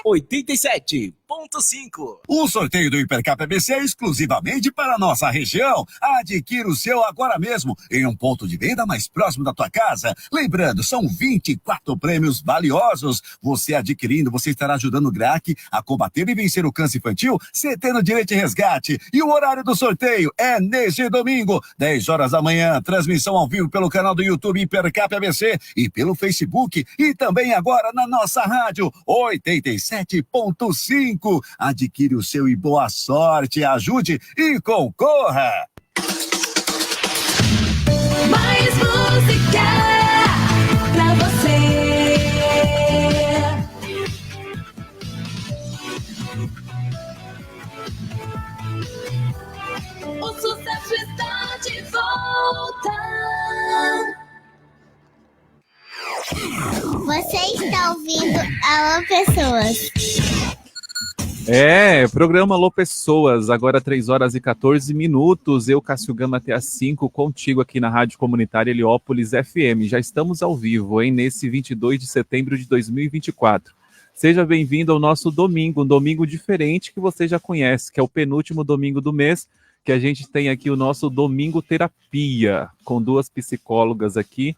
87.5. O sorteio do Hipercap ABC é exclusivamente para a nossa região. Adquira o seu agora mesmo em um ponto de venda mais próximo da tua casa. Lembrando, são 24 prêmios valiosos. Você adquirindo, você estará ajudando o GRAC a combater e vencer o câncer infantil, você tendo direito de resgate. E o horário do sorteio é neste domingo, 10 horas da manhã. Transmissão ao vivo pelo canal do YouTube Hipercap ABC e pelo Facebook. E também agora na nossa rádio 87.5. Adquire o seu e boa sorte, ajude e concorra! Mais música pra você. O sucesso está de volta. Você está ouvindo Alô Pessoas. Programa Alô Pessoas, agora 3 horas e 14 minutos. Eu, Cássio Gama, até às 5, contigo aqui na Rádio Comunitária Heliópolis FM. Já estamos ao vivo, hein, nesse 22 de setembro de 2024. Seja bem-vindo ao nosso domingo, um domingo diferente que você já conhece, que é o penúltimo domingo do mês, que a gente tem aqui o nosso Domingo Terapia, com duas psicólogas aqui,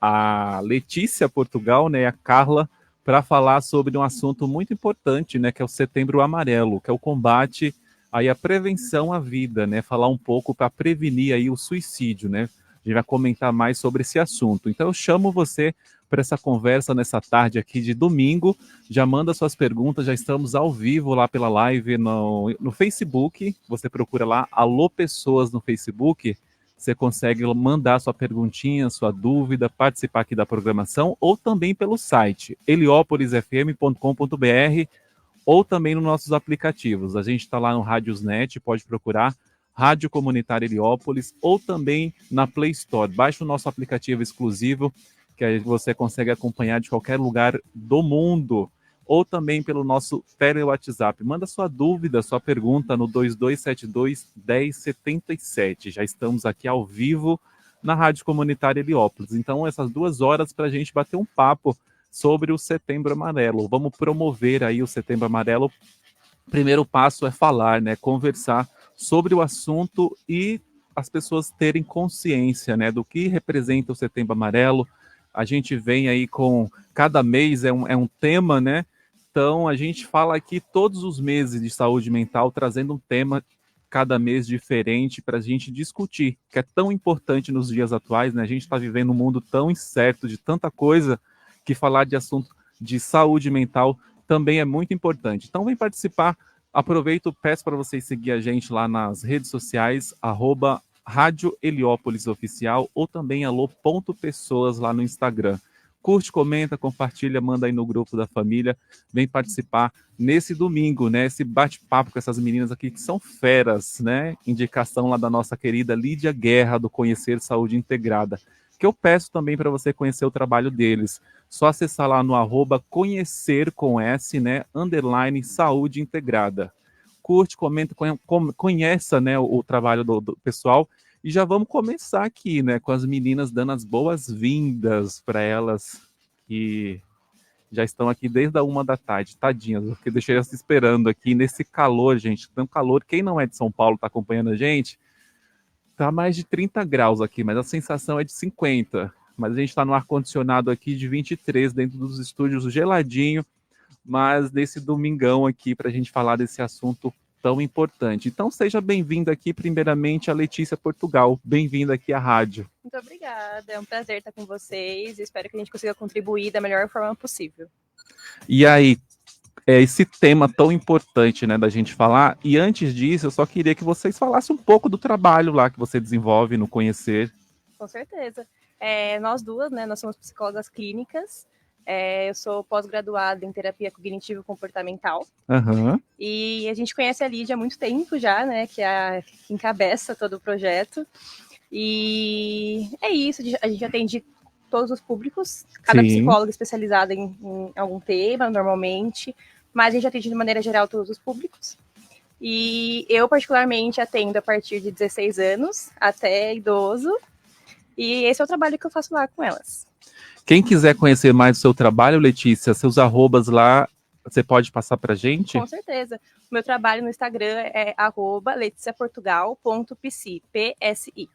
a Letícia Portugal, né, e a Carla, para falar sobre um assunto muito importante, né, que é o Setembro Amarelo, que é o combate aí à prevenção à vida, né, falar um pouco para prevenir aí o suicídio, né, a gente vai comentar mais sobre esse assunto. Então eu chamo você para essa conversa nessa tarde aqui de domingo, já manda suas perguntas, já estamos ao vivo lá pela live no Facebook, você procura lá Alô Pessoas no Facebook, você consegue mandar sua perguntinha, sua dúvida, participar aqui da programação, ou também pelo site heliopolisfm.com.br, ou também nos nossos aplicativos. A gente está lá no Radiosnet, pode procurar Rádio Comunitária Heliópolis, ou também na Play Store. Baixe o nosso aplicativo exclusivo, que aí você consegue acompanhar de qualquer lugar do mundo, ou também pelo nosso tele-WhatsApp. Manda sua dúvida, sua pergunta no 2272-1077. Já estamos aqui ao vivo na Rádio Comunitária Heliópolis. Então, essas 2 horas para a gente bater um papo sobre o Setembro Amarelo. Vamos promover aí o Setembro Amarelo. O primeiro passo é falar, né, conversar sobre o assunto e as pessoas terem consciência, né, do que representa o Setembro Amarelo. A gente vem aí com, cada mês é um tema, né? Então, a gente fala aqui todos os meses de saúde mental, trazendo um tema cada mês diferente para a gente discutir, que é tão importante nos dias atuais, né? A gente está vivendo um mundo tão incerto de tanta coisa, que falar de assunto de saúde mental também é muito importante. Então, vem participar, aproveito, peço para vocês seguir a gente lá nas redes sociais, @Rádio Heliópolis Oficial, ou também alô.pessoas lá no Instagram. Curte, comenta, compartilha, manda aí no grupo da família, vem participar nesse domingo, né? Esse bate-papo com essas meninas aqui que são feras, né? Indicação lá da nossa querida Lídia Guerra, do Conhecer Saúde Integrada, que eu peço também para você conhecer o trabalho deles. Só acessar lá no @conhecer com S, né? _ Saúde Integrada. Curte, comenta, conheça, né, o trabalho do pessoal. E já vamos começar aqui, né, com as meninas dando as boas-vindas para elas que já estão aqui desde a 1 da tarde, tadinhas, porque deixei elas esperando aqui nesse calor, gente, tão calor. Quem não é de São Paulo está acompanhando a gente, tá mais de 30 graus aqui, mas a sensação é de 50. Mas a gente está no ar-condicionado aqui de 23, dentro dos estúdios geladinho, mas nesse domingão aqui para a gente falar desse assunto tão importante. Então, seja bem-vinda aqui, primeiramente, a Letícia Portugal. Bem-vinda aqui à rádio. Muito obrigada, é um prazer estar com vocês. Espero que a gente consiga contribuir da melhor forma possível. E aí, esse tema tão importante, né, da gente falar. E antes disso, eu só queria que vocês falassem um pouco do trabalho lá que você desenvolve no Conhecer. Com certeza. Nós duas, né, nós somos psicólogas clínicas. Eu sou pós-graduada em terapia cognitivo-comportamental. Uhum. E a gente conhece a Lídia há muito tempo já, né? Que encabeça todo o projeto. E é isso, a gente atende todos os públicos, cada psicóloga especializada em algum tema, normalmente, mas a gente atende de maneira geral todos os públicos. E eu, particularmente, atendo a partir de 16 anos até idoso. E esse é o trabalho que eu faço lá com elas. Quem quiser conhecer mais do seu trabalho, Letícia, seus arrobas lá Você pode passar pra gente? Com certeza. O meu trabalho no Instagram é @leticiaportugal.psi, PSI.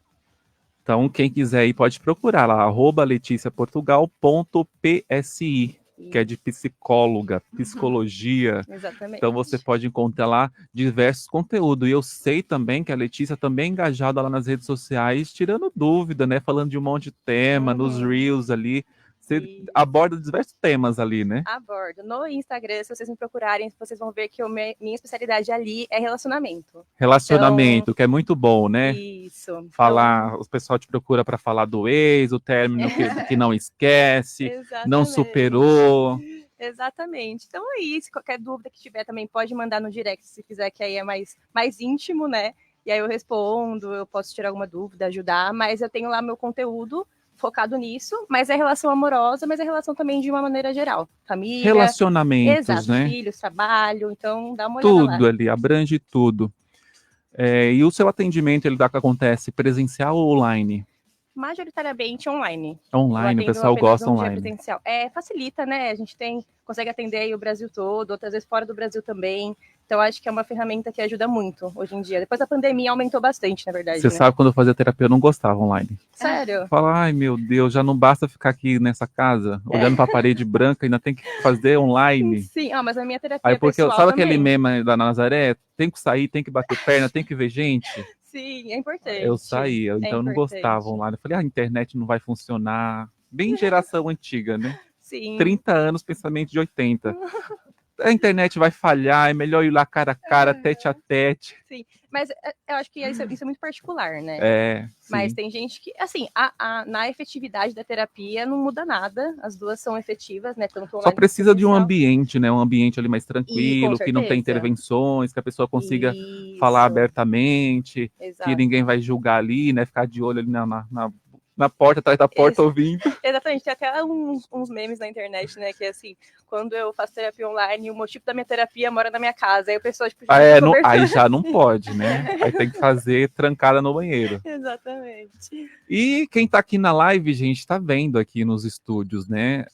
Então, quem quiser aí pode procurar lá, @leticiaportugal.psi, que é de psicóloga, psicologia. Exatamente. Então você pode encontrar lá diversos conteúdos. E eu sei também que a Letícia também é engajada lá nas redes sociais, tirando dúvida, né? Falando de um monte de tema, nos Reels ali. Você aborda diversos temas ali, né? Abordo. No Instagram, se vocês me procurarem, vocês vão ver que minha especialidade ali é relacionamento. Relacionamento, que é muito bom, né? Isso. Falar, o pessoal te procura para falar do ex, o término que não esquece, não superou. Exatamente. Então é isso. Qualquer dúvida que tiver também pode mandar no direct, se quiser, que aí é mais íntimo, né? E aí eu respondo, eu posso tirar alguma dúvida, ajudar, mas eu tenho lá meu conteúdo focado nisso, mas é relação amorosa, mas é relação também de uma maneira geral. Família. Relacionamentos, exato, né? Filhos, trabalho, então dá uma olhada tudo lá. ali, abrange tudo. E o seu atendimento, ele acontece presencial ou online? Majoritariamente online. Online, o pessoal gosta online. Presencial. Facilita, né? A gente consegue atender aí o Brasil todo, outras vezes fora do Brasil também. Então, acho que é uma ferramenta que ajuda muito hoje em dia. Depois da pandemia, aumentou bastante, na verdade. Você sabe, quando eu fazia terapia, eu não gostava online. Sério? Fala, ai meu Deus, já não basta ficar aqui nessa casa, olhando para a parede branca, ainda tem que fazer online. Sim, mas a minha terapia aí porque pessoal sabe também. aquele meme da Nazaré? Tem que sair, tem que bater perna, tem que ver gente. Sim, é importante. Eu saía, então eu não gostava online. Eu falei, a internet não vai funcionar. Bem geração antiga, né? Sim. 30 anos, pensamento de 80. A internet vai falhar, é melhor ir lá cara a cara, tete a tete. Sim, mas eu acho que isso é muito particular, né? Sim. Mas tem gente que, assim, na efetividade da terapia não muda nada, as duas são efetivas, né? Tanto só precisa de um ambiente, né? Um ambiente ali mais tranquilo, que não tem intervenções, que a pessoa consiga falar abertamente, que ninguém vai julgar ali, né? Ficar de olho ali na porta, atrás da porta, ouvindo. Exatamente, tem até uns memes na internet, né, que é assim, quando eu faço terapia online, o motivo da minha terapia mora na minha casa, aí o pessoal, tipo... aí já não pode, né? Aí tem que fazer trancada no banheiro. Exatamente. E quem tá aqui na live, gente, tá vendo aqui nos estúdios, né?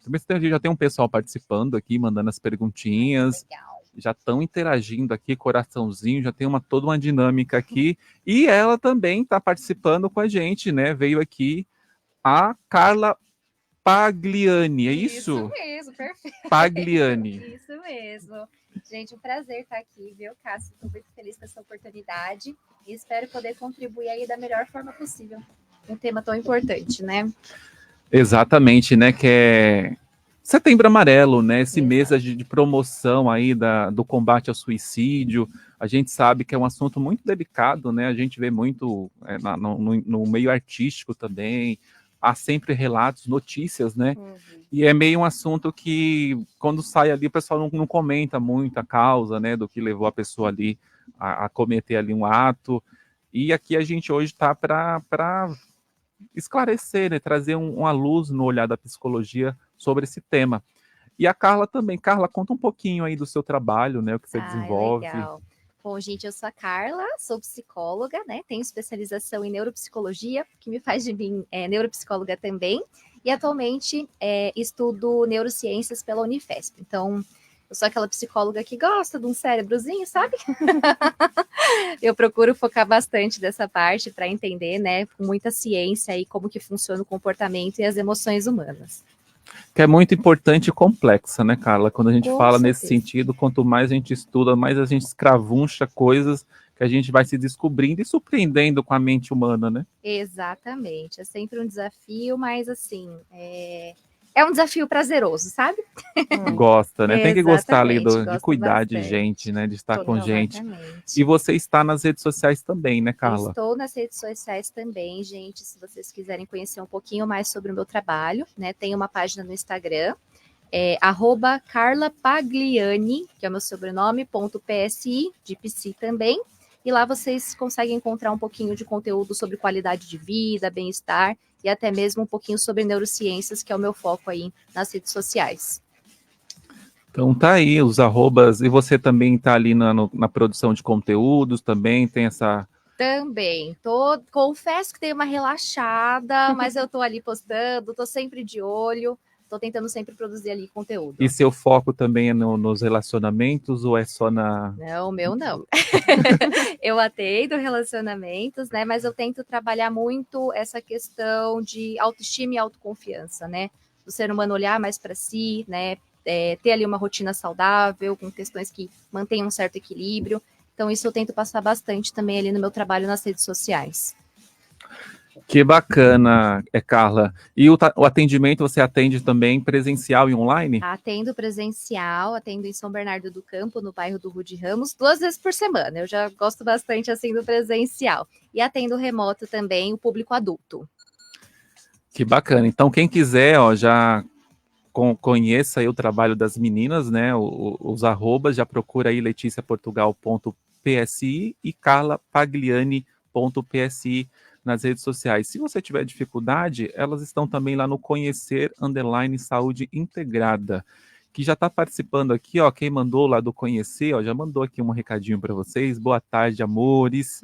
Também já tem um pessoal participando aqui, mandando as perguntinhas. Legal. Já estão interagindo aqui, coraçãozinho, já tem toda uma dinâmica aqui. E ela também está participando com a gente, né? Veio aqui a Carla Pagliani, é isso? Isso mesmo, perfeito. Pagliani. Isso mesmo. Gente, um prazer estar aqui, viu, Cássio? Estou muito feliz com essa oportunidade e espero poder contribuir aí da melhor forma possível. Um tema tão importante, né? Exatamente, né? Que é Setembro Amarelo, né? Esse mês de promoção aí do combate ao suicídio. A gente sabe que é um assunto muito delicado, né? A gente vê muito no meio artístico também. Há sempre relatos, notícias, né? E é meio um assunto que, quando sai ali, o pessoal não comenta muito a causa, né? Do que levou a pessoa ali a cometer ali um ato. E aqui a gente hoje está para esclarecer, né? Trazer uma luz no olhar da psicologia sobre esse tema. E a Carla também. Carla, conta um pouquinho aí do seu trabalho, né? O que você desenvolve. Legal. Bom, gente, eu sou a Carla, sou psicóloga, né? Tenho especialização em neuropsicologia, que me faz de mim neuropsicóloga também. E atualmente estudo neurociências pela Unifesp. Então, eu sou aquela psicóloga que gosta de um cérebrozinho, sabe? Eu procuro focar bastante dessa parte para entender, né, com muita ciência aí como que funciona o comportamento e as emoções humanas. Que é muito importante e complexa, né, Carla? Quando a gente fala certeza. Nesse sentido, quanto mais a gente estuda, mais a gente escravuncha coisas que a gente vai se descobrindo e surpreendendo com a mente humana, né? Exatamente. É sempre um desafio, mas assim, é um desafio prazeroso, sabe? Gosta, né? Tem que gostar ali de Gosto cuidar bastante. de gente, né? De estar com gente. Exatamente. E você está nas redes sociais também, né, Carla? Estou nas redes sociais também, gente. Se vocês quiserem conhecer um pouquinho mais sobre o meu trabalho, né? Tem uma página no Instagram, @carlapagliani, que é o meu sobrenome, .psi, de psi também. E lá vocês conseguem encontrar um pouquinho de conteúdo sobre qualidade de vida, bem-estar e até mesmo um pouquinho sobre neurociências, que é o meu foco aí nas redes sociais. Então tá aí os arrobas, e você também tá ali na produção de conteúdos, também tem essa... Também, confesso que dei uma relaxada, mas eu tô ali postando, tô sempre de olho, tô tentando sempre produzir ali conteúdo. E seu foco também é nos relacionamentos ou é só na... Não, o meu não. Eu atendo relacionamentos, né? Mas eu tento trabalhar muito essa questão de autoestima e autoconfiança, né? Do ser humano olhar mais para si, né? Ter ali uma rotina saudável, com questões que mantenham um certo equilíbrio. Então, isso eu tento passar bastante também ali no meu trabalho nas redes sociais. Que bacana, Carla. E o atendimento você atende também presencial e online? Atendo presencial, atendo em São Bernardo do Campo, no bairro do Rude Ramos, 2 vezes por semana. Eu já gosto bastante assim do presencial. E atendo remoto também, o público adulto. Que bacana. Então, quem quiser, ó, já conheça aí o trabalho das meninas, né? Os arrobas, já procura aí leticiaportugal.psi e carlapagliani.psi nas redes sociais. Se você tiver dificuldade, elas estão também lá no Conhecer Saúde Integrada, que já está participando aqui, ó, quem mandou lá do Conhecer, ó, já mandou aqui um recadinho para vocês. Boa tarde, amores.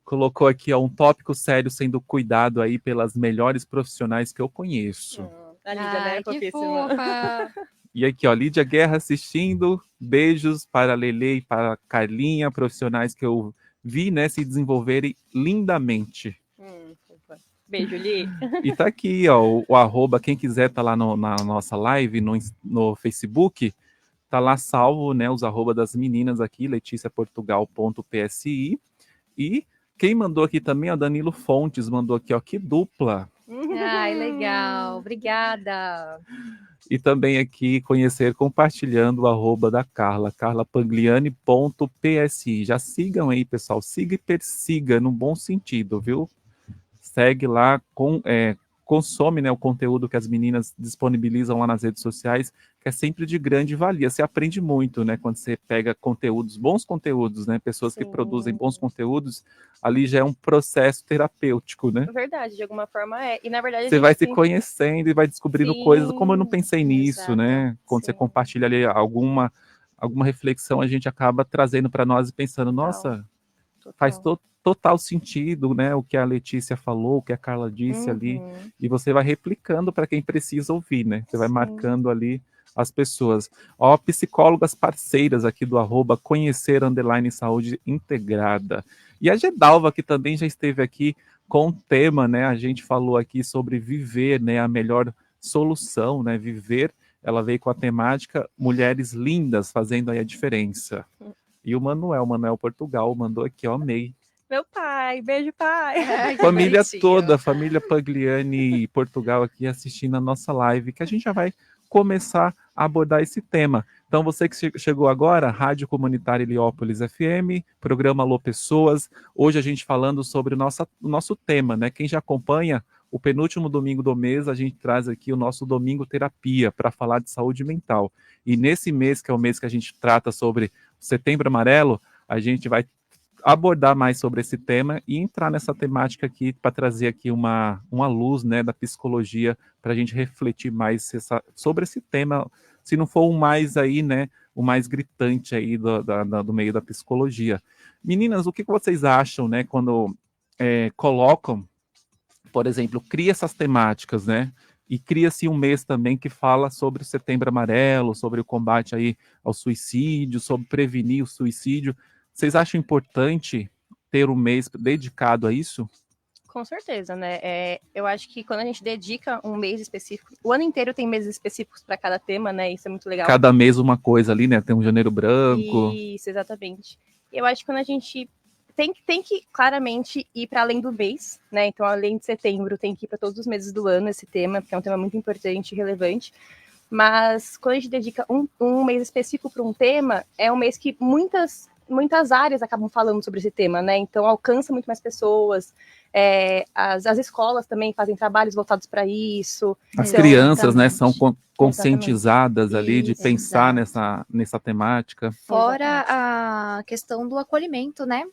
Colocou aqui, ó, um tópico sério sendo cuidado aí pelas melhores profissionais que eu conheço. A Lídia, né? Que Fofíssima. fofa. E aqui, ó, Lídia Guerra assistindo. Beijos para a Lele e para a Carlinha, profissionais que eu vi, né, se desenvolverem lindamente. Fofa. Beijo, Li. E tá aqui, ó, o arroba, quem quiser tá lá na nossa live, no Facebook, tá lá salvo, né, os arroba das meninas aqui, leticiaportugal.psi. E quem mandou aqui também, ó, Danilo Fontes, mandou aqui, ó, que dupla. Ai, legal. Obrigada. E também aqui compartilhando o arroba da Carla, carlapagliani.psi. Já sigam aí, pessoal. Siga e persiga no bom sentido, viu? Segue lá, consome, né, o conteúdo que as meninas disponibilizam lá nas redes sociais, que é sempre de grande valia. Você aprende muito, né, quando você pega conteúdos, bons conteúdos, né, pessoas Sim. que produzem bons conteúdos, ali já é um processo terapêutico, né? Verdade, de alguma forma é. E na verdade Você vai se conhecendo e vai descobrindo Sim, coisas, como eu não pensei nisso, exato, né? Quando você sim. compartilha ali alguma reflexão, a gente acaba trazendo para nós e pensando, nossa, faz total sentido, né? O que a Letícia falou, o que a Carla disse ali, e você vai replicando para quem precisa ouvir, né? Você vai marcando ali as pessoas. Ó, psicólogas parceiras aqui do arroba Conhecer Saúde Integrada. E a Gedalva, que também já esteve aqui com o tema, né? A gente falou aqui sobre viver, né? A melhor solução, né? Viver, ela veio com a temática Mulheres Lindas, fazendo aí a diferença. E o Manuel Portugal, mandou aqui, ó, amei. Meu pai, beijo, pai. Ai, Família bonitinho. toda, família Pagliani Portugal aqui assistindo a nossa live, que a gente já vai começar a abordar esse tema. Então, você que chegou agora, Rádio Comunitária Heliópolis FM, programa Alô Pessoas, hoje a gente falando sobre o nosso tema, né? Quem já acompanha o penúltimo domingo do mês, a gente traz aqui o nosso Domingo Terapia para falar de saúde mental. E nesse mês, que é o mês que a gente trata sobre o Setembro Amarelo, a gente vai abordar mais sobre esse tema e entrar nessa temática aqui para trazer aqui uma luz, né, da psicologia para a gente refletir mais sobre esse tema, se não for o mais aí, né, o mais gritante aí do meio da psicologia. Meninas, o que vocês acham, né, quando colocam, por exemplo, cria essas temáticas, né, e cria-se um mês também que fala sobre o Setembro Amarelo, sobre o combate aí ao suicídio, sobre prevenir o suicídio. Vocês acham importante ter um mês dedicado a isso? Com certeza, né? Eu acho que quando a gente dedica um mês específico, o ano inteiro tem meses específicos para cada tema, né? Isso é muito legal. Cada mês uma coisa ali, né? Tem um janeiro branco. Isso, exatamente. Eu acho que quando a gente tem que claramente ir para além do mês, né? Então, além de setembro, tem que ir para todos os meses do ano esse tema, porque é um tema muito importante e relevante. Mas quando a gente dedica um mês específico para um tema, é um mês que muitas áreas acabam falando sobre esse tema, né? Então alcança muito mais pessoas. As escolas também fazem trabalhos voltados para isso. As então, crianças, né, são conscientizadas ali de Isso, pensar nessa temática. Fora a questão do acolhimento, né?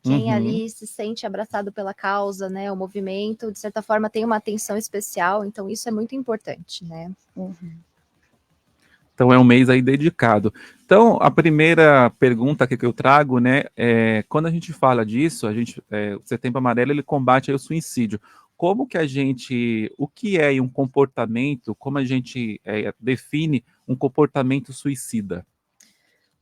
Quem ali se sente abraçado pela causa, né? O movimento, de certa forma, tem uma atenção especial, então isso é muito importante, né? Então é um mês aí dedicado. Então, a primeira pergunta que eu trago, né, quando a gente fala disso, o Setembro Amarelo, ele combate aí o suicídio. como que o que é um comportamento, como a gente define um comportamento suicida?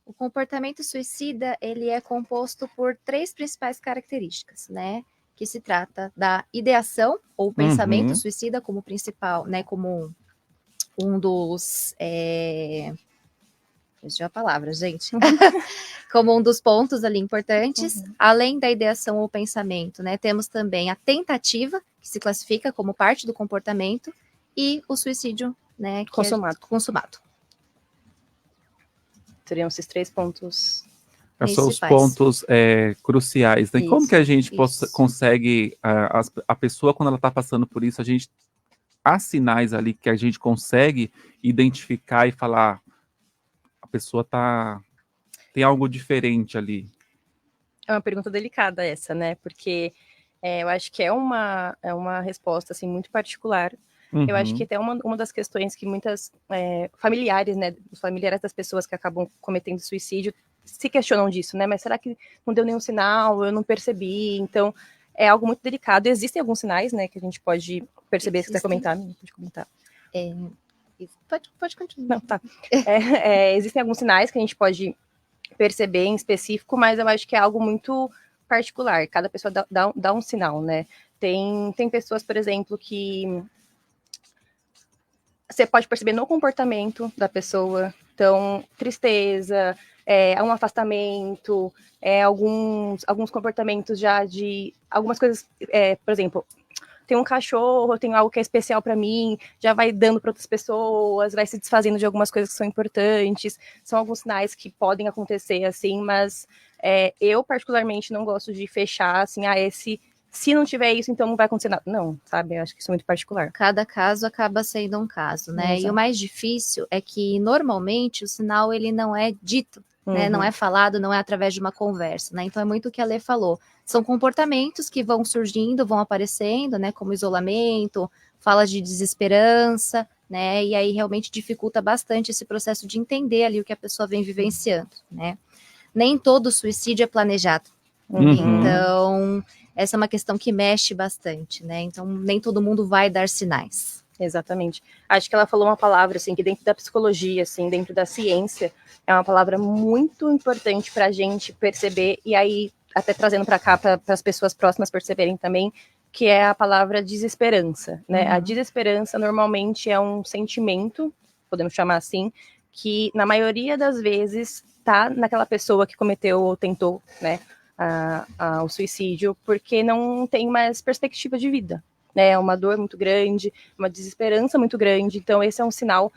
O comportamento suicida, ele é composto por 3 principais características, né? Que se trata da ideação ou pensamento suicida como principal, né? Como um dos... Deixa a palavra, gente. Como um dos pontos ali importantes. Além da ideação ou pensamento, né? Temos também a tentativa, que se classifica como parte do comportamento, e o suicídio, né? Que consumado. Seriam esses 3 pontos. São os pontos cruciais. Né? Como que a gente consegue, a pessoa, quando ela está passando por isso, há sinais ali que a gente consegue identificar e falar, a pessoa tem algo diferente ali? É uma pergunta delicada essa, né? Porque eu acho que é uma resposta assim, muito particular. Eu acho que até uma das questões que muitas familiares, né, os familiares das pessoas que acabam cometendo suicídio se questionam disso, né? Mas será que não deu nenhum sinal? Eu não percebi. Então, é algo muito delicado. Existem alguns sinais, né, que a gente pode perceber. Se quiser comentar, pode comentar. Pode continuar. Não, tá. Existem alguns sinais que a gente pode perceber em específico, mas eu acho que é algo muito particular. Cada pessoa dá um sinal, né? Tem pessoas, por exemplo, que você pode perceber no comportamento da pessoa. Então, tristeza, um afastamento, alguns comportamentos já de... Algumas coisas, por exemplo, tem um cachorro, tem algo que é especial para mim, já vai dando para outras pessoas, vai se desfazendo de algumas coisas que são importantes. São alguns sinais que podem acontecer, assim, mas eu particularmente não gosto de fechar, assim, se não tiver isso, então não vai acontecer nada. Não, sabe? Eu acho que isso é muito particular. Cada caso acaba sendo um caso, né? Exato. E o mais difícil é que, normalmente, o sinal, ele não é dito, né? Não é falado, não é através de uma conversa, né? Então, é muito o que a Lê falou. São comportamentos que vão surgindo, vão aparecendo, né? Como isolamento, fala de desesperança, né? E aí, realmente, dificulta bastante esse processo de entender ali o que a pessoa vem vivenciando, né? Nem todo suicídio é planejado. Então... essa é uma questão que mexe bastante, né? Então, nem todo mundo vai dar sinais. Exatamente. Acho que ela falou uma palavra, assim, que dentro da psicologia, assim, dentro da ciência, é uma palavra muito importante para a gente perceber, e aí, até trazendo para cá, para as pessoas próximas perceberem também, que é a palavra desesperança, né? A desesperança, normalmente, é um sentimento, podemos chamar assim, que, na maioria das vezes, tá naquela pessoa que cometeu ou tentou, né? O suicídio, porque não tem mais perspectiva de vida, né? É uma dor muito grande, uma desesperança muito grande. Então, esse é um sinal,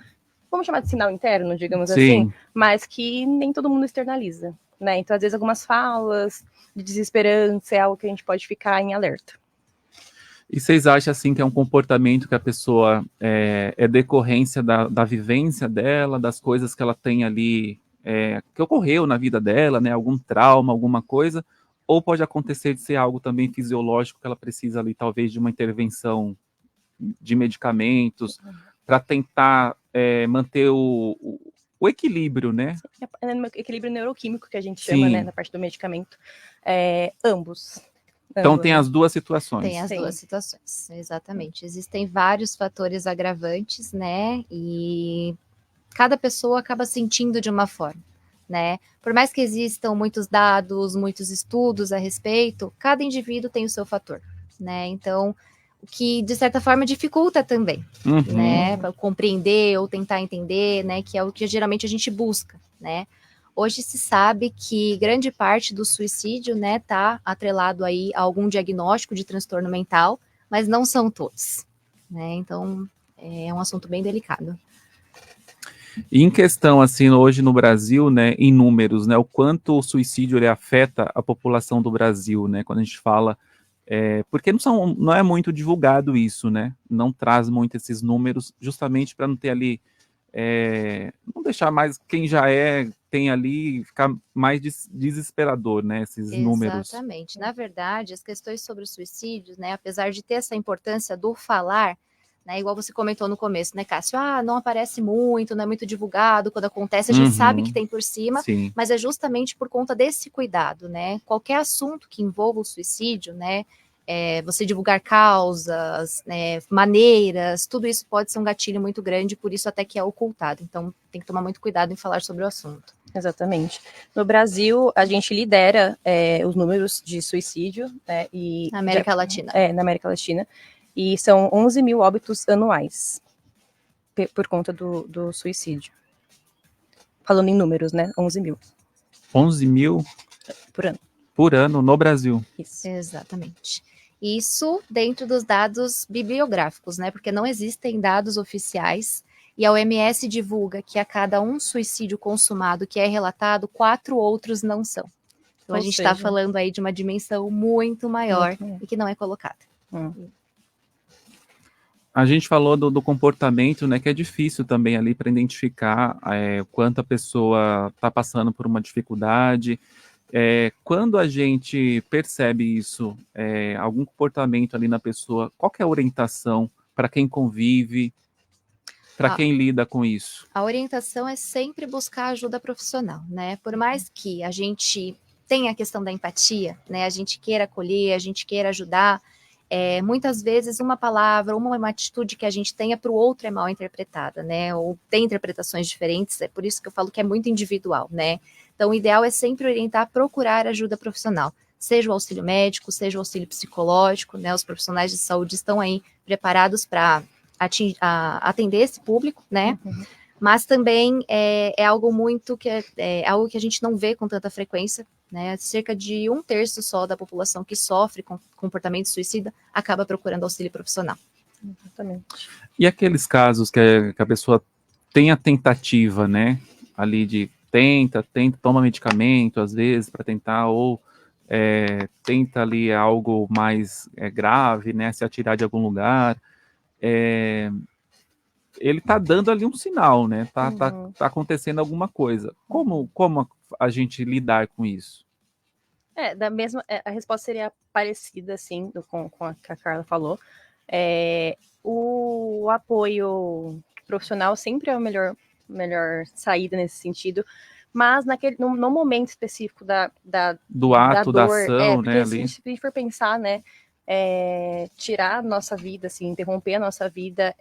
vamos chamar de sinal interno, digamos assim, mas que nem todo mundo externaliza, né? Então, às vezes, algumas falas de desesperança é algo que a gente pode ficar em alerta. E vocês acham, assim, que é um comportamento que a pessoa é decorrência da vivência dela, das coisas que ela tem ali, que ocorreu na vida dela, né, algum trauma, alguma coisa, ou pode acontecer de ser algo também fisiológico, que ela precisa ali talvez de uma intervenção de medicamentos para tentar manter o equilíbrio, né? Equilíbrio neuroquímico que a gente chama, né, na parte do medicamento. Ambos. Então tem as duas situações. Tem as duas situações, exatamente. Existem vários fatores agravantes, né, e cada pessoa acaba sentindo de uma forma, né? Por mais que existam muitos dados, muitos estudos a respeito, cada indivíduo tem o seu fator, né? Então, o que, de certa forma, dificulta também, né? Para compreender ou tentar entender, né? Que é o que geralmente a gente busca, né? Hoje se sabe que grande parte do suicídio, né, tá atrelado aí a algum diagnóstico de transtorno mental, mas não são todos, né? Então, é um assunto bem delicado. E em questão, assim, hoje no Brasil, né, em números, né, o quanto o suicídio ele afeta a população do Brasil, né, quando a gente fala, porque não é muito divulgado isso, né, não traz muito esses números, justamente para não ter ali, não deixar mais quem já tem ali, ficar mais desesperador, né, esses números. Exatamente. Na verdade, as questões sobre o suicídio, né, apesar de ter essa importância do falar, né, igual você comentou no começo, né, Cássio? Não aparece muito, não é muito divulgado, quando acontece a gente sabe que tem por cima, sim, mas é justamente por conta desse cuidado, né? Qualquer assunto que envolva o suicídio, né, você divulgar causas, maneiras, tudo isso pode ser um gatilho muito grande, por isso até que é ocultado. Então, tem que tomar muito cuidado em falar sobre o assunto. Exatamente. No Brasil, a gente lidera os números de suicídio. Na América Latina. Na América Latina. E são 11 mil óbitos anuais por conta do suicídio. Falando em números, né? 11 mil. 11 mil? Por ano. Por ano no Brasil. Isso. Exatamente. Isso dentro dos dados bibliográficos, né? Porque não existem dados oficiais e a OMS divulga que a cada um suicídio consumado que é relatado, 4 outros não são. Então, a gente está falando aí de uma dimensão muito maior e que não é colocada. A gente falou do comportamento, né, que é difícil também ali para identificar quanto a pessoa está passando por uma dificuldade. Quando a gente percebe isso, algum comportamento ali na pessoa, qual que é a orientação para quem convive, para quem lida com isso? A orientação é sempre buscar ajuda profissional, né? Por mais que a gente tenha a questão da empatia, né? A gente queira acolher, a gente queira ajudar, muitas vezes uma palavra, uma atitude que a gente tenha para o outro é mal interpretada, né? Ou tem interpretações diferentes, é por isso que eu falo que é muito individual, né? Então, o ideal é sempre orientar a procurar ajuda profissional, seja o auxílio médico, seja o auxílio psicológico, né? Os profissionais de saúde estão aí preparados para atender esse público, né? Mas também é algo muito algo que a gente não vê com tanta frequência, né? Cerca de 1/3 só da população que sofre com comportamento suicida acaba procurando auxílio profissional. Exatamente. E aqueles casos que a pessoa tem a tentativa, né? Ali de tenta, toma medicamento às vezes para tentar, ou tenta ali algo mais grave, né? Se atirar de algum lugar. Ele está dando ali um sinal, né? Tá acontecendo alguma coisa. Como a gente lidar com isso? A resposta seria parecida, assim, com a que a Carla falou. O apoio profissional sempre é a melhor saída nesse sentido, mas no momento específico do ato, da dor, ação, né? Se a gente for pensar, né? Tirar a nossa vida, assim, interromper a nossa vida,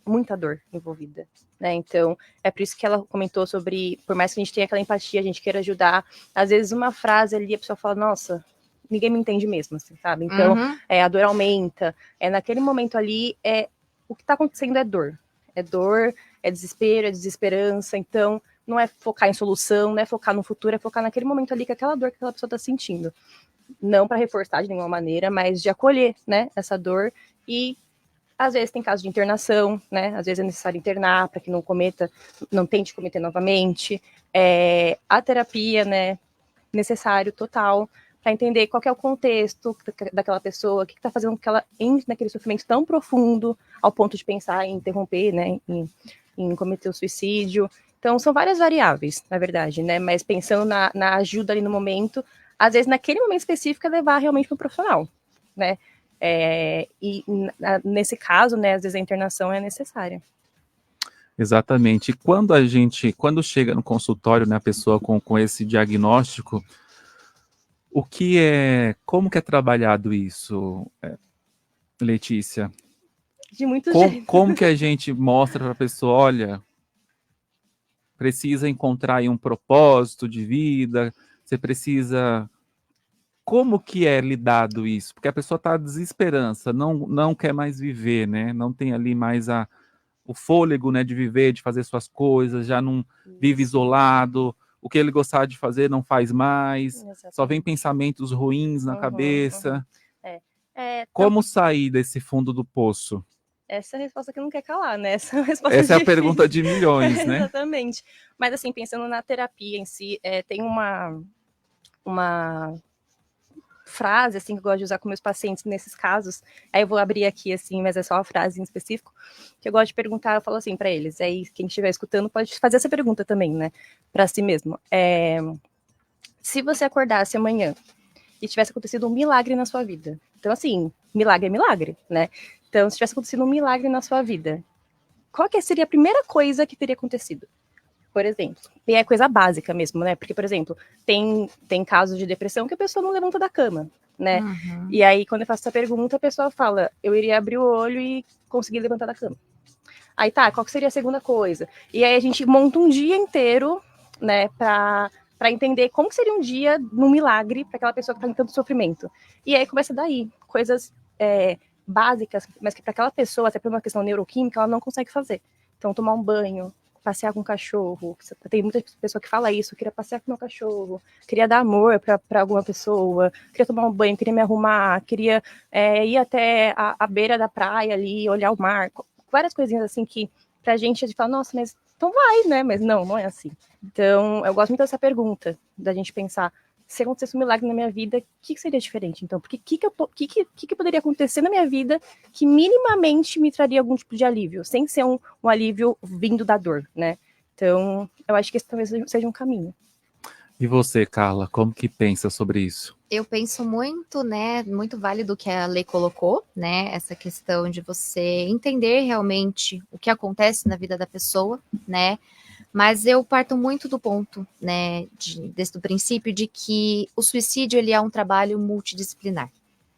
muita dor envolvida, né? Então, é por isso que ela comentou sobre, por mais que a gente tenha aquela empatia, a gente queira ajudar, às vezes uma frase ali, a pessoa fala, nossa, ninguém me entende mesmo, assim, sabe? Então, a dor aumenta, naquele momento ali, o que tá acontecendo é dor, é desespero, é desesperança, então, não é focar em solução, não é focar no futuro, é focar naquele momento ali, com aquela dor que aquela pessoa tá sentindo. Não para reforçar de nenhuma maneira, mas de acolher, né, essa dor. E às vezes tem caso de internação, né? Às vezes é necessário internar para que não tente cometer novamente. A terapia, né, necessário total para entender qual que é o contexto daquela pessoa, o que está fazendo com que ela entre naquele sofrimento tão profundo ao ponto de pensar em interromper, né, em cometer o suicídio. Então são várias variáveis, na verdade, né? Mas pensando na ajuda ali no momento, às vezes, naquele momento específico, é levar realmente para o profissional, né? Nesse caso, né, às vezes a internação é necessária. Exatamente. E quando chega no consultório, né, a pessoa com esse diagnóstico, como que é trabalhado isso, Letícia? De muito jeito. Como que a gente mostra para a pessoa, olha, precisa encontrar aí um propósito de vida, você precisa... Como que é lidado isso? Porque a pessoa está desesperança, não quer mais viver, né? Não tem ali mais o fôlego, né, de viver, de fazer suas coisas, já não vive isolado, o que ele gostava de fazer não faz mais, só vem pensamentos ruins na cabeça. Como sair desse fundo do poço? Essa é a resposta que não quer calar, né? Essa é a pergunta de milhões, né? Exatamente. Mas assim, pensando na terapia em si, tem uma frase, assim, que eu gosto de usar com meus pacientes nesses casos, aí eu vou abrir aqui, assim, mas é só uma frase em específico, que eu gosto de perguntar, eu falo assim para eles, aí quem estiver escutando pode fazer essa pergunta também, né, para si mesmo. Se você acordasse amanhã e tivesse acontecido um milagre na sua vida, então assim, milagre é milagre, né, então se tivesse acontecido um milagre na sua vida, qual que seria a primeira coisa que teria acontecido? Por exemplo, e é coisa básica mesmo, né? Porque, por exemplo, tem casos de depressão que a pessoa não levanta da cama, né? E aí, quando eu faço essa pergunta, a pessoa fala, eu iria abrir o olho e conseguir levantar da cama. Aí tá, qual que seria a segunda coisa? E aí a gente monta um dia inteiro, né, para entender como que seria um dia num milagre para aquela pessoa que está em tanto sofrimento. E aí começa daí, coisas básicas, mas que para aquela pessoa, até por uma questão neuroquímica, ela não consegue fazer. Então, tomar um banho, passear com o cachorro. Tem muita pessoa que fala isso, eu queria passear com meu cachorro, queria dar amor para alguma pessoa, queria tomar um banho, queria me arrumar, queria ir até a beira da praia ali, olhar o mar. Várias coisinhas assim que pra gente a gente fala, nossa, mas então vai, né? Mas não é assim. Então, eu gosto muito dessa pergunta, da gente pensar, se acontecesse um milagre na minha vida, o que seria diferente? Então, porque que poderia acontecer na minha vida que minimamente me traria algum tipo de alívio, sem ser um alívio vindo da dor, né? Então, eu acho que esse talvez seja um caminho. E você, Carla, como que pensa sobre isso? Eu penso muito, né, muito válido o que a Lei colocou, né, essa questão de você entender realmente o que acontece na vida da pessoa, né, mas eu parto muito do ponto, né, do princípio de que o suicídio, ele é um trabalho multidisciplinar,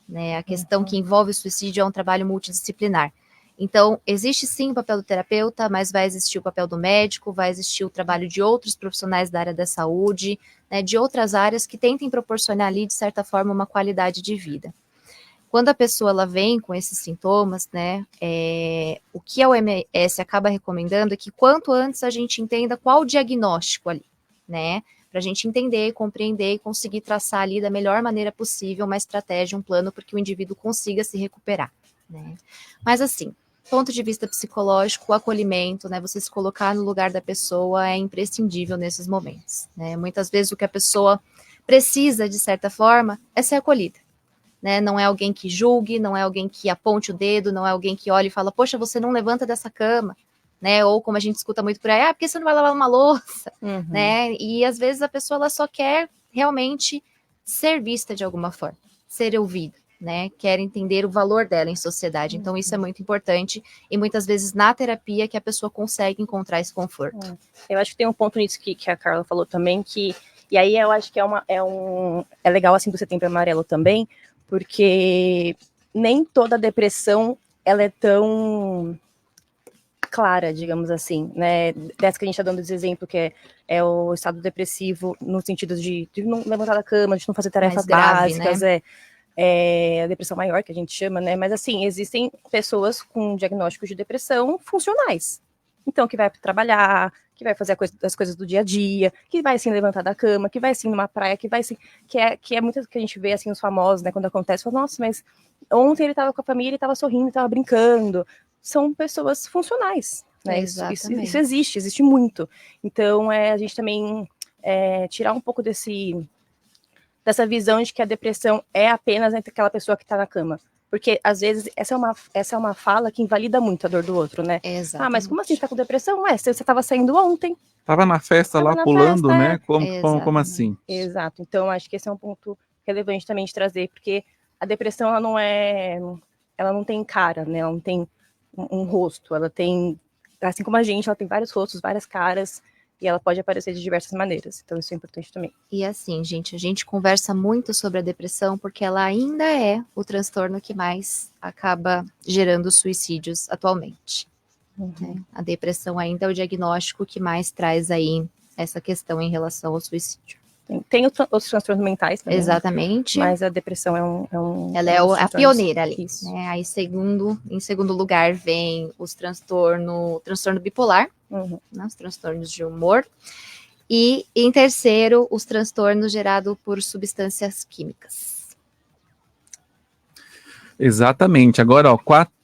né, a questão que envolve o suicídio é um trabalho multidisciplinar. Então, existe sim o papel do terapeuta, mas vai existir o papel do médico, vai existir o trabalho de outros profissionais da área da saúde, né, de outras áreas que tentem proporcionar ali, de certa forma, uma qualidade de vida. Quando a pessoa ela vem com esses sintomas, né, o que a OMS acaba recomendando é que quanto antes a gente entenda qual o diagnóstico ali, né, para a gente entender, compreender e conseguir traçar ali da melhor maneira possível uma estratégia, um plano para que o indivíduo consiga se recuperar, né. Mas assim, ponto de vista psicológico, o acolhimento, né, você se colocar no lugar da pessoa é imprescindível nesses momentos, né, muitas vezes o que a pessoa precisa, de certa forma, é ser acolhida, né, não é alguém que julgue, não é alguém que aponte o dedo, não é alguém que olhe e fala, poxa, você não levanta dessa cama, né, ou como a gente escuta muito por aí, porque você não vai lavar uma louça, né, e às vezes a pessoa ela só quer realmente ser vista de alguma forma, ser ouvida, né, quer entender o valor dela em sociedade. Então, isso é muito importante e muitas vezes na terapia que a pessoa consegue encontrar esse conforto. Eu acho que tem um ponto nisso que a Carla falou também, e aí eu acho que é legal assim do Setembro Amarelo também, porque nem toda depressão ela é tão clara, digamos assim, né? Dessa que a gente está dando esse exemplo, que é o estado depressivo no sentido de não levantar da cama, de não fazer tarefas grave, básicas, né? A depressão maior, que a gente chama, né? Mas, assim, existem pessoas com diagnósticos de depressão funcionais. Então, que vai trabalhar, que vai fazer as coisas do dia a dia, que vai, assim, levantar da cama, que vai, assim, numa praia, que vai, assim... Que é muito que a gente vê, assim, os famosos, né? Quando acontece, fala, nossa, mas ontem ele estava com a família, ele estava sorrindo, estava brincando. São pessoas funcionais, né? Isso existe muito. Então, a gente também tirar um pouco dessa visão de que a depressão é apenas entre aquela pessoa que está na cama. Porque, às vezes, essa é uma fala que invalida muito a dor do outro, né? Exatamente. Ah, mas como assim você tá com depressão? Você estava saindo ontem. Tava na festa lá, pulando, né? Como assim? Exato. Então, acho que esse é um ponto relevante também de trazer, porque a depressão, ela não tem cara, né? Ela não tem um rosto. Ela tem, assim como a gente, ela tem vários rostos, várias caras, e ela pode aparecer de diversas maneiras. Então, isso é importante também. E assim, gente, a gente conversa muito sobre a depressão porque ela ainda é o transtorno que mais acaba gerando suicídios atualmente. Né? A depressão ainda é o diagnóstico que mais traz aí essa questão em relação ao suicídio. Tem outros transtornos mentais também. Exatamente. Mas a depressão ela é a pioneira ali. Né? Aí, em segundo lugar, vem o transtorno bipolar, né? Os transtornos de humor. E, em terceiro, os transtornos gerados por substâncias químicas. Exatamente. Agora,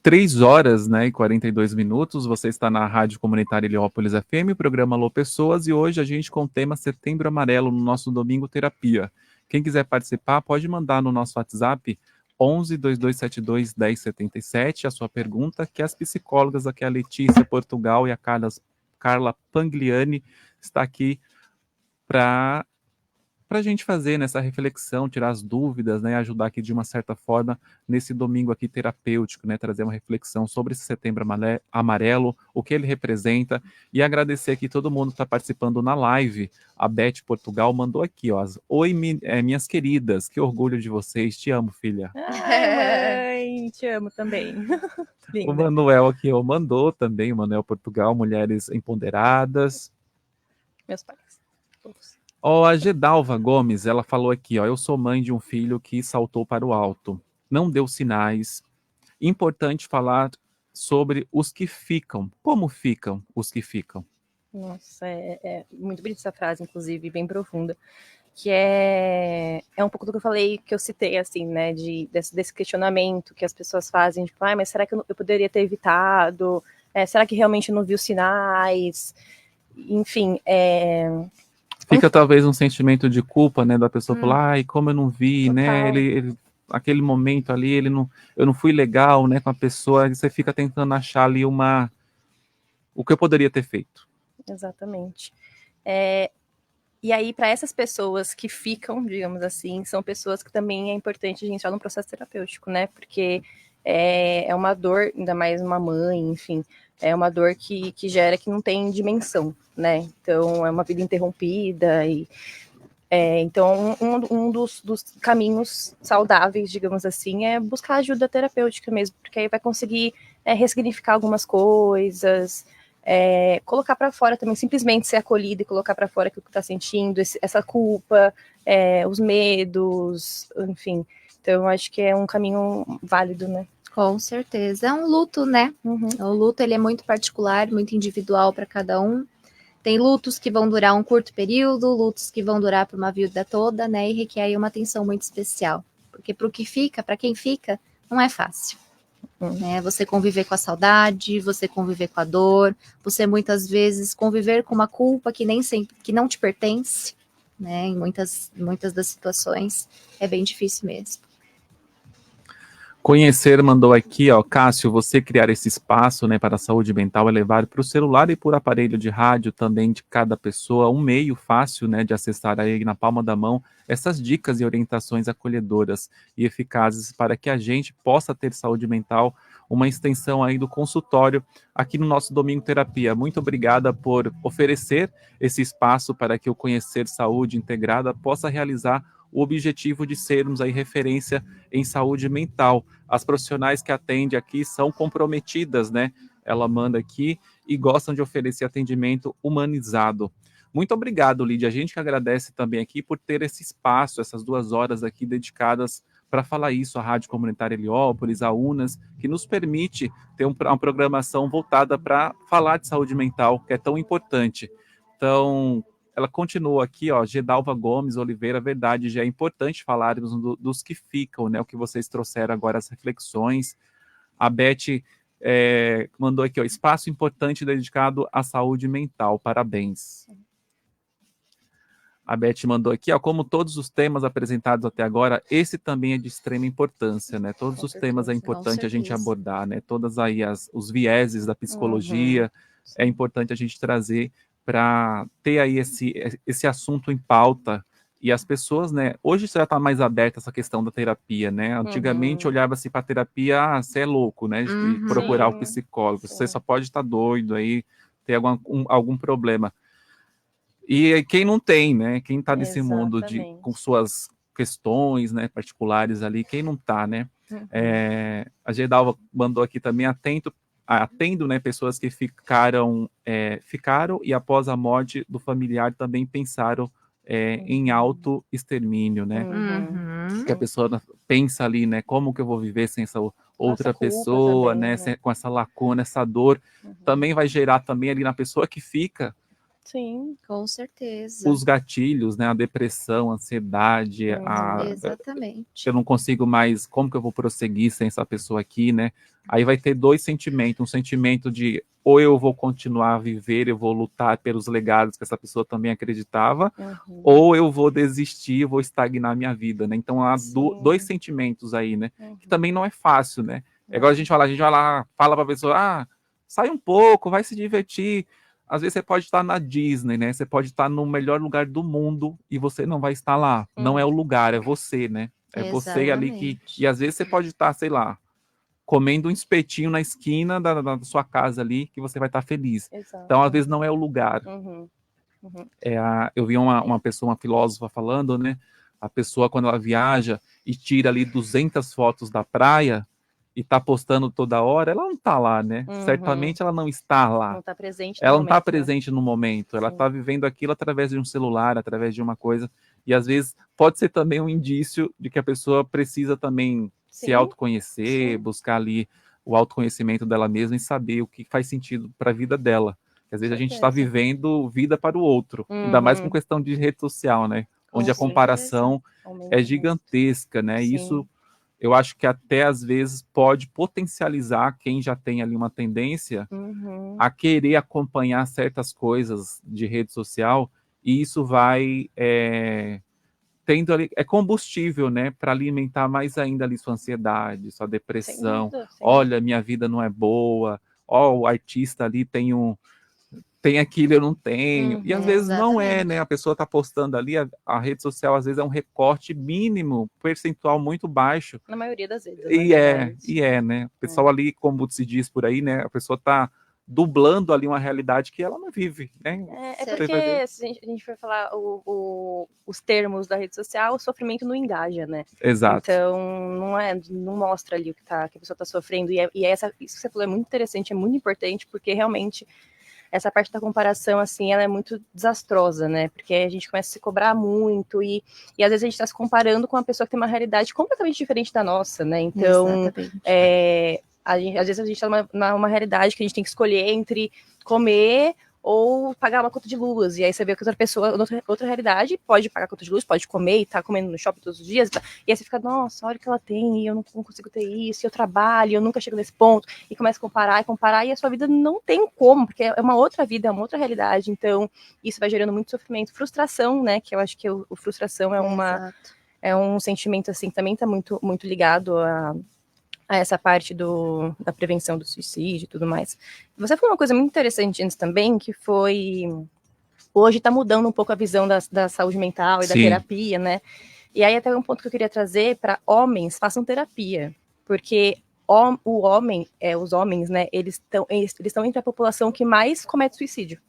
3 horas, né, e 42 minutos, você está na Rádio Comunitária Heliópolis FM, o programa Alô Pessoas, e hoje a gente com o tema Setembro Amarelo no nosso Domingo Terapia. Quem quiser participar, pode mandar no nosso WhatsApp 11 2272 1077 a sua pergunta, que as psicólogas aqui, a Letícia Portugal e a Carla Pangliani, está aqui para para a gente fazer nessa reflexão, tirar as dúvidas, né, ajudar aqui de uma certa forma nesse domingo aqui terapêutico, né, trazer uma reflexão sobre esse Setembro Amarelo, o que ele representa, e agradecer aqui todo mundo que está participando na live. A Beth Portugal mandou aqui, ó, oi, minhas queridas, que orgulho de vocês, te amo, filha. Ai, mãe, te amo também. O Manuel aqui, ó, mandou também, o Manuel Portugal, mulheres empoderadas. Meus pais. Todos. Ó, a Gedalva Gomes, ela falou aqui, ó, eu sou mãe de um filho que saltou para o alto, não deu sinais. Importante falar sobre os que ficam. Como ficam os que ficam? Nossa, é muito bonita essa frase, inclusive, bem profunda. Que é um pouco do que eu falei, que eu citei, assim, né, desse questionamento que as pessoas fazem, tipo, mas será que eu poderia ter evitado? Será que realmente eu não vi os sinais? Enfim, Fica talvez um sentimento de culpa, né, da pessoa falar, ai, como eu não vi, total. né, ele aquele momento ali, eu não fui legal, né, com a pessoa, e você fica tentando achar ali o que eu poderia ter feito. Exatamente. E aí, para essas pessoas que ficam, digamos assim, são pessoas que também é importante a gente entrar num processo terapêutico, né? Porque é uma dor, ainda mais uma mãe, enfim, é uma dor que gera que não tem dimensão, né? Então, é uma vida interrompida e então, um dos caminhos saudáveis, digamos assim, é buscar ajuda terapêutica mesmo, porque aí vai conseguir ressignificar algumas coisas, colocar para fora também, simplesmente ser acolhida e colocar para fora aquilo que está sentindo, essa culpa, os medos, enfim. Então, eu acho que é um caminho válido, né? Com certeza. É um luto, né? Uhum. O luto, ele é muito particular, muito individual para cada um. Tem lutos que vão durar um curto período, lutos que vão durar por uma vida toda, né? E requer aí uma atenção muito especial. Porque para o que fica, para quem fica, não é fácil. Né? Você conviver com a saudade, você conviver com a dor, você muitas vezes conviver com uma culpa que nem sempre, que não te pertence, né? Em muitas das situações é bem difícil mesmo. Conhecer mandou aqui, ó, Cássio, você criar esse espaço, né, para a saúde mental é levar para o celular e por aparelho de rádio também de cada pessoa um meio fácil, né, de acessar aí na palma da mão essas dicas e orientações acolhedoras e eficazes para que a gente possa ter saúde mental, uma extensão aí do consultório aqui no nosso Domingo Terapia. Muito obrigada por oferecer esse espaço para que o Conhecer Saúde Integrada possa realizar o objetivo de sermos aí referência em saúde mental. As profissionais que atendem aqui são comprometidas, né? Ela manda aqui e gostam de oferecer atendimento humanizado. Muito obrigado, Lídia. A gente que agradece também aqui por ter esse espaço, essas 2 horas aqui dedicadas para falar isso, a Rádio Comunitária Heliópolis, a UNAS, que nos permite ter uma programação voltada para falar de saúde mental, que é tão importante. Então, ela continua aqui, ó, Gedalva Gomes Oliveira, verdade, já é importante falarmos dos que ficam, né, o que vocês trouxeram agora, as reflexões. A Beth mandou aqui, ó, espaço importante dedicado à saúde mental, parabéns. A Beth mandou aqui, ó, como todos os temas apresentados até agora, esse também é de extrema importância, né, todos os temas é importante a gente abordar, né, todas aí os vieses da psicologia, é importante a gente trazer para ter aí esse assunto em pauta, e as pessoas, né, hoje já está mais aberta essa questão da terapia, né, antigamente olhava-se para a terapia, você é louco, né, de procurar o psicólogo, você só pode estar doido aí, ter algum problema, e quem não tem, né, quem está nesse mundo com suas questões, né, particulares ali, quem não está, né, a Gedalva mandou aqui também, atendo, né, pessoas que ficaram e após a morte do familiar também pensaram em auto-extermínio, né? Que a pessoa pensa ali, né, como que eu vou viver sem essa outra pessoa, também, né, com essa lacuna, essa dor, também vai gerar também ali na pessoa que fica. Sim, com certeza. Os gatilhos, né, a depressão, a ansiedade, exatamente. Eu não consigo mais, como que eu vou prosseguir sem essa pessoa aqui, né? Aí vai ter 2 sentimentos, um sentimento de ou eu vou continuar a viver, eu vou lutar pelos legados que essa pessoa também acreditava, ou eu vou desistir, vou estagnar minha vida, né? Então há 2 sentimentos aí, né? Que também não é fácil, né? É igual a gente vai lá, fala pra pessoa, sai um pouco, vai se divertir. Às vezes você pode estar na Disney, né? Você pode estar no melhor lugar do mundo e você não vai estar lá. Não é o lugar, é você, né? É você ali que... Exatamente. E às vezes você pode estar, sei lá, comendo um espetinho na esquina da sua casa ali, que você vai estar feliz. Exato. Então, às vezes, não é o lugar. Uhum. Eu vi uma pessoa, uma filósofa falando, né? A pessoa, quando ela viaja e tira ali 200 fotos da praia e tá postando toda hora, ela não tá lá, né? Certamente ela não está lá. Não tá presente no Ela não momento, está né? presente no momento, ela Sim. está vivendo aquilo através de um celular, através de uma coisa, e às vezes pode ser também um indício de que a pessoa precisa também se Sim, autoconhecer, sim. buscar ali o autoconhecimento dela mesma e saber o que faz sentido para a vida dela. Porque às vezes a gente está Certeza. vivendo vida para o outro, ainda mais com questão de rede social, né? Com Onde a certeza. comparação Aumenta é muito. gigantesca, né? E Sim. isso eu acho que até às vezes pode potencializar quem já tem ali uma tendência a querer acompanhar certas coisas de rede social, e isso vai tendo ali, é combustível, né, para alimentar mais ainda ali sua ansiedade, sua depressão. Sem dúvida. Olha, minha vida não é boa. Ó, o artista ali tem aquilo, eu não tenho. E às vezes não é, Exatamente. né? A pessoa está postando ali, a rede social às vezes é um recorte mínimo, percentual muito baixo. Na maioria das vezes, Né? O pessoal ali, como se diz por aí, né? A pessoa está dublando ali uma realidade que ela não vive, né? É Você porque vai ver. se a gente for falar os termos da rede social, o sofrimento não engaja, né? Exato. Então, não mostra ali que a pessoa está sofrendo. E isso que você falou é muito interessante, é muito importante, porque realmente essa parte da comparação, assim, ela é muito desastrosa, né? Porque a gente começa a se cobrar muito e às vezes a gente está se comparando com uma pessoa que tem uma realidade completamente diferente da nossa, né? Então, às vezes a gente está numa realidade que a gente tem que escolher entre comer ou pagar uma conta de luz, e aí você vê que outra pessoa, outra realidade, pode pagar a conta de luz, pode comer e tá comendo no shopping todos os dias, e aí você fica, nossa, olha o que ela tem, e eu não consigo ter isso, e eu trabalho, eu nunca chego nesse ponto, e começa a comparar, e a sua vida não tem como, porque é uma outra vida, é uma outra realidade, então isso vai gerando muito sofrimento, frustração, né, que eu acho que o frustração é um sentimento, assim, que também tá muito, muito ligado a essa parte da prevenção do suicídio e tudo mais. Você falou uma coisa muito interessante antes também, que foi... Hoje está mudando um pouco a visão da saúde mental e da terapia, né? E aí até um ponto que eu queria trazer para homens, façam terapia. Porque os homens, né, eles estão entre a população que mais comete suicídio.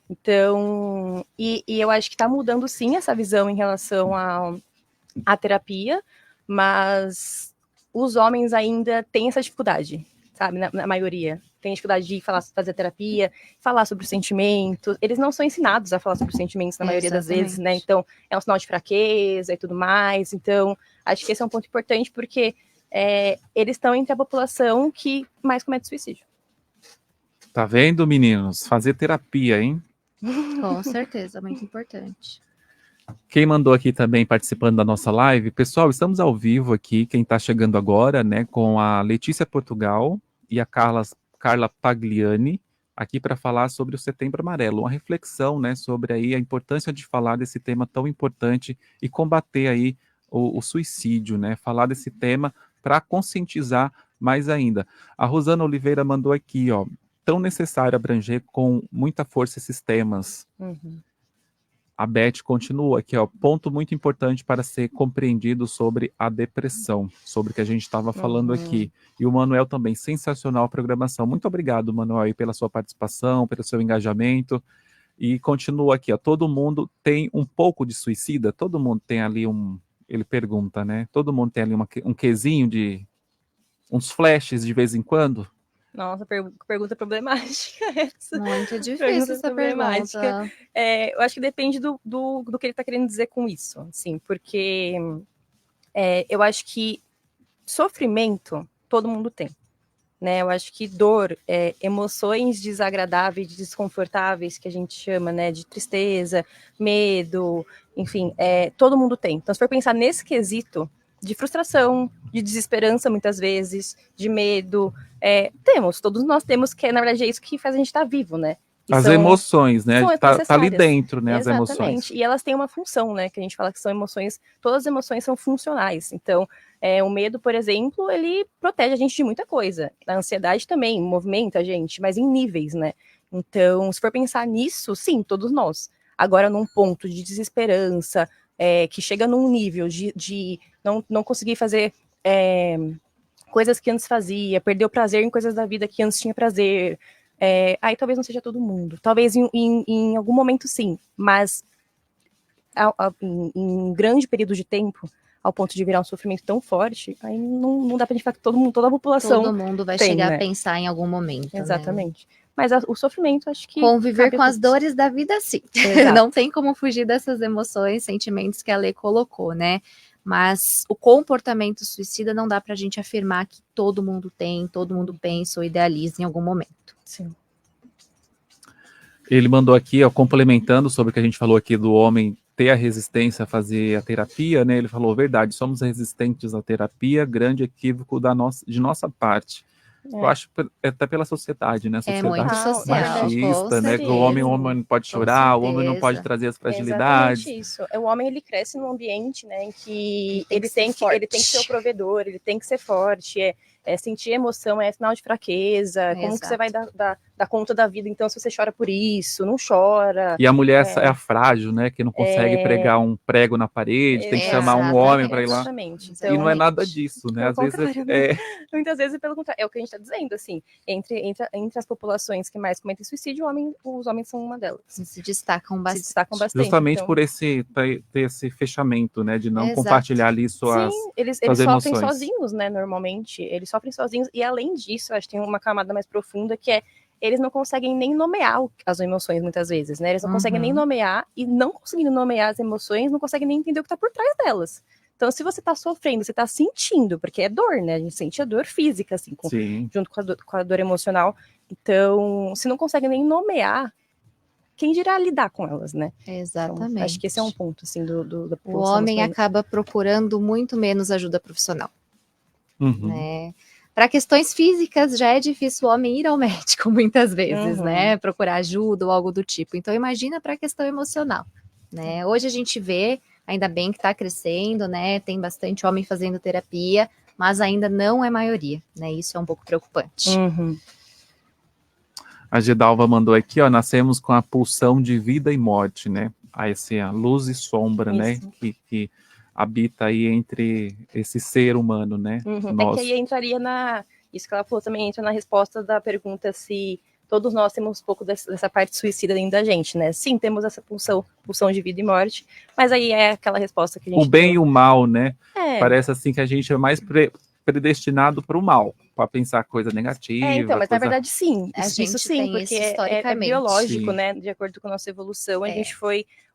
Então, e eu acho que está mudando sim essa visão em relação à terapia, mas os homens ainda têm essa dificuldade, sabe? Na maioria. Tem dificuldade de fazer terapia, falar sobre os sentimentos. Eles não são ensinados a falar sobre os sentimentos na maioria das vezes, né? Então, é um sinal de fraqueza e tudo mais. Então, acho que esse é um ponto importante, porque eles estão entre a população que mais comete suicídio. Tá vendo, meninos? Fazer terapia, hein? Com certeza, muito importante. Quem mandou aqui também participando da nossa live, pessoal, estamos ao vivo aqui, quem está chegando agora, né, com a Letícia Portugal e a Carla Pagliani, aqui para falar sobre o Setembro Amarelo, uma reflexão, né, sobre aí a importância de falar desse tema tão importante e combater aí o suicídio, né, falar desse tema para conscientizar mais ainda. A Rosana Oliveira mandou aqui, ó, tão necessário abranger com muita força esses temas. A Beth continua aqui, ó, ponto muito importante para ser compreendido sobre a depressão, sobre o que a gente estava falando aqui. E o Manuel também, sensacional a programação. Muito obrigado, Manuel, aí, pela sua participação, pelo seu engajamento. E continua aqui, ó, todo mundo tem um pouco de suicida? Todo mundo tem ali ele pergunta, né? Todo mundo tem ali um quesinho de uns flashes de vez em quando? Nossa, pergunta problemática essa. Muito difícil essa pergunta. Eu acho que depende do que ele está querendo dizer com isso, assim, porque eu acho que sofrimento todo mundo tem, né? Eu acho que dor, emoções desagradáveis, desconfortáveis, que a gente chama, né, de tristeza, medo, enfim, todo mundo tem. Então, se for pensar nesse quesito de frustração, de desesperança, muitas vezes, de medo, todos nós temos, que na verdade é isso que faz a gente estar vivo, né? As emoções, né? Tá ali dentro, né? As emoções. Exatamente. E elas têm uma função, né? Que a gente fala que são emoções, todas as emoções são funcionais. Então, o medo, por exemplo, ele protege a gente de muita coisa. A ansiedade também movimenta a gente, mas em níveis, né? Então, se for pensar nisso, sim, todos nós. Agora, num ponto de desesperança, que chega num nível de não conseguir fazer coisas que antes fazia, perder o prazer em coisas da vida que antes tinha prazer, aí talvez não seja todo mundo. Talvez em algum momento sim, mas em um grande período de tempo, ao ponto de virar um sofrimento tão forte, aí não dá pra gente falar que todo mundo, toda a população Todo mundo vai tem, chegar né? a pensar em algum momento. Exatamente. Mas o sofrimento, acho que... Conviver cabe com a as todos. dores da vida, sim. Exato. Não tem como fugir dessas emoções, sentimentos que a lei colocou, né? Mas o comportamento suicida não dá pra gente afirmar que todo mundo tem, todo mundo pensa ou idealiza em algum momento. Sim. Ele mandou aqui, ó, complementando sobre o que a gente falou aqui do homem ter a resistência a fazer a terapia, né? Ele falou, verdade, somos resistentes à terapia, grande equívoco de nossa parte. Eu acho até pela sociedade, né? A É sociedade muito social, machista, com né? Que o homem não pode Com chorar, o homem não pode certeza. trazer as É fragilidades. exatamente isso. O homem, ele cresce num ambiente, né, em que Ele tem que ser ele tem que ser o forte. provedor, ele tem que ser forte, sentir emoção é sinal de fraqueza, como que você vai dar conta da vida, então, se você chora por isso, não chora. E a mulher é a frágil, né? Que não consegue pregar um prego na parede, tem que chamar um homem para ir lá. Exatamente. E não é Então, nada disso, né? pelo Às vezes contrário, né? Muitas vezes, pelo contrário, é o que a gente está dizendo, assim, entre as populações que mais cometem suicídio, os homens são uma delas. Se destacam bastante. Se destacam bastante. Justamente então. por ter esse fechamento, né? De não Exato. compartilhar ali suas Sim, eles suas sofrem emoções. sozinhos, né, normalmente. Eles sofrem sozinhos. E além disso, acho que tem uma camada mais profunda que eles não conseguem nem nomear as emoções, muitas vezes, né? Eles não conseguem nem nomear, e não conseguindo nomear as emoções, não conseguem nem entender o que tá por trás delas. Então, se você tá sofrendo, você tá sentindo, porque é dor, né? A gente sente a dor física, assim, junto com a dor emocional. Então, se não consegue nem nomear, quem dirá lidar com elas, né? Exatamente. Então, acho que esse é um ponto, assim, da O população homem masculina. acaba procurando muito menos ajuda profissional, Uhum. né? Para questões físicas, já é difícil o homem ir ao médico muitas vezes, né? Procurar ajuda ou algo do tipo. Então, imagina para a questão emocional, né? Hoje a gente vê, ainda bem que está crescendo, né? Tem bastante homem fazendo terapia, mas ainda não é maioria, né? Isso é um pouco preocupante. A Gedalva mandou aqui, ó, nascemos com a pulsão de vida e morte, né? A luz e sombra, Isso. né? Que habita aí entre esse ser humano, né? É que aí entraria isso que ela falou também, entra na resposta da pergunta se todos nós temos um pouco dessa parte suicida dentro da gente, né? Sim, temos essa pulsão de vida e morte, mas aí é aquela resposta que a gente o bem deu. e o mal, né? Parece assim que a gente é mais predestinado para o mal, para pensar coisa negativa. Então, mas na verdade sim, isso sim, tem porque isso é historicamente. biológico, Sim. né? De acordo com a nossa evolução,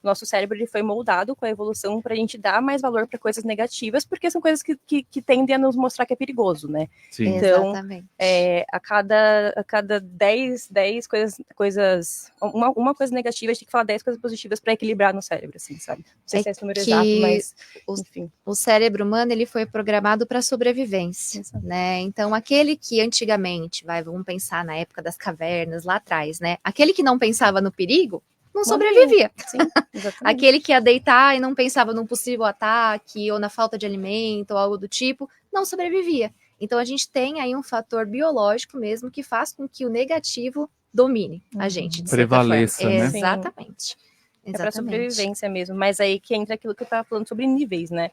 o nosso cérebro ele foi moldado com a evolução para a gente dar mais valor para coisas negativas, porque são coisas que tendem a nos mostrar que é perigoso, né? Sim. Então, Exatamente. a cada 10 coisas, uma coisa negativa, a gente tem que falar 10 coisas positivas para equilibrar no cérebro, assim, sabe? Não sei se é esse número exato, mas enfim. O cérebro humano, ele foi programado para sobrevivência, né? Então, aquele que antigamente, vamos pensar na época das cavernas, lá atrás, né? Aquele que não pensava no perigo, não sobrevivia. Sim, exatamente. Aquele que ia deitar e não pensava num possível ataque ou na falta de alimento ou algo do tipo, não sobrevivia. Então, a gente tem aí um fator biológico mesmo que faz com que o negativo domine a gente, de certa Prevaleça, forma. né? Exatamente. É para sobrevivência mesmo, mas aí que entra aquilo que eu estava falando sobre níveis, né?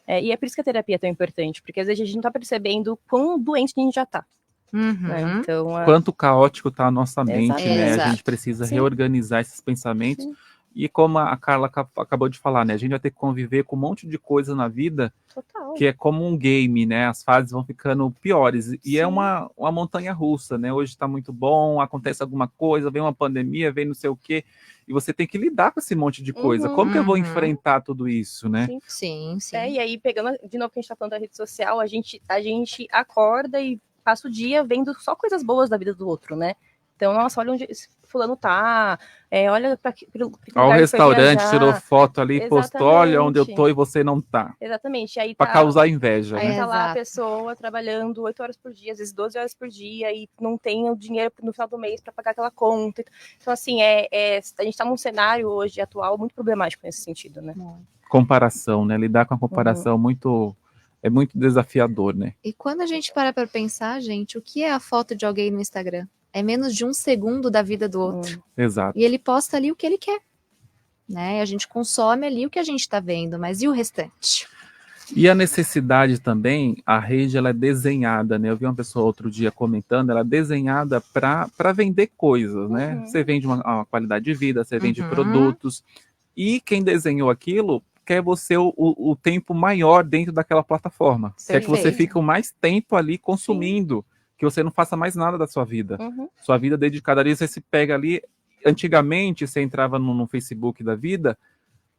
E é por isso que a terapia é tão importante, porque às vezes a gente não tá percebendo quão doente a gente já tá. Né? Então, Quanto caótico tá a nossa mente, né? Exato. A gente precisa reorganizar esses pensamentos. Sim. E como a Carla acabou de falar, né? A gente vai ter que conviver com um monte de coisa na vida. Total. Que é como um game, né? As fases vão ficando piores. E é uma montanha russa, né? Hoje tá muito bom, acontece alguma coisa, vem uma pandemia, vem não sei o quê. E você tem que lidar com esse monte de coisa. Como que eu vou enfrentar tudo isso, né? Sim. E aí, pegando de novo que a gente tá falando da rede social, a gente acorda e passa o dia vendo só coisas boas da vida do outro, né? Então, nossa, olha onde esse fulano tá, olha para o restaurante, tirou foto ali, postou, olha onde eu tô e você não tá. Exatamente. Aí para causar inveja, aí né? Tá lá a pessoa trabalhando 8 horas por dia, às vezes 12 horas por dia, e não tem o dinheiro no final do mês para pagar aquela conta. Então, assim, a gente tá num cenário hoje atual muito problemático nesse sentido, né? Comparação, né? Lidar com a comparação é muito desafiador, né? E quando a gente para pensar, gente, o que é a foto de alguém no Instagram? É menos de 1 segundo da vida do outro. Exato. E ele posta ali o que ele quer. Né? A gente consome ali o que a gente está vendo, mas e o restante? E a necessidade também, a rede ela é desenhada, né? Eu vi uma pessoa outro dia comentando, ela é desenhada para vender coisas, né? Você vende uma qualidade de vida, você vende produtos, e quem desenhou aquilo quer você o tempo maior dentro daquela plataforma. Quer que você fique o mais tempo ali consumindo, que você não faça mais nada da sua vida. Sua vida dedicada ali, você se pega ali. Antigamente, você entrava no Facebook da vida,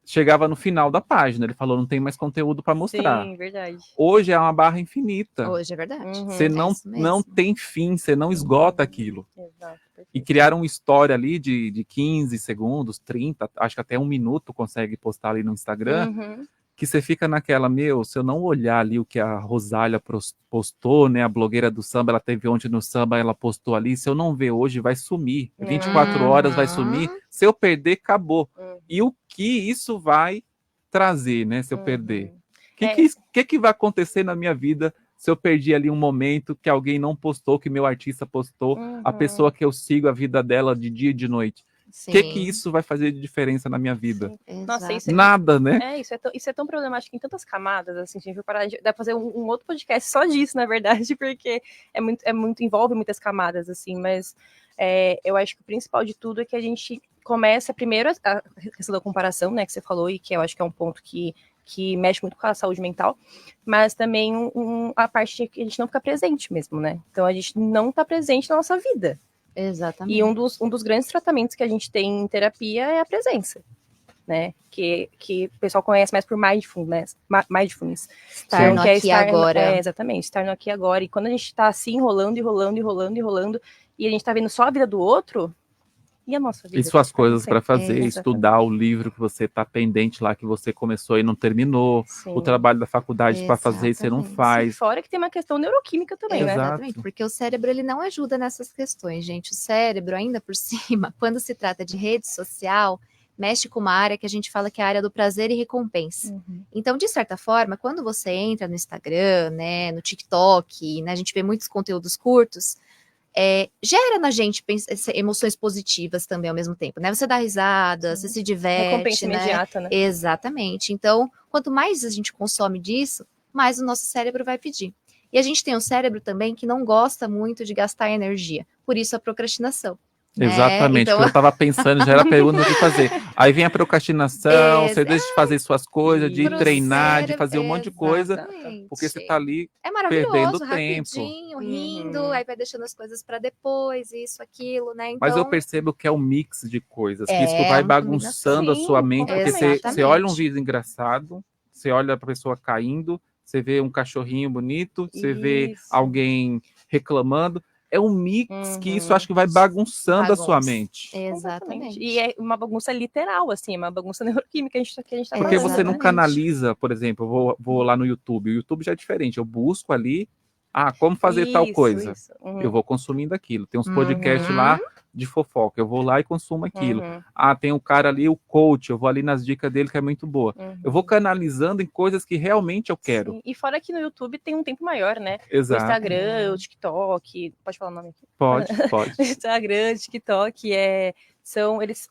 chegava no final da página, ele falou, não tem mais conteúdo para mostrar. Sim, verdade. Hoje é uma barra infinita. Hoje é verdade. Você não tem fim, você não esgota aquilo. Exato. E criaram uma história ali de 15 segundos, 30, acho que até 1 minuto consegue postar ali no Instagram, que você fica naquela, se eu não olhar ali o que a Rosália postou, né, a blogueira do samba, ela teve ontem no samba, ela postou ali, se eu não ver hoje, vai sumir. 24 horas vai sumir. Se eu perder, acabou. E o que isso vai trazer, né, se eu perder? O que vai acontecer na minha vida se eu perdi ali um momento que alguém não postou, que meu artista postou, a pessoa que eu sigo a vida dela de dia e de noite? O que isso vai fazer de diferença na minha vida? Nossa, isso nada, né? Isso é tão problemático em tantas camadas, assim, se a gente for parar, dá pra fazer um outro podcast só disso, na verdade, porque envolve muitas camadas, assim, mas eu acho que o principal de tudo é que a gente começa primeiro a questão da comparação, né, que você falou, e que eu acho que é um ponto que mexe muito com a saúde mental, mas também a parte de que a gente não fica presente mesmo, né? Então a gente não tá presente na nossa vida. Exatamente. E um dos grandes tratamentos que a gente tem em terapia é a presença, né? Que o pessoal conhece mais por mindfulness. Estar no aqui e agora. Exatamente, estar no aqui e agora. E quando a gente tá assim, enrolando, e a gente tá vendo só a vida do outro, e a nossa vida? E suas coisas para fazer, estudar o livro que você está pendente lá, que você começou e não terminou, o trabalho da faculdade para fazer e você não faz. Fora que tem uma questão neuroquímica também, né? Exatamente, porque o cérebro ele não ajuda nessas questões, gente. O cérebro, ainda por cima, quando se trata de rede social, mexe com uma área que a gente fala que é a área do prazer e recompensa. Então, de certa forma, quando você entra no Instagram, né, no TikTok, né, a gente vê muitos conteúdos curtos, gera na gente emoções positivas também ao mesmo tempo, né? Você dá risada, você se diverte, recompensa imediata, né? Exatamente. Então, quanto mais a gente consome disso, mais o nosso cérebro vai pedir. E a gente tem um cérebro também que não gosta muito de gastar energia, por isso a procrastinação. Exatamente, então... eu estava pensando, já era a pergunta do que fazer. Aí vem a procrastinação, você deixa de fazer suas coisas, de ir treinar, de fazer um monte de coisa, porque você está ali perdendo tempo. Rindo, aí vai deixando as coisas para depois, isso, aquilo, né? Então... Mas eu percebo que é um mix de coisas, que isso vai bagunçando a sua mente, porque você olha um vídeo engraçado, você olha a pessoa caindo, você vê um cachorrinho bonito, você vê alguém reclamando. É um mix que isso acho que vai bagunçando a sua mente. Exatamente. E é uma bagunça literal, assim, uma bagunça neuroquímica que a gente tá Porque falando. você não canaliza, por exemplo, eu vou lá no YouTube. O YouTube já é diferente. Eu busco ali, como fazer tal coisa. Eu vou consumindo aquilo. Tem uns podcasts lá de fofoca. Eu vou lá e consumo aquilo. Tem um cara ali, o coach. Eu vou ali nas dicas dele, que é muito boa. Eu vou canalizando em coisas que realmente eu quero. Sim. E fora que no YouTube tem um tempo maior, né? Exato. O Instagram, o TikTok. Pode falar o nome aqui? Pode. O Instagram, o TikTok,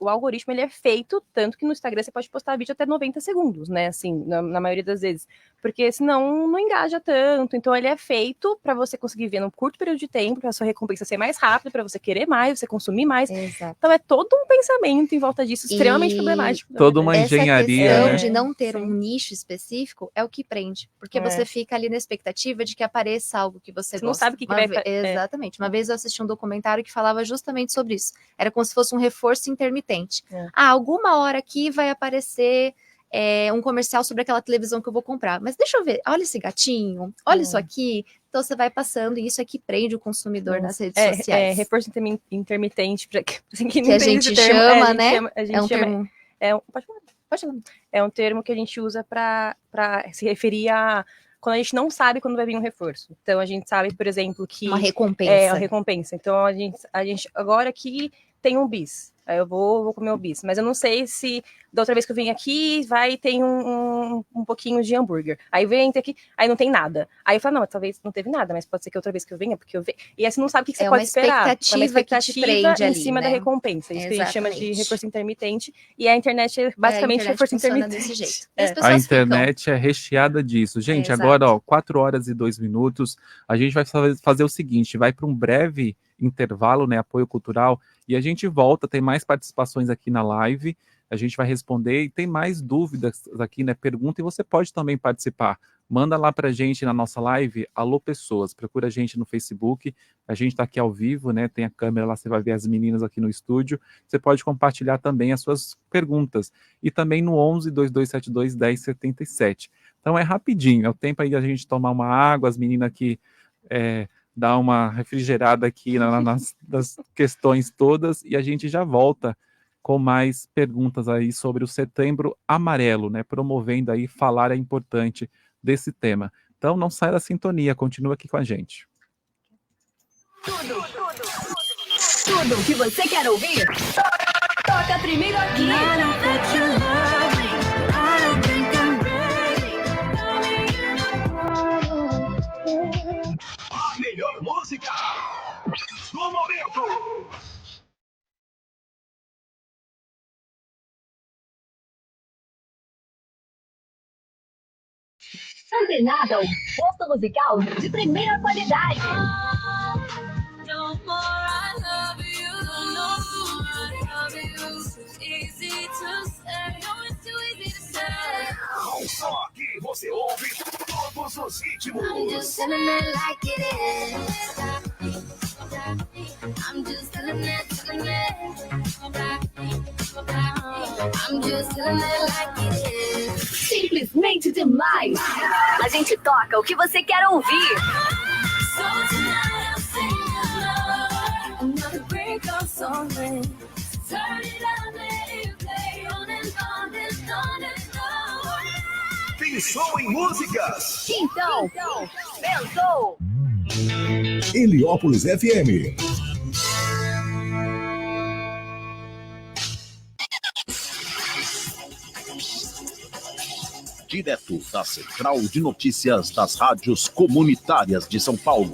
o algoritmo ele é feito, tanto que no Instagram você pode postar vídeo até 90 segundos, né? Assim, na maioria das vezes. Porque senão não engaja tanto. Então ele é feito para você conseguir ver num curto período de tempo, para sua recompensa ser mais rápida, para você querer mais, você consumir mais. Exato. Então é todo um pensamento em volta disso, extremamente problemático. Toda uma engenharia, essa questão né? de não ter um nicho específico é o que prende. Porque você fica ali na expectativa de que apareça algo que você gosta. Não sabe o que vai... Exatamente. Uma vez eu assisti um documentário que falava justamente sobre isso. Era como se fosse um reforço intermitente. Alguma hora aqui vai aparecer um comercial sobre aquela televisão que eu vou comprar. Mas deixa eu ver, olha esse gatinho, olha isso aqui. Então você vai passando e isso é que prende o consumidor nas redes sociais. Reforço intermitente, para quem que a gente chama, né? Pode falar. É um termo que a gente usa para se referir a quando a gente não sabe quando vai vir um reforço. Então a gente sabe, por exemplo, que uma recompensa. Uma recompensa. Então a gente agora aqui tem um bis. Aí eu vou comer o bis. Mas eu não sei se da outra vez que eu vim aqui, tem um pouquinho de hambúrguer. Aí vem aqui, aí não tem nada. Aí eu falo, não, talvez não teve nada, mas pode ser que outra vez que eu venha, porque eu venho. E aí você não sabe o que você pode esperar. É uma expectativa em cima da recompensa. Isso que a gente chama de reforço intermitente. E a internet é basicamente reforço intermitente. Desse jeito. A internet é recheada disso. Gente, agora, 4 horas e 2 minutos. A gente vai fazer o seguinte, vai para um breve intervalo, né, apoio cultural, e a gente volta, tem mais participações aqui na live, a gente vai responder, e tem mais dúvidas aqui, né, pergunta, e você pode também participar. Manda lá pra gente na nossa live, Alô Pessoas, procura a gente no Facebook, a gente tá aqui ao vivo, né, tem a câmera lá, você vai ver as meninas aqui no estúdio, você pode compartilhar também as suas perguntas, e também no 11-2272-1077. Então é rapidinho, é o tempo aí de a gente tomar uma água, as meninas aqui dar uma refrigerada aqui nas questões todas, e a gente já volta com mais perguntas aí sobre o Setembro Amarelo, né, promovendo aí, falar é importante desse tema. Então não sai da sintonia, continua aqui com a gente. Tudo o que você quer ouvir, toca primeiro aqui. A melhor música do momento. Antenada, o posto musical de primeira qualidade. Só aqui você ouve todos os ritmos. I'm just feeling it like it is. I'm just feeling it, feeling it. I'm just feeling it like it is. Simplesmente demais. A gente toca o que você quer ouvir. So tonight I'm singing love. Another break of song. Turn it up, let it play on and on and on and on. Pensou em músicas? Então, pensou. Heliópolis FM. Direto da Central de Notícias das Rádios Comunitárias de São Paulo.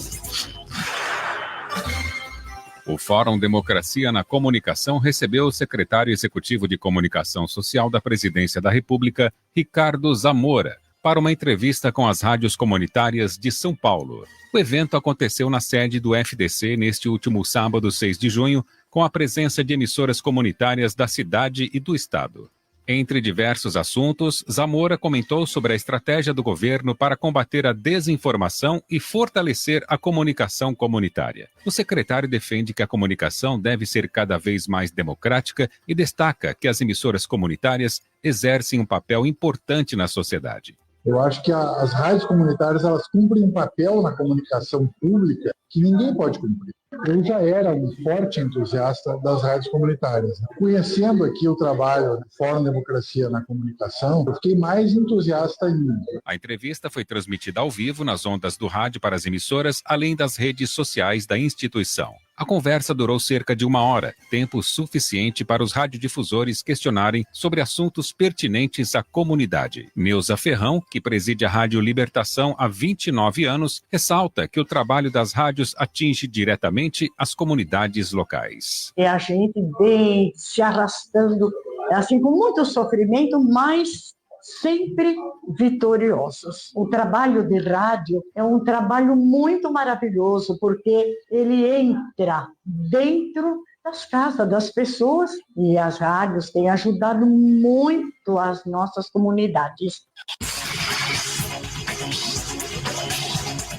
O Fórum Democracia na Comunicação recebeu o secretário executivo de Comunicação Social da Presidência da República, Ricardo Zamora, para uma entrevista com as rádios comunitárias de São Paulo. O evento aconteceu na sede do FDC neste último sábado, 6 de junho, com a presença de emissoras comunitárias da cidade e do estado. Entre diversos assuntos, Zamora comentou sobre a estratégia do governo para combater a desinformação e fortalecer a comunicação comunitária. O secretário defende que a comunicação deve ser cada vez mais democrática e destaca que as emissoras comunitárias exercem um papel importante na sociedade. Eu acho que as rádios comunitárias elas cumprem um papel na comunicação pública que ninguém pode cumprir. Eu já era um forte entusiasta das rádios comunitárias. Conhecendo aqui o trabalho do Fórum Democracia na Comunicação, eu fiquei mais entusiasta ainda. A entrevista foi transmitida ao vivo nas ondas do rádio para as emissoras, além das redes sociais da instituição. A conversa durou cerca de 1 hora, tempo suficiente para os radiodifusores questionarem sobre assuntos pertinentes à comunidade. Neuza Ferrão, que preside a Rádio Libertação há 29 anos, ressalta que o trabalho das rádios atinge diretamente as comunidades locais. É a gente bem se arrastando, assim, com muito sofrimento, mas sempre vitoriosos. O trabalho de rádio é um trabalho muito maravilhoso, porque ele entra dentro das casas das pessoas e as rádios têm ajudado muito as nossas comunidades.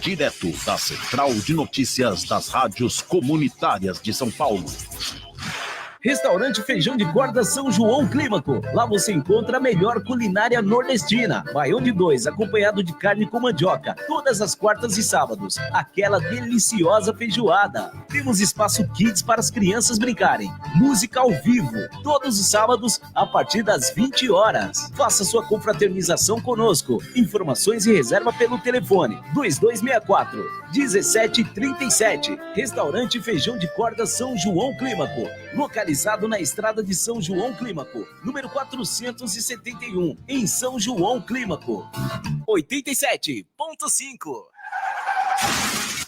Direto da Central de Notícias das Rádios Comunitárias de São Paulo. Restaurante Feijão de Corda São João Clímaco. Lá você encontra a melhor culinária nordestina. Baião de 2, acompanhado de carne com mandioca. Todas as quartas e sábados. Aquela deliciosa feijoada. Temos espaço kids para as crianças brincarem. Música ao vivo. Todos os sábados, a partir das 20 horas. Faça sua confraternização conosco. Informações e reserva pelo telefone 2264-1737. Restaurante Feijão de Corda São João Clímaco. Localizado localizado na estrada de São João Clímaco, número 471, em São João Clímaco. 87.5.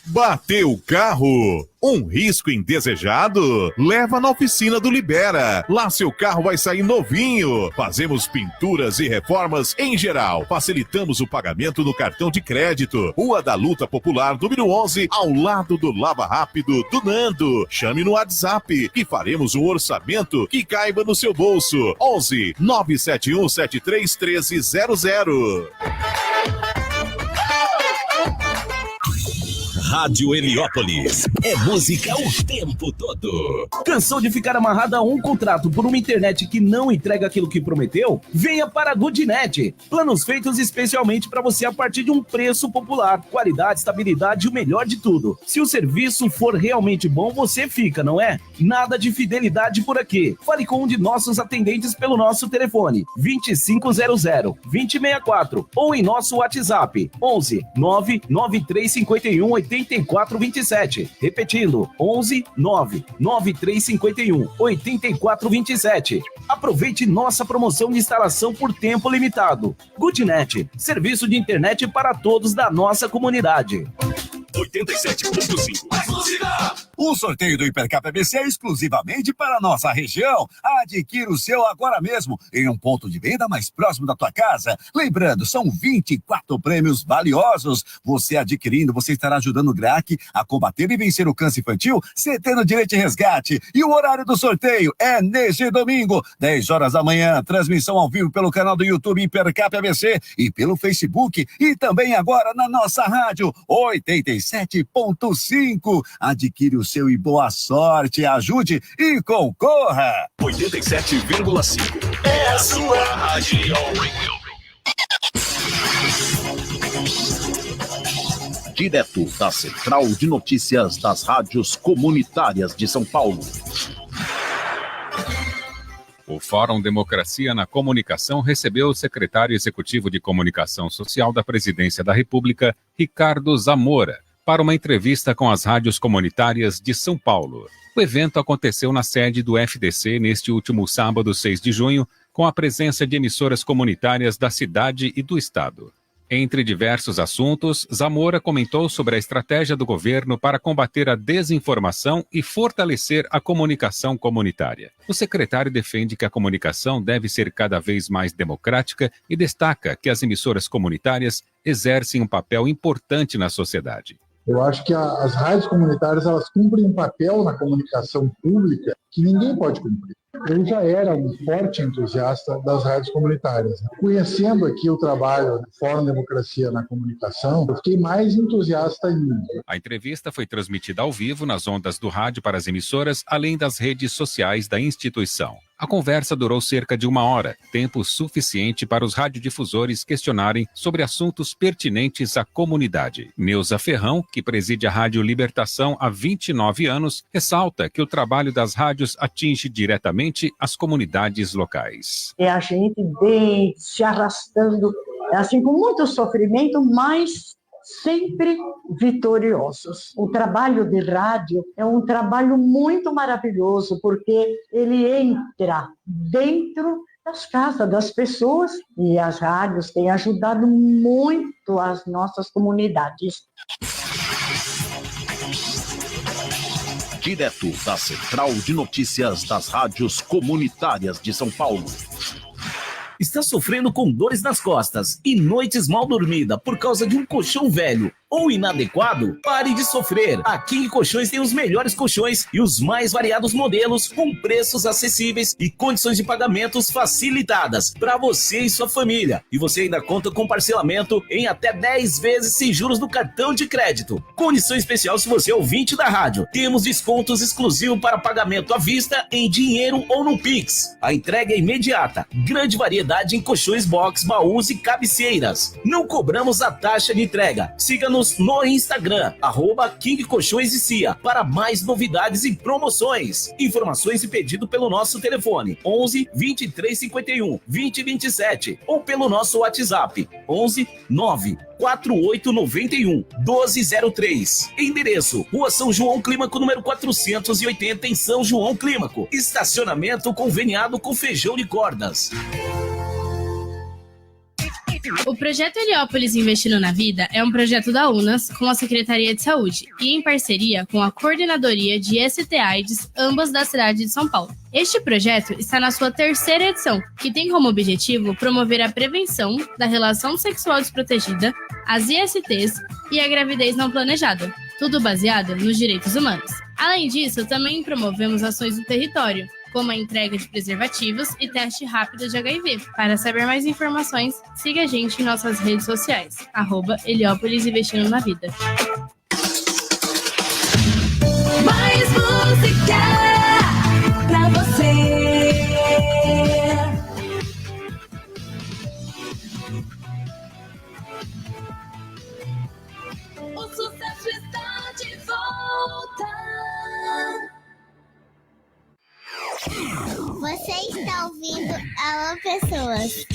Bateu o carro? Um risco indesejado? Leva na oficina do Libera. Lá seu carro vai sair novinho. Fazemos pinturas e reformas em geral. Facilitamos o pagamento no cartão de crédito. Rua da Luta Popular, número 11, ao lado do Lava Rápido do Nando. Chame no WhatsApp e faremos um orçamento que caiba no seu bolso. 11 971 73 1300. Rádio Heliópolis. É música o tempo todo. Cansou de ficar amarrado a um contrato por uma internet que não entrega aquilo que prometeu? Venha para a Goodnet. Planos feitos especialmente para você a partir de um preço popular. Qualidade, estabilidade e o melhor de tudo. Se o serviço for realmente bom, você fica, não é? Nada de fidelidade por aqui. Fale com um de nossos atendentes pelo nosso telefone 2500-2064 ou em nosso WhatsApp 11 99351 8427. Repetindo, 11 99351 8427. Aproveite nossa promoção de instalação por tempo limitado. Goodnet, serviço de internet para todos da nossa comunidade. 87.5. O sorteio do Hipercap ABC é exclusivamente para a nossa região. Adquira o seu agora mesmo em um ponto de venda mais próximo da tua casa. Lembrando, são 24 prêmios valiosos. Você adquirindo, você estará ajudando o GRAC a combater e vencer o câncer infantil, tendo direito de resgate. E o horário do sorteio é neste domingo, 10 horas da manhã. Transmissão ao vivo pelo canal do YouTube Hipercap ABC e pelo Facebook. E também agora na nossa rádio 87.5. Adquire o seu e boa sorte, ajude e concorra. 87,5 é a sua rádio. Direto da Central de Notícias das Rádios Comunitárias de São Paulo. O Fórum Democracia na Comunicação recebeu o secretário executivo de Comunicação Social da Presidência da República, Ricardo Zamora, para uma entrevista com as rádios comunitárias de São Paulo. O evento aconteceu na sede do FDC neste último sábado, 6 de junho, com a presença de emissoras comunitárias da cidade e do estado. Entre diversos assuntos, Zamora comentou sobre a estratégia do governo para combater a desinformação e fortalecer a comunicação comunitária. O secretário defende que a comunicação deve ser cada vez mais democrática e destaca que as emissoras comunitárias exercem um papel importante na sociedade. Eu acho que as rádios comunitárias elas cumprem um papel na comunicação pública que ninguém pode cumprir. Eu já era um forte entusiasta das rádios comunitárias. Conhecendo aqui o trabalho do Fórum Democracia na Comunicação, eu fiquei mais entusiasta ainda. A entrevista foi transmitida ao vivo nas ondas do rádio para as emissoras, além das redes sociais da instituição. A conversa durou cerca de 1 hora, tempo suficiente para os radiodifusores questionarem sobre assuntos pertinentes à comunidade. Neuza Ferrão, que preside a Rádio Libertação há 29 anos, ressalta que o trabalho das rádios atinge diretamente as comunidades locais. É a gente vem se arrastando, assim, com muito sofrimento, mas sempre vitoriosos. O trabalho de rádio é um trabalho muito maravilhoso, porque ele entra dentro das casas das pessoas e as rádios têm ajudado muito as nossas comunidades. Direto da Central de Notícias das Rádios Comunitárias de São Paulo. Está sofrendo com dores nas costas e noites mal dormidas por causa de um colchão velho ou inadequado? Pare de sofrer. A King Colchões tem os melhores colchões e os mais variados modelos com preços acessíveis e condições de pagamentos facilitadas para você e sua família. E você ainda conta com parcelamento em até 10 vezes sem juros no cartão de crédito. Condição especial se você é ouvinte da rádio. Temos descontos exclusivos para pagamento à vista, em dinheiro ou no Pix. A entrega é imediata. Grande variedade em colchões box, baús e cabeceiras. Não cobramos a taxa de entrega. Siga-nos Siga-nos no Instagram, @King Colchões e Cia, para mais novidades e promoções. Informações e pedido pelo nosso telefone 11 2351 2027 ou pelo nosso WhatsApp 11 9 4891 1203. Endereço: Rua São João Clímaco, número 480, em São João Clímaco. Estacionamento conveniado com Feijão de Cordas. O projeto Heliópolis Investindo na Vida é um projeto da UNAS com a Secretaria de Saúde e em parceria com a Coordenadoria de ST/AIDS, ambas da cidade de São Paulo. Este projeto está na sua 3ª edição, que tem como objetivo promover a prevenção da relação sexual desprotegida, as ISTs e a gravidez não planejada, tudo baseado nos direitos humanos. Além disso, também promovemos ações no território, como a entrega de preservativos e teste rápido de HIV. Para saber mais informações, siga a gente em nossas redes sociais, @Heliópolis Investindo na Vida. Mais música pra você. O sucesso está de volta. Você está ouvindo Alô Pessoas.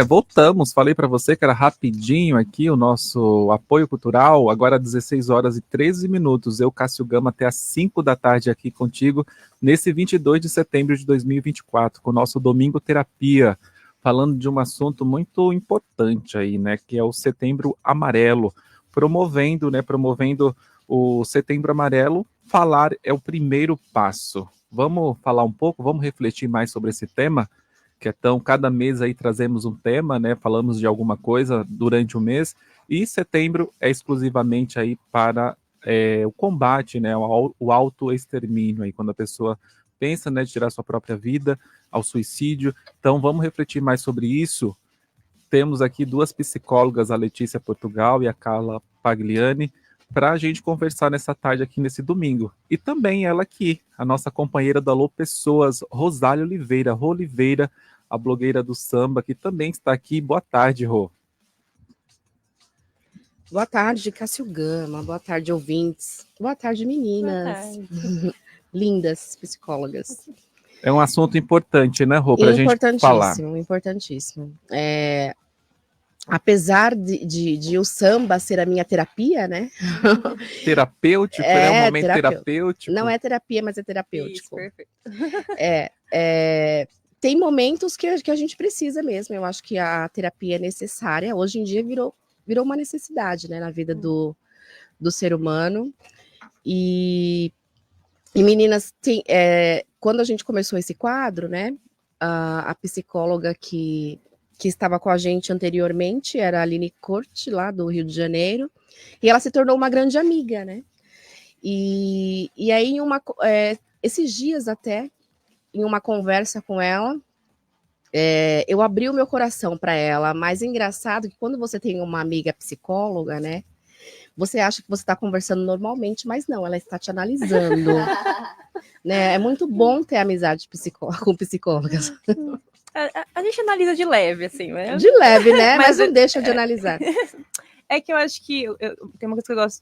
Voltamos. Falei para você que era rapidinho aqui o nosso apoio cultural. Agora 16h13. Eu, Cássio Gama, até às 5 da tarde aqui contigo, nesse 22 de setembro de 2024, com o nosso Domingo Terapia, falando de um assunto muito importante aí, né, que é o Setembro Amarelo, promovendo o Setembro Amarelo. Falar é o primeiro passo. Vamos falar um pouco, vamos refletir mais sobre esse tema, que é cada mês aí trazemos um tema, né? Falamos de alguma coisa durante o mês, e setembro é exclusivamente aí para o combate, né? O autoextermínio, aí, quando a pessoa pensa, né, de tirar sua própria vida, ao suicídio. Então vamos refletir mais sobre isso. Temos aqui duas psicólogas, a Letícia Portugal e a Carla Pagliani, para a gente conversar nessa tarde aqui, nesse domingo. E também ela aqui, a nossa companheira do Alô Pessoas, Rosália Oliveira, Rô Oliveira, a blogueira do samba, que também está aqui. Boa tarde, Rô. Boa tarde, Cássio Gama. Boa tarde, ouvintes. Boa tarde, meninas. Boa tarde. Lindas psicólogas. É um assunto importante, né, Rô, para a gente falar. Importantíssimo. Apesar de o samba ser a minha terapia, né? Terapêutico, é um momento terapêutico. Não é terapia, mas é terapêutico. Isso, perfeito. Tem momentos que a gente precisa mesmo. Eu acho que a terapia é necessária. Hoje em dia virou uma necessidade, né, na vida do ser humano. E meninas, quando a gente começou esse quadro, né, a psicóloga que estava com a gente anteriormente era a Aline Corte, lá do Rio de Janeiro, e ela se tornou uma grande amiga, né? E aí, esses dias até, em uma conversa com ela, eu abri o meu coração para ela, mas é engraçado que quando você tem uma amiga psicóloga, né, você acha que você está conversando normalmente, mas não, ela está te analisando. Né? É muito bom ter amizade com psicólogas. A gente analisa de leve, assim, né? De leve, né? Mas não deixa de analisar. É que eu acho que tem uma coisa que eu gosto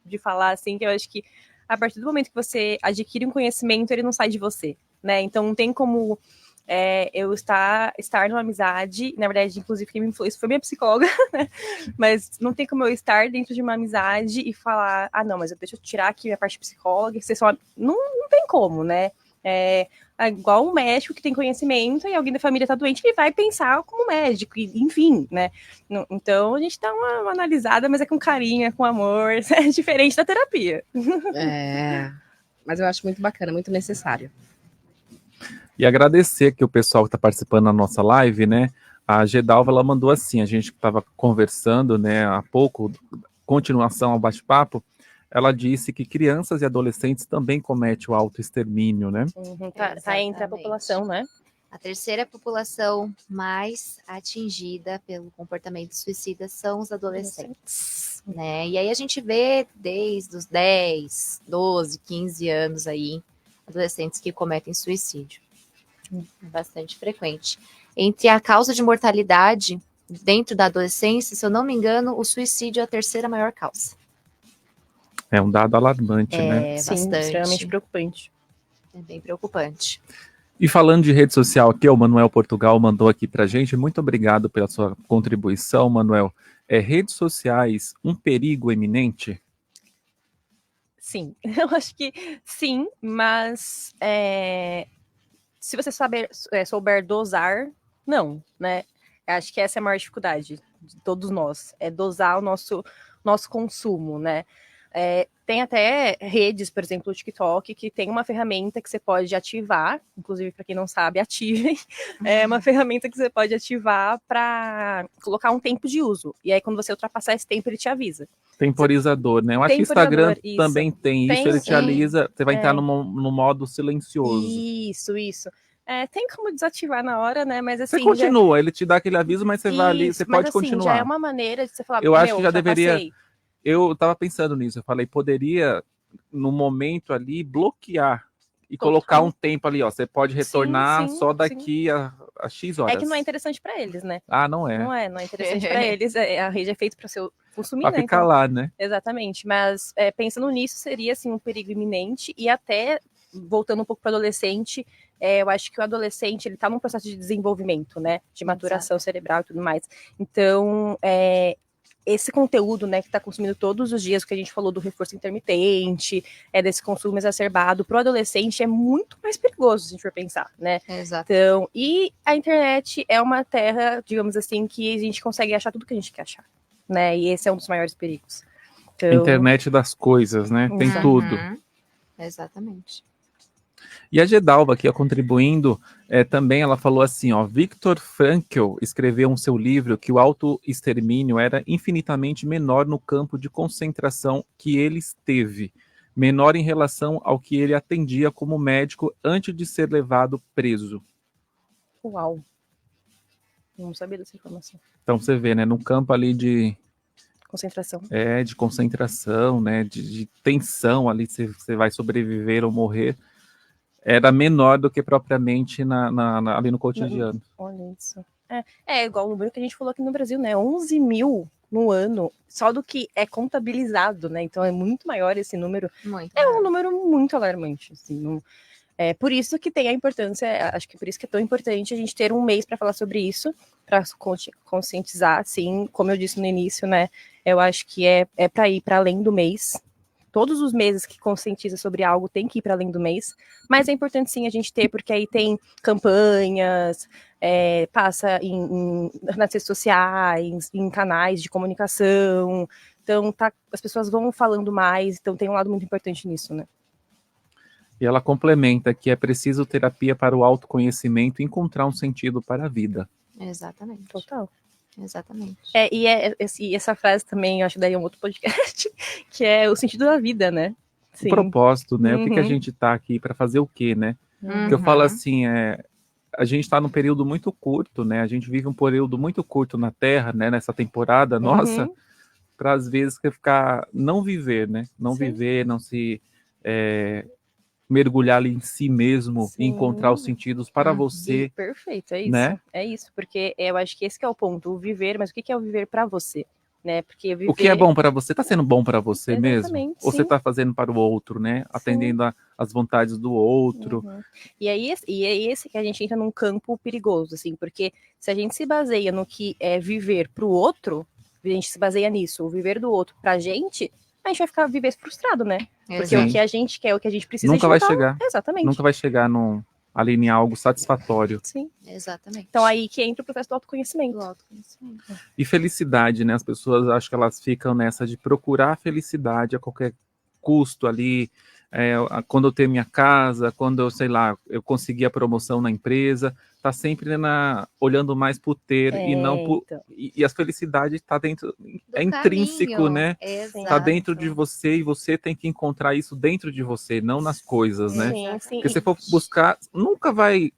de falar, assim, que eu acho que a partir do momento que você adquire um conhecimento, ele não sai de você, né? Então não tem como eu estar numa amizade, na verdade, inclusive, quem me influenciou foi minha psicóloga, né? Mas não tem como eu estar dentro de uma amizade e falar, não, mas deixa eu tirar aqui minha parte psicóloga, que vocês só... Não tem como, né? É igual um médico que tem conhecimento e alguém da família tá doente, ele vai pensar como médico, enfim, né? Então a gente dá uma analisada, mas é com carinho, é com amor, é diferente da terapia. Mas eu acho muito bacana, muito necessário. E agradecer aqui o pessoal que está participando da nossa live, né? A Gedalva, ela mandou assim, a gente estava conversando, né, há pouco, continuação ao bate-papo, ela disse que crianças e adolescentes também cometem o autoextermínio, né? Tá entre a população, né? A terceira população mais atingida pelo comportamento suicida são os adolescentes, né? E aí a gente vê desde os 10, 12, 15 anos aí, adolescentes que cometem suicídio. É bastante frequente. Entre a causa de mortalidade dentro da adolescência, se eu não me engano, o suicídio é a terceira maior causa. É um dado alarmante, né? Sim, Bastante. extremamente preocupante. É bem preocupante. E falando de rede social aqui, o Manuel Portugal mandou aqui pra gente. Muito obrigado pela sua contribuição, Manuel. Redes sociais, um perigo eminente? Sim, eu acho que sim, mas se você souber dosar, não, né? Eu acho que essa é a maior dificuldade de todos nós, é dosar o nosso consumo, né? Tem até redes, por exemplo, o TikTok, que tem uma ferramenta que você pode ativar, inclusive para quem não sabe, ativem, é uma ferramenta que você pode ativar para colocar um tempo de uso, e aí quando você ultrapassar esse tempo, ele te avisa. Temporizador, né? Eu acho que o Instagram Isso. também tem isso, ele te avisa, você vai entrar no modo silencioso. Isso. Tem como desativar na hora, né? Mas assim. Você continua, ele te dá aquele aviso, mas você vai ali, você pode assim, continuar. Já é uma maneira de você falar. Eu acho que já deveria. Passei. Eu tava pensando nisso, eu falei, poderia, no momento ali, bloquear e colocar um tempo ali, ó. Você pode retornar só daqui a X horas. É que não é interessante para eles, né? Ah, não é. Não é interessante para eles. A rede é feita para você consumir, pra né? ficar lá, né? Exatamente. Mas pensando nisso, seria assim um perigo iminente, e até voltando um pouco para o adolescente, eu acho que o adolescente ele está num processo de desenvolvimento, né? De maturação cerebral e tudo mais. Então, esse conteúdo, né, que está consumindo todos os dias, que a gente falou do reforço intermitente, desse consumo exacerbado, para o adolescente é muito mais perigoso, se a gente for pensar, né? Exato. Então, e a internet é uma terra, digamos assim, que a gente consegue achar tudo que a gente quer achar, né? E esse é um dos maiores perigos. Então... Internet das coisas, né? Tem tudo. Exatamente. E a Gedalva aqui, ó, contribuindo, também ela falou assim, ó, Viktor Frankl escreveu em seu livro que o autoextermínio era infinitamente menor no campo de concentração que ele esteve, menor em relação ao que ele atendia como médico antes de ser levado preso. Uau! Não sabia dessa informação. Então você vê, né, no campo ali de... Concentração. De concentração, né, de tensão ali, se você vai sobreviver ou morrer, era menor do que propriamente ali no cotidiano. Olha isso. Igual o número que a gente falou aqui no Brasil, né? 11 mil no ano, só do que é contabilizado, né? Então é muito maior esse número. Um número muito alarmante, assim. Por isso que tem a importância, acho que por isso que é tão importante a gente ter um mês para falar sobre isso, para conscientizar, assim, como eu disse no início, né? Eu acho que é para ir para além do mês. Todos os meses que conscientiza sobre algo tem que ir para além do mês, mas é importante sim a gente ter, porque aí tem campanhas, passa nas redes sociais, em canais de comunicação, então as pessoas vão falando mais, então tem um lado muito importante nisso, né? E ela complementa que é preciso terapia para o autoconhecimento e encontrar um sentido para a vida. Exatamente. Total. Exatamente. E essa frase também, eu acho que daí é um outro podcast, que é o sentido da vida, né? Sim. O propósito, né? O que a gente tá aqui para fazer o quê, né? Porque eu falo assim, a gente está num período muito curto, né? A gente vive um período muito curto na Terra, né? Nessa temporada nossa, para às vezes não viver, né? Não viver, não se mergulhar ali em si mesmo e encontrar os sentidos para você. Perfeito, é isso. Né? É isso, porque eu acho que esse que é o ponto, o viver, mas o que é o viver para você? Né? Porque viver... O que é bom para você, tá sendo bom para você Exatamente, mesmo? Ou você tá fazendo para o outro, né? Atendendo às vontades do outro. E é esse que a gente entra num campo perigoso, assim, porque se a gente se baseia no que é viver para o outro, a gente se baseia nisso, o viver do outro pra gente vai viver frustrado, né? Porque o que a gente quer, o que a gente precisa... Nunca vai chegar. Exatamente. Nunca vai chegar ali em algo satisfatório. Sim. Exatamente. Então aí que entra o processo do autoconhecimento. E felicidade, né? As pessoas, acho que elas ficam nessa de procurar felicidade a qualquer custo ali. Quando eu tenho minha casa, quando eu, sei lá, eu consegui a promoção na empresa, tá sempre olhando mais pro ter e não pro... Então. E a felicidade tá dentro, intrínseco, né? Exato. Tá dentro de você e você tem que encontrar isso dentro de você, não nas coisas, né? Sim. Porque se for buscar, nunca vai...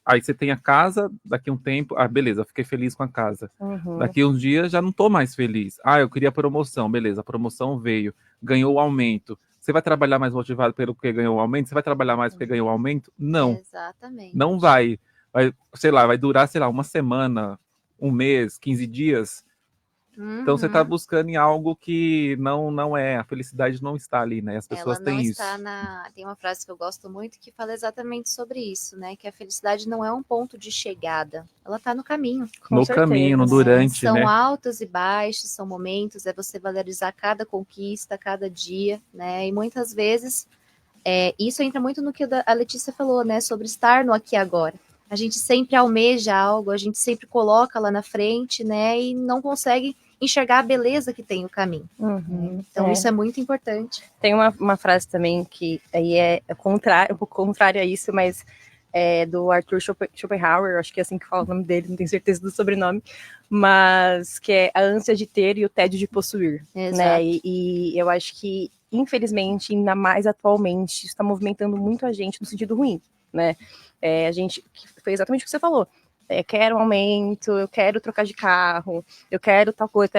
Aí você tem a casa, daqui um tempo, beleza, fiquei feliz com a casa. Daqui uns dias já não tô mais feliz. Eu queria promoção, beleza, a promoção veio, ganhou o aumento. Você vai trabalhar mais motivado pelo que ganhou o aumento? Você vai trabalhar mais porque ganhou o aumento? Não. Exatamente. Não vai. Vai durar, sei lá, uma semana, um mês, 15 dias. Então você está buscando em algo que não é, a felicidade não está ali, né? As pessoas têm isso. Tem uma frase que eu gosto muito que fala exatamente sobre isso, né? Que a felicidade não é um ponto de chegada, ela está no caminho. No caminho, no durante, são né? altos e baixos, são momentos, é você valorizar cada conquista, cada dia, né? E muitas vezes, isso entra muito no que a Letícia falou, né? Sobre estar no aqui e agora. A gente sempre almeja algo, a gente sempre coloca lá na frente, né? E não consegue enxergar a beleza que tem o caminho. Então, isso é muito importante. Tem uma frase também que aí é um pouco contrária a isso, mas é do Arthur Schopenhauer, acho que é assim que fala o nome dele, não tenho certeza do sobrenome, mas que é a ânsia de ter e o tédio de possuir. Né? E eu acho que, infelizmente, ainda mais atualmente, isso está movimentando muito a gente no sentido ruim, né? A gente, foi exatamente o que você falou, quero um aumento, eu quero trocar de carro, eu quero tal coisa,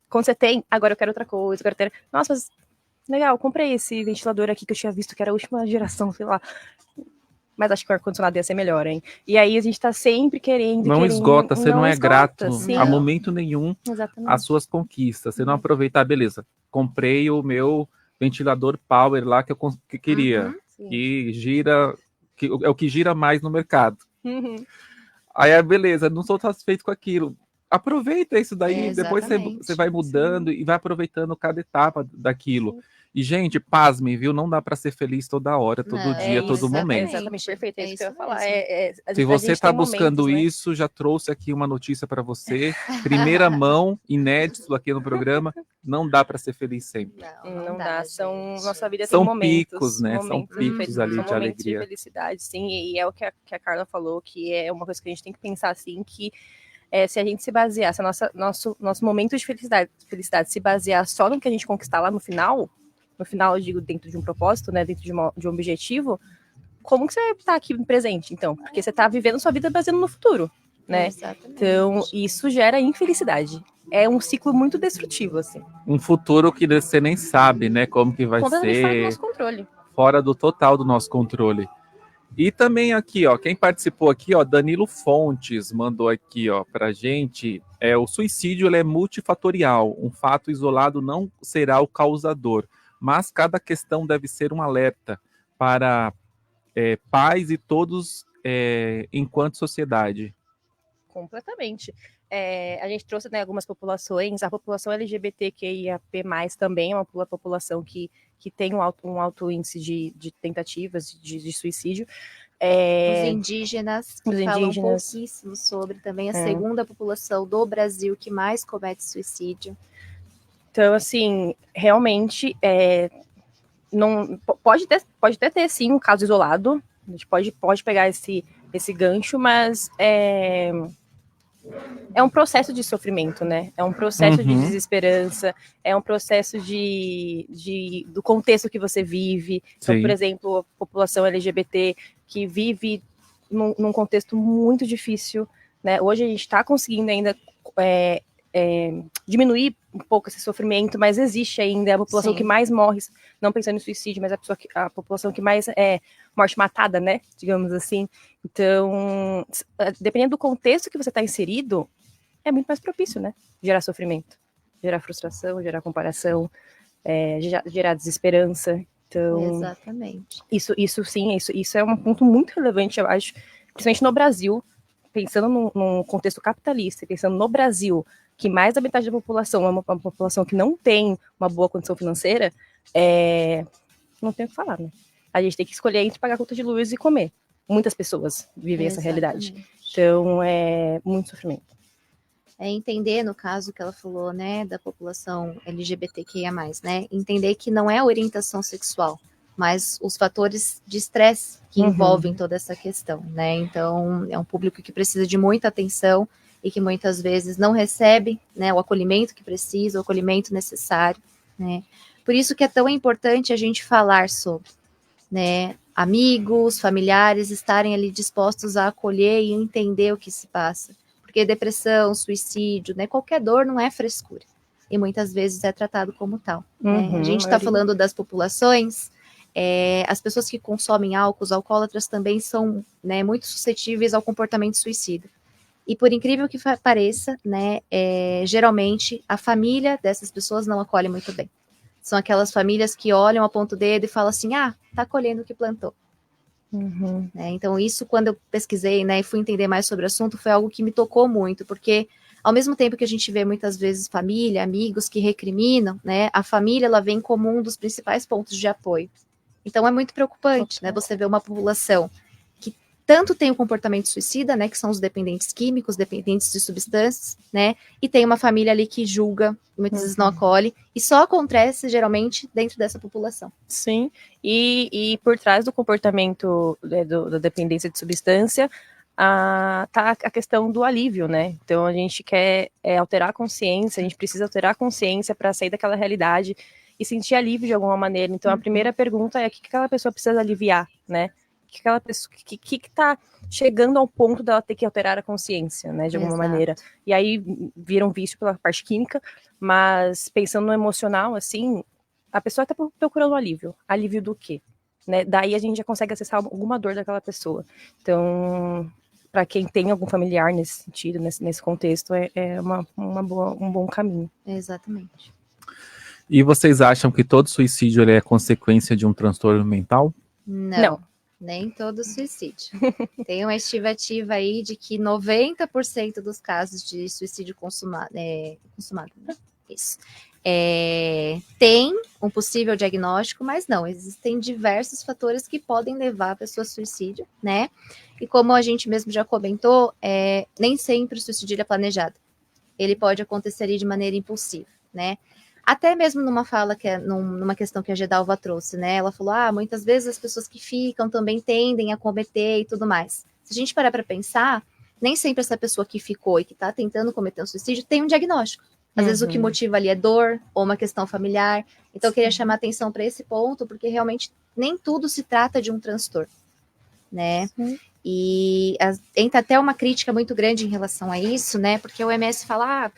quando você tem, agora eu quero outra coisa, eu quero ter, nossa, legal, comprei esse ventilador aqui que eu tinha visto que era a última geração, sei lá, mas acho que o ar-condicionado ia ser melhor, hein? E aí a gente tá sempre querendo... Não esgota, você não é grato sim. a momento nenhum às suas conquistas, você não aproveitar, beleza, comprei o meu ventilador Power lá que eu queria, que gira, que é o que gira mais no mercado. Aí, beleza, não sou satisfeito com aquilo. Aproveita isso daí, depois você vai mudando e vai aproveitando cada etapa daquilo. E, gente, pasmem, viu? Não dá para ser feliz toda hora, todo dia, todo momento. Exatamente, perfeito, é isso que eu ia falar. Se você está buscando isso, já trouxe aqui uma notícia para você. Primeira mão, inédito aqui no programa. Não dá para ser feliz sempre. Não dá. Nossa vida são tem momentos. Picos, né? São picos ali de alegria. De felicidade, sim. E é o que a Carla falou, que é uma coisa que a gente tem que pensar, assim, que se a gente se basear, se nosso momento de felicidade se basear só no que a gente conquistar lá no final, eu digo dentro de um propósito, né, dentro de um objetivo, como que você está aqui no presente, então? Porque você está vivendo sua vida baseando no futuro, né? Então, isso gera infelicidade. É um ciclo muito destrutivo, assim. Um futuro que você nem sabe, né, como que vai ser. Fora do nosso controle. Fora do total do nosso controle. E também aqui, ó, quem participou aqui, ó, Danilo Fontes mandou aqui, ó, pra gente, o suicídio ele é multifatorial, um fato isolado não será o causador, mas cada questão deve ser um alerta para pais e todos enquanto sociedade. Completamente. A gente trouxe, né, algumas populações, a população LGBTQIAP+, também é uma população que tem um alto índice de tentativas de suicídio. Os indígenas, que falam pouquíssimo sobre, também a segunda população do Brasil que mais comete suicídio. Então, assim, realmente, não, pode até ter, sim, um caso isolado, a gente pode pegar esse gancho, mas é um processo de sofrimento, né? É um processo de desesperança, é um processo do contexto que você vive. Então, por exemplo, a população LGBT que vive num contexto muito difícil, né? Hoje a gente está conseguindo ainda diminuir um pouco esse sofrimento, mas existe ainda a população que mais morre, não pensando em suicídio, mas a população que mais morte matada, né, digamos assim. Então, dependendo do contexto que você está inserido, é muito mais propício, né, gerar sofrimento, gerar frustração, gerar comparação, gerar desesperança. Então, exatamente. Isso é um ponto muito relevante, eu acho, principalmente no Brasil, pensando num contexto capitalista, pensando no Brasil, que mais da metade da população é uma população que não tem uma boa condição financeira, não tem o que falar, né? A gente tem que escolher entre pagar a conta de luz e comer. Muitas pessoas vivem essa realidade. Então, é muito sofrimento. Entender, no caso que ela falou, né, da população LGBTQIA+, né, entender que não é a orientação sexual, mas os fatores de estresse que envolvem toda essa questão, né? Então, é um público que precisa de muita atenção e que muitas vezes não recebe, né, o acolhimento que precisa, o acolhimento necessário, né? Por isso que é tão importante a gente falar sobre, né, amigos, familiares estarem ali dispostos a acolher e entender o que se passa. Porque depressão, suicídio, né, qualquer dor não é frescura. E muitas vezes é tratado como tal. Né? A gente está falando das populações, as pessoas que consomem álcool, os alcoólatras também são, né, muito suscetíveis ao comportamento suicida. E por incrível que pareça, né, geralmente a família dessas pessoas não acolhe muito bem. São aquelas famílias que olham, apontam o dedo e falam assim, tá colhendo o que plantou. Né, então isso, quando eu pesquisei, né, e fui entender mais sobre o assunto, foi algo que me tocou muito, porque ao mesmo tempo que a gente vê muitas vezes família, amigos que recriminam, né, a família ela vem como um dos principais pontos de apoio. Então é muito preocupante, né, você ver uma população que tanto tem o comportamento suicida, né, que são os dependentes químicos, dependentes de substâncias, né, e tem uma família ali que julga, muitas vezes não acolhe, e só acontece geralmente dentro dessa população. Sim, e por trás do comportamento da dependência de substância, tá a questão do alívio, né? Então a gente quer alterar a consciência, a gente precisa alterar a consciência para sair daquela realidade e sentir alívio de alguma maneira. Então a primeira pergunta é o que aquela pessoa precisa aliviar, né? Que aquela pessoa que tá chegando ao ponto dela ter que alterar a consciência, né, de alguma maneira. E aí vira um vício pela parte química, mas pensando no emocional, assim, a pessoa tá procurando alívio. Alívio do quê? Né? Daí a gente já consegue acessar alguma dor daquela pessoa. Então, para quem tem algum familiar nesse sentido, nesse contexto, é um bom caminho. Exatamente. E vocês acham que todo suicídio ele é consequência de um transtorno mental? Não. Nem todo suicídio. Tem uma estimativa aí de que 90% dos casos de suicídio consumado, né? Isso. Tem um possível diagnóstico, mas não, existem diversos fatores que podem levar a pessoa a suicídio, né? E como a gente mesmo já comentou, nem sempre o suicídio é planejado. Ele pode acontecer de maneira impulsiva, né? Até mesmo numa fala, numa questão que a Gedalva trouxe, né? Ela falou, muitas vezes as pessoas que ficam também tendem a cometer e tudo mais. Se a gente parar para pensar, nem sempre essa pessoa que ficou e que está tentando cometer um suicídio tem um diagnóstico. Às vezes o que motiva ali é dor ou uma questão familiar. Então eu queria chamar atenção para esse ponto, porque realmente nem tudo se trata de um transtorno, né? E entra até uma crítica muito grande em relação a isso, né? Porque o OMS fala,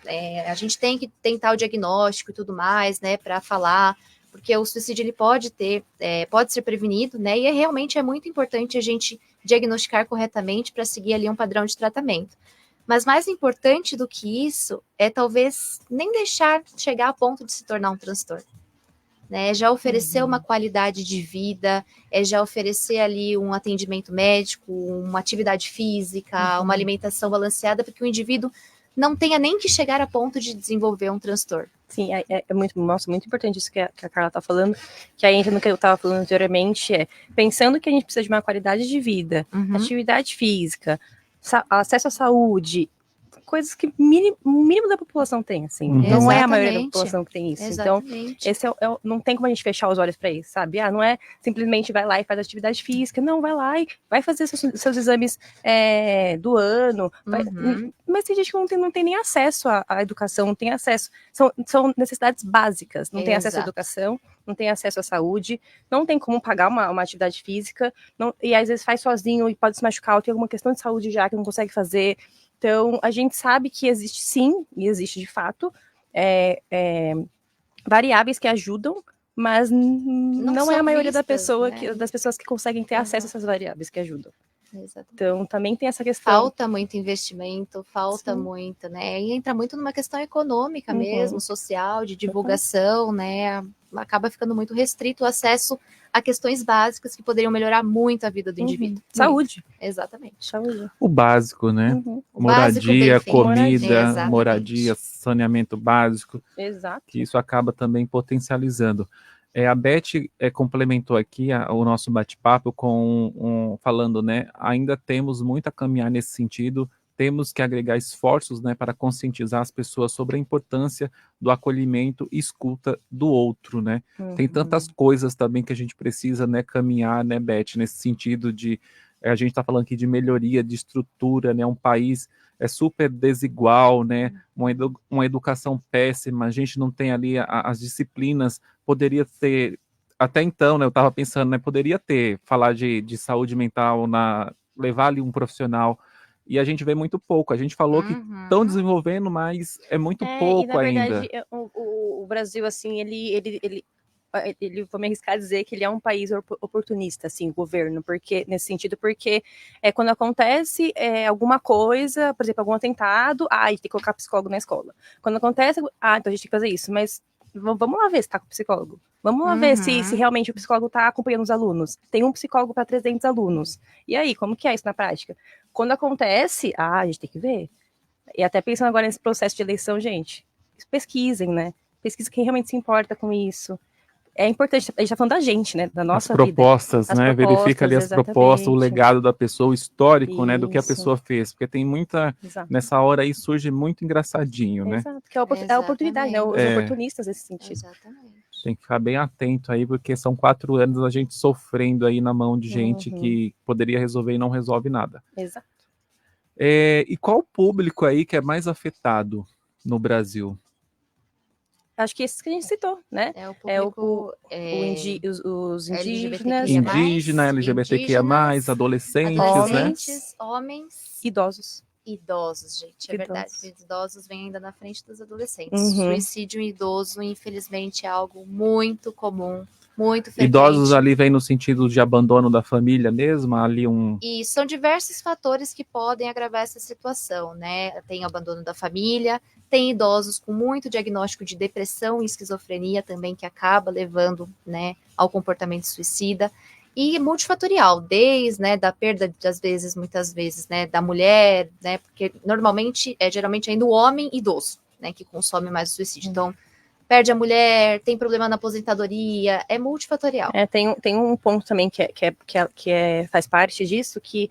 a gente tem que tentar o diagnóstico e tudo mais, né? Para falar, porque o suicídio ele pode ser prevenido, né? E realmente é muito importante a gente diagnosticar corretamente para seguir ali um padrão de tratamento. Mas mais importante do que isso é talvez nem deixar chegar a ponto de se tornar um transtorno. Né, já oferecer uma qualidade de vida, já oferecer ali um atendimento médico, uma atividade física, uma alimentação balanceada, para que o indivíduo não tenha nem que chegar a ponto de desenvolver um transtorno. Sim, muito importante isso que a Carla está falando, que aí entra no que eu estava falando anteriormente, pensando que a gente precisa de uma qualidade de vida, atividade física, acesso à saúde, coisas que o mínimo da população tem, assim. Não é a maioria da população que tem isso. Exatamente. Então, esse não tem como a gente fechar os olhos para isso, sabe? Não é simplesmente vai lá e faz atividade física, não, vai lá e vai fazer seus exames do ano. Mas tem gente que não tem nem acesso à educação, não tem acesso. São necessidades básicas. Não tem acesso à educação, não tem acesso à saúde, não tem como pagar uma atividade física, e às vezes faz sozinho e pode se machucar, ou tem alguma questão de saúde já que não consegue fazer. Então, a gente sabe que existe sim, e existe de fato, variáveis que ajudam, mas não é a maioria das pessoas que conseguem ter acesso a essas variáveis que ajudam. Exatamente. Então, também tem essa questão. Falta muito investimento, falta muito, né? E entra muito numa questão econômica mesmo, social, de divulgação, né? Acaba ficando muito restrito o acesso a questões básicas que poderiam melhorar muito a vida do indivíduo. Saúde. Exatamente. Saúde. O básico, né? Moradia, comida, moradia, saneamento básico. Exato. Que isso acaba também potencializando. A Beth complementou aqui o nosso bate-papo falando, né? Ainda temos muito a caminhar nesse sentido, temos que agregar esforços, né, para conscientizar as pessoas sobre a importância do acolhimento e escuta do outro, né? Tem tantas coisas também que a gente precisa, né, caminhar, né, Beth, nesse sentido de a gente está falando aqui de melhoria de estrutura, né? Um país super desigual, né? Uma educação péssima, a gente não tem ali as disciplinas, poderia ter, até então, né? Eu estava pensando, né? Poderia falar de saúde mental, levar ali um profissional, e a gente vê muito pouco. A gente falou que estão desenvolvendo, mas é muito pouco e, na verdade, ainda. O Brasil, assim, ele vou me arriscar a dizer que ele é um país oportunista, assim, o governo, nesse sentido, porque quando acontece alguma coisa, por exemplo, algum atentado, a gente tem que colocar psicólogo na escola. Quando acontece, então a gente tem que fazer isso, mas vamos lá ver se tá com psicólogo. Vamos lá ver se realmente o psicólogo está acompanhando os alunos. Tem um psicólogo para 300 alunos. E aí, como que é isso na prática? Quando acontece, a gente tem que ver. E até pensando agora nesse processo de eleição, gente, pesquisem, né? Pesquisem quem realmente se importa com isso. É importante, a gente está falando da gente, né? Da nossa vida. As propostas, né? Verifica ali as propostas, o legado da pessoa, o histórico, né? Do que a pessoa fez. Porque tem muita... Nessa hora aí surge muito engraçadinho, né? Exato, que é a oportunidade, né? Os oportunistas nesse sentido. Exatamente. Tem que ficar bem atento aí, porque são 4 anos a gente sofrendo aí na mão de gente que poderia resolver e não resolve nada. Exato. E qual público aí que é mais afetado no Brasil? Acho que esses que a gente citou, né? Os indígenas, LGBTQIA+, adolescentes, homens, idosos. Idosos, gente, é verdade. Os idosos vêm ainda na frente dos adolescentes. Suicídio em idoso, infelizmente, é algo muito comum, muito frequente. Idosos ali vem no sentido de abandono da família mesmo? E são diversos fatores que podem agravar essa situação, né? Tem o abandono da família, tem idosos com muito diagnóstico de depressão e esquizofrenia também, que acaba levando, né, ao comportamento suicida. E multifatorial, desde, né, da perda, muitas vezes, né, da mulher, né, porque normalmente, geralmente ainda o homem idoso, né, que consome mais o suicídio. Então, perde a mulher, tem problema na aposentadoria, é multifatorial. Tem um ponto também faz parte disso, que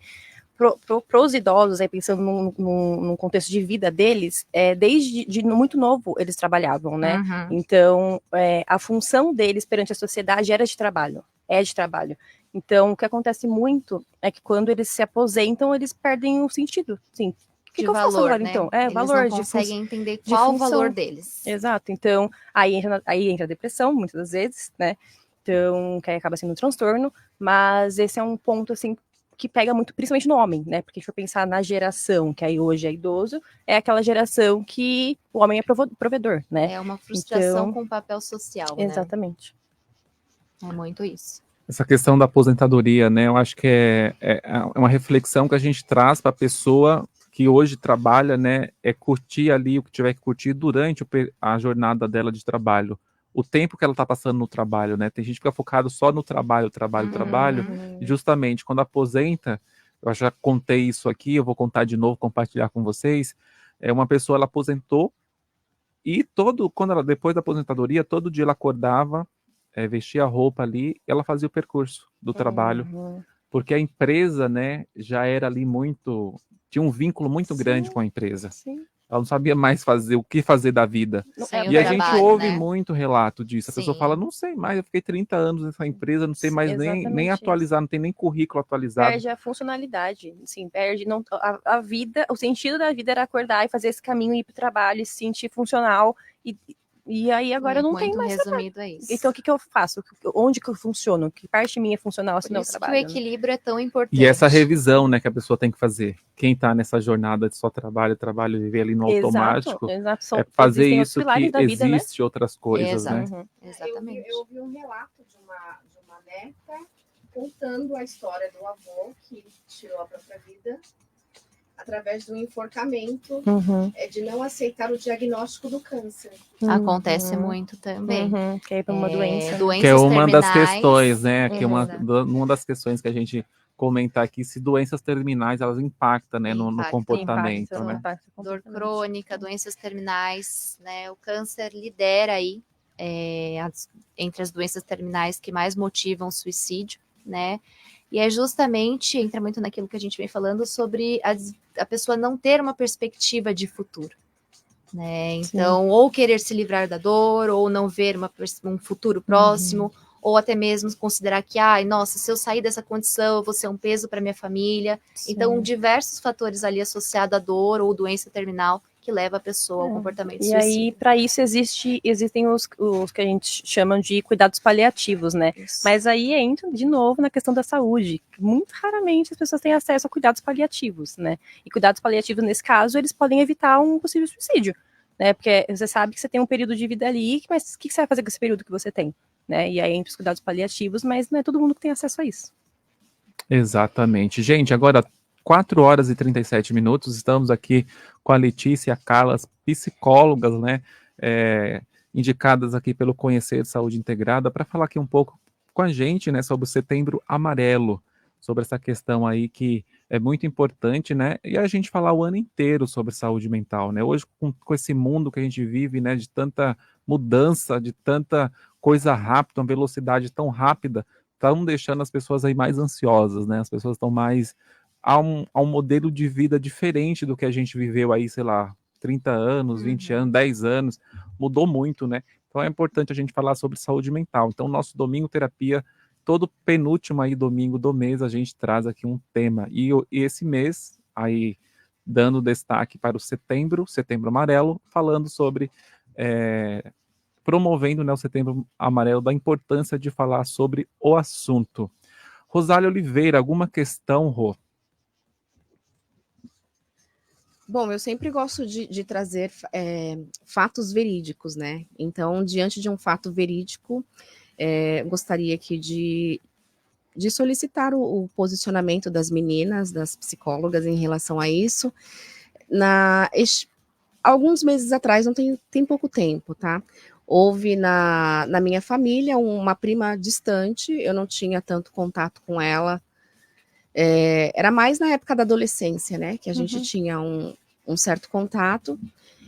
para os idosos, aí pensando num contexto de vida deles, desde muito novo eles trabalhavam, né? Então, a função deles perante a sociedade era de trabalho. Então, o que acontece muito é que quando eles se aposentam, eles perdem o sentido. Sim. O que eu faço agora, né? então? Eles valor não conseguem entender qual o valor deles. Exato. Então, aí entra a depressão, muitas das vezes, né? Então, que aí acaba sendo um transtorno. Mas esse é um ponto, assim, que pega muito, principalmente no homem, né? Porque se for pensar na geração que aí hoje é idoso, é aquela geração que o homem é provedor, né? É uma frustração com o papel social, né? Exatamente. É muito isso. Essa questão da aposentadoria, né? Eu acho que é uma reflexão que a gente traz para a pessoa que hoje trabalha, né? É curtir ali o que tiver que curtir durante a jornada dela de trabalho. O tempo que ela está passando no trabalho, né? Tem gente que fica focado só no trabalho, e justamente quando aposenta, eu já contei isso aqui, eu vou contar de novo, compartilhar com vocês, uma pessoa, ela aposentou, e depois da aposentadoria, todo dia ela acordava, vestia a roupa ali, ela fazia o percurso do trabalho, porque a empresa, né, já era ali tinha um vínculo muito grande com a empresa. Sim. Ela não sabia mais o que fazer da vida. E a gente ouve muito relato disso. A pessoa fala, não sei mais, eu fiquei 30 anos nessa empresa, não sei mais nem atualizar, não tem nem currículo atualizado. Perde a funcionalidade, assim, perde a vida, o sentido da vida era acordar e fazer esse caminho, ir para o trabalho, e se sentir funcional, e aí agora não tem mais resumido é isso. Então o que eu faço? Onde que eu funciono? Que parte minha é funcional se não eu trabalho? Por isso que o equilíbrio é tão importante. E essa revisão, né, que a pessoa tem que fazer. Quem está nessa jornada de só trabalho, viver ali no automático, exato. Fazer isso que da vida, existe, né? Outras coisas, né? Exatamente. Eu ouvi um relato de uma neta contando a história do avô que tirou a própria vida através do enforcamento, de não aceitar o diagnóstico do câncer. Acontece muito também. Que é uma doença. Que é uma das questões, né? Que uma das questões que a gente comenta aqui, se doenças terminais, elas impactam, né, no comportamento. Né? Dor crônica, doenças terminais, né? O câncer lidera aí entre as doenças terminais que mais motivam o suicídio, né? E é justamente, entra muito naquilo que a gente vem falando sobre a pessoa não ter uma perspectiva de futuro, né? Então, ou querer se livrar da dor, ou não ver um futuro próximo, ou até mesmo considerar que, nossa, se eu sair dessa condição, eu vou ser um peso para minha família. Então, diversos fatores ali associados à dor ou doença terminal que leva a pessoa ao comportamento suicida. E aí, para isso, existem os que a gente chama de cuidados paliativos, né? Isso. Mas aí entra, de novo, na questão da saúde. Muito raramente as pessoas têm acesso a cuidados paliativos, né? E cuidados paliativos, nesse caso, eles podem evitar um possível suicídio, né? Porque você sabe que você tem um período de vida ali, mas o que você vai fazer com esse período que você tem? né? E aí entra os cuidados paliativos, mas não é todo mundo que tem acesso a isso. Exatamente. Gente, agora 4 horas e 37 minutos, estamos aqui com a Letícia e a Carla, as psicólogas, né, indicadas aqui pelo Conhecer Saúde Integrada, para falar aqui um pouco com a gente, né, sobre o Setembro Amarelo, sobre essa questão aí que é muito importante, né, e a gente falar o ano inteiro sobre saúde mental, né, hoje com esse mundo que a gente vive, né, de tanta mudança, de tanta coisa rápida, uma velocidade tão rápida, estão deixando as pessoas aí mais ansiosas, né, as pessoas estão mais a um modelo de vida diferente do que a gente viveu aí, sei lá, 30 anos, 20 anos, 10 anos, mudou muito, né? Então é importante a gente falar sobre saúde mental. Então, nosso Domingo Terapia, todo penúltimo aí domingo do mês, a gente traz aqui um tema. E esse mês, aí, dando destaque para o Setembro Amarelo, falando sobre, promovendo, né, o Setembro Amarelo, da importância de falar sobre o assunto. Rosália Oliveira, alguma questão, Rô? Bom, eu sempre gosto de trazer fatos verídicos, né? Então, diante de um fato verídico, gostaria aqui de solicitar o posicionamento das meninas, das psicólogas em relação a isso. Alguns meses atrás, não tem pouco tempo, tá? Houve na minha família uma prima distante, eu não tinha tanto contato com ela, era mais na época da adolescência, né, que a gente tinha um certo contato,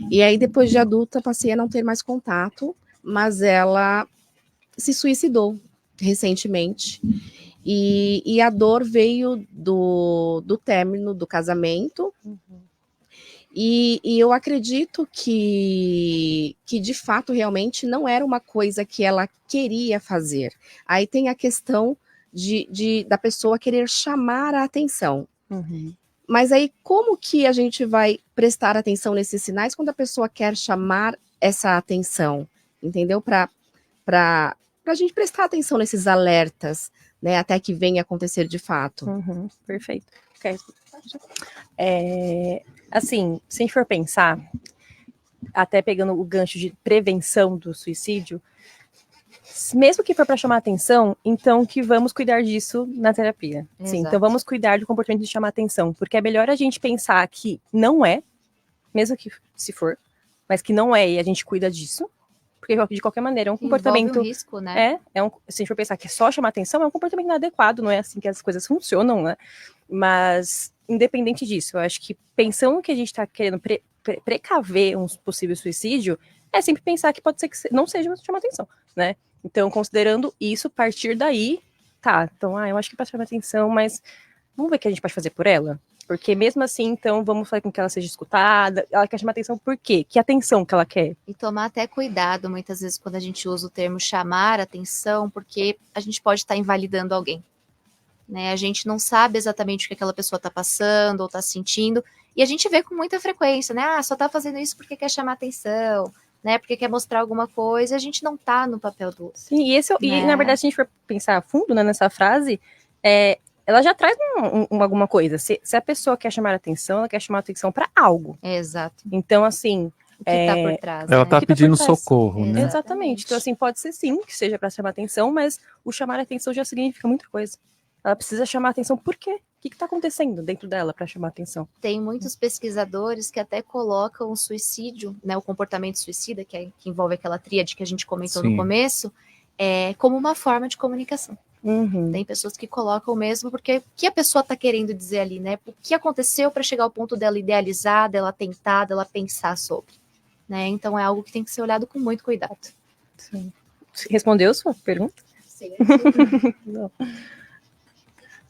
e aí depois de adulta passei a não ter mais contato, mas ela se suicidou recentemente, e a dor veio do término do casamento, e eu acredito que de fato realmente não era uma coisa que ela queria fazer. Aí tem a questão da pessoa querer chamar a atenção. Mas aí como que a gente vai prestar atenção nesses sinais quando a pessoa quer chamar essa atenção? Entendeu? Para a gente prestar atenção nesses alertas, né, até que venha acontecer de fato. Perfeito. Assim, se a gente for pensar, até pegando o gancho de prevenção do suicídio, mesmo que for para chamar atenção, então que vamos cuidar disso na terapia. Sim, então vamos cuidar do comportamento de chamar atenção, porque é melhor a gente pensar que não é, mesmo que se for, mas que não é e a gente cuida disso, porque de qualquer maneira é um comportamento... Envolve um risco, né? Se a gente for pensar que é só chamar atenção, é um comportamento inadequado, não é assim que as coisas funcionam, né? Mas, independente disso, eu acho que pensando que a gente está querendo precaver um possível suicídio, é sempre pensar que pode ser que não seja chamar atenção, né? Então, considerando isso, partir daí, tá, então, eu acho que para chamar atenção, mas vamos ver o que a gente pode fazer por ela? Porque mesmo assim, então, vamos fazer com que ela seja escutada, ela quer chamar atenção por quê? Que atenção que ela quer? E tomar até cuidado, muitas vezes, quando a gente usa o termo chamar atenção, porque a gente pode estar invalidando alguém, né? A gente não sabe exatamente o que aquela pessoa está passando ou está sentindo, e a gente vê com muita frequência, né? Só está fazendo isso porque quer chamar atenção, né, porque quer mostrar alguma coisa, a gente não tá no papel do outro. Sim, e na verdade, se a gente for pensar a fundo, né, nessa frase, ela já traz alguma coisa. Se a pessoa quer chamar atenção, ela quer chamar atenção para algo. Exato. Então, assim... O que tá por trás, ela né? tá pedindo socorro, né? Exatamente. Então, assim, pode ser sim que seja para chamar atenção, mas o chamar atenção já significa muita coisa. Ela precisa chamar atenção por quê? O que está acontecendo dentro dela para chamar atenção? Tem muitos pesquisadores que até colocam o suicídio, né, o comportamento suicida, que envolve aquela tríade que a gente comentou no começo, como uma forma de comunicação. Tem pessoas que colocam mesmo, porque o que a pessoa está querendo dizer ali, né? O que aconteceu para chegar ao ponto dela idealizar, dela tentar, dela pensar sobre, né? Então é algo que tem que ser olhado com muito cuidado. Sim. Respondeu sua pergunta? Sim. Não.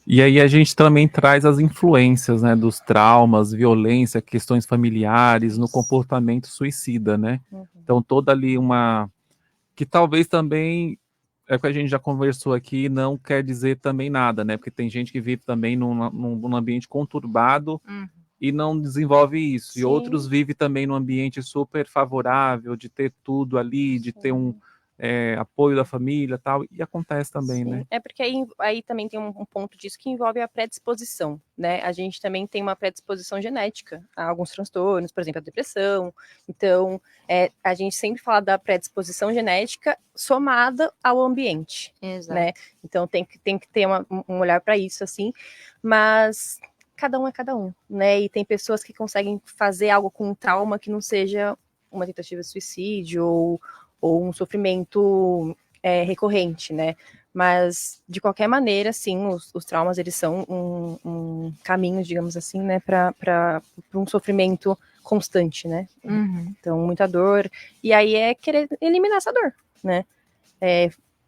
E aí a gente também traz as influências, né, dos traumas, violência, questões familiares no comportamento suicida, né? Então toda ali que talvez também, é o que a gente já conversou aqui, não quer dizer também nada, né? Porque tem gente que vive também num ambiente conturbado e não desenvolve isso. Sim. E outros vivem também num ambiente super favorável, de ter tudo ali, de ter apoio da família, tal, e acontece também, Sim. né? É porque aí também tem um ponto disso que envolve a predisposição, né? A gente também tem uma predisposição genética a alguns transtornos, por exemplo, a depressão. Então, a gente sempre fala da predisposição genética somada ao ambiente, né? Então, tem que ter um olhar para isso, assim, mas cada um é cada um, né? E tem pessoas que conseguem fazer algo com um trauma que não seja uma tentativa de suicídio ou um sofrimento recorrente, né? Mas, de qualquer maneira, sim, os traumas, eles são um caminho, digamos assim, né, para um sofrimento constante, né? Uhum. Então, muita dor. E aí é querer eliminar essa dor, né?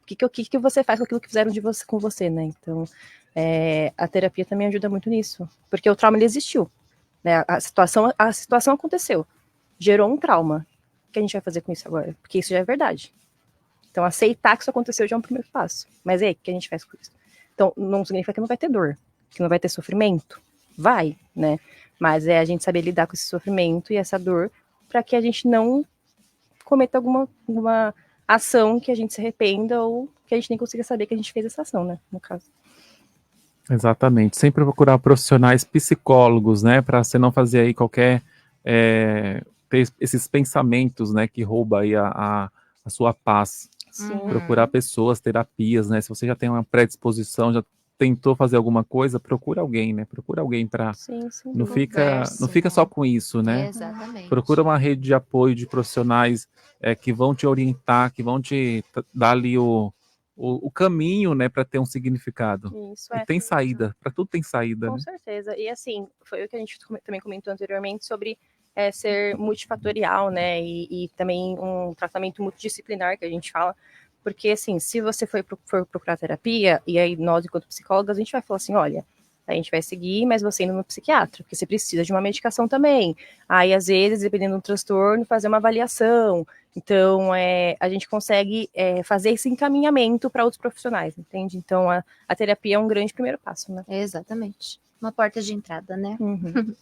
O que você faz com aquilo que fizeram com você, né? Então, a terapia também ajuda muito nisso. Porque o trauma, ele existiu, né? A situação aconteceu. Gerou um trauma. O que a gente vai fazer com isso agora? Porque isso já é verdade. Então, aceitar que isso aconteceu já é um primeiro passo. Mas aí, o que a gente faz com isso? Então, não significa que não vai ter dor, que não vai ter sofrimento. Vai, né? Mas é a gente saber lidar com esse sofrimento e essa dor para que a gente não cometa alguma ação que a gente se arrependa ou que a gente nem consiga saber que a gente fez essa ação, né? No caso. Exatamente. Sempre procurar profissionais psicólogos, né? Para você não fazer aí qualquer... ter esses pensamentos, né? Que rouba aí a sua paz. Sim. Procurar pessoas, terapias, né? Se você já tem uma predisposição, já tentou fazer alguma coisa, procura alguém, né? Procura alguém para não fica só com isso, né? Exatamente. Procura uma rede de apoio de profissionais que vão te orientar, que vão te dar ali o caminho, né, para ter um significado. Isso, e tem saída, para tudo tem saída. Com né? certeza. E assim, foi o que a gente também comentou anteriormente sobre ser multifatorial, né? E também um tratamento multidisciplinar que a gente fala. Porque, assim, se você for procurar terapia, e aí nós, enquanto psicólogas, a gente vai falar assim, olha, a gente vai seguir, mas você indo no psiquiatra, porque você precisa de uma medicação também. Aí, às vezes, dependendo do transtorno, fazer uma avaliação. Então, a gente consegue fazer esse encaminhamento para outros profissionais, entende? Então, a terapia é um grande primeiro passo, né? Exatamente. Uma porta de entrada, né? Uhum.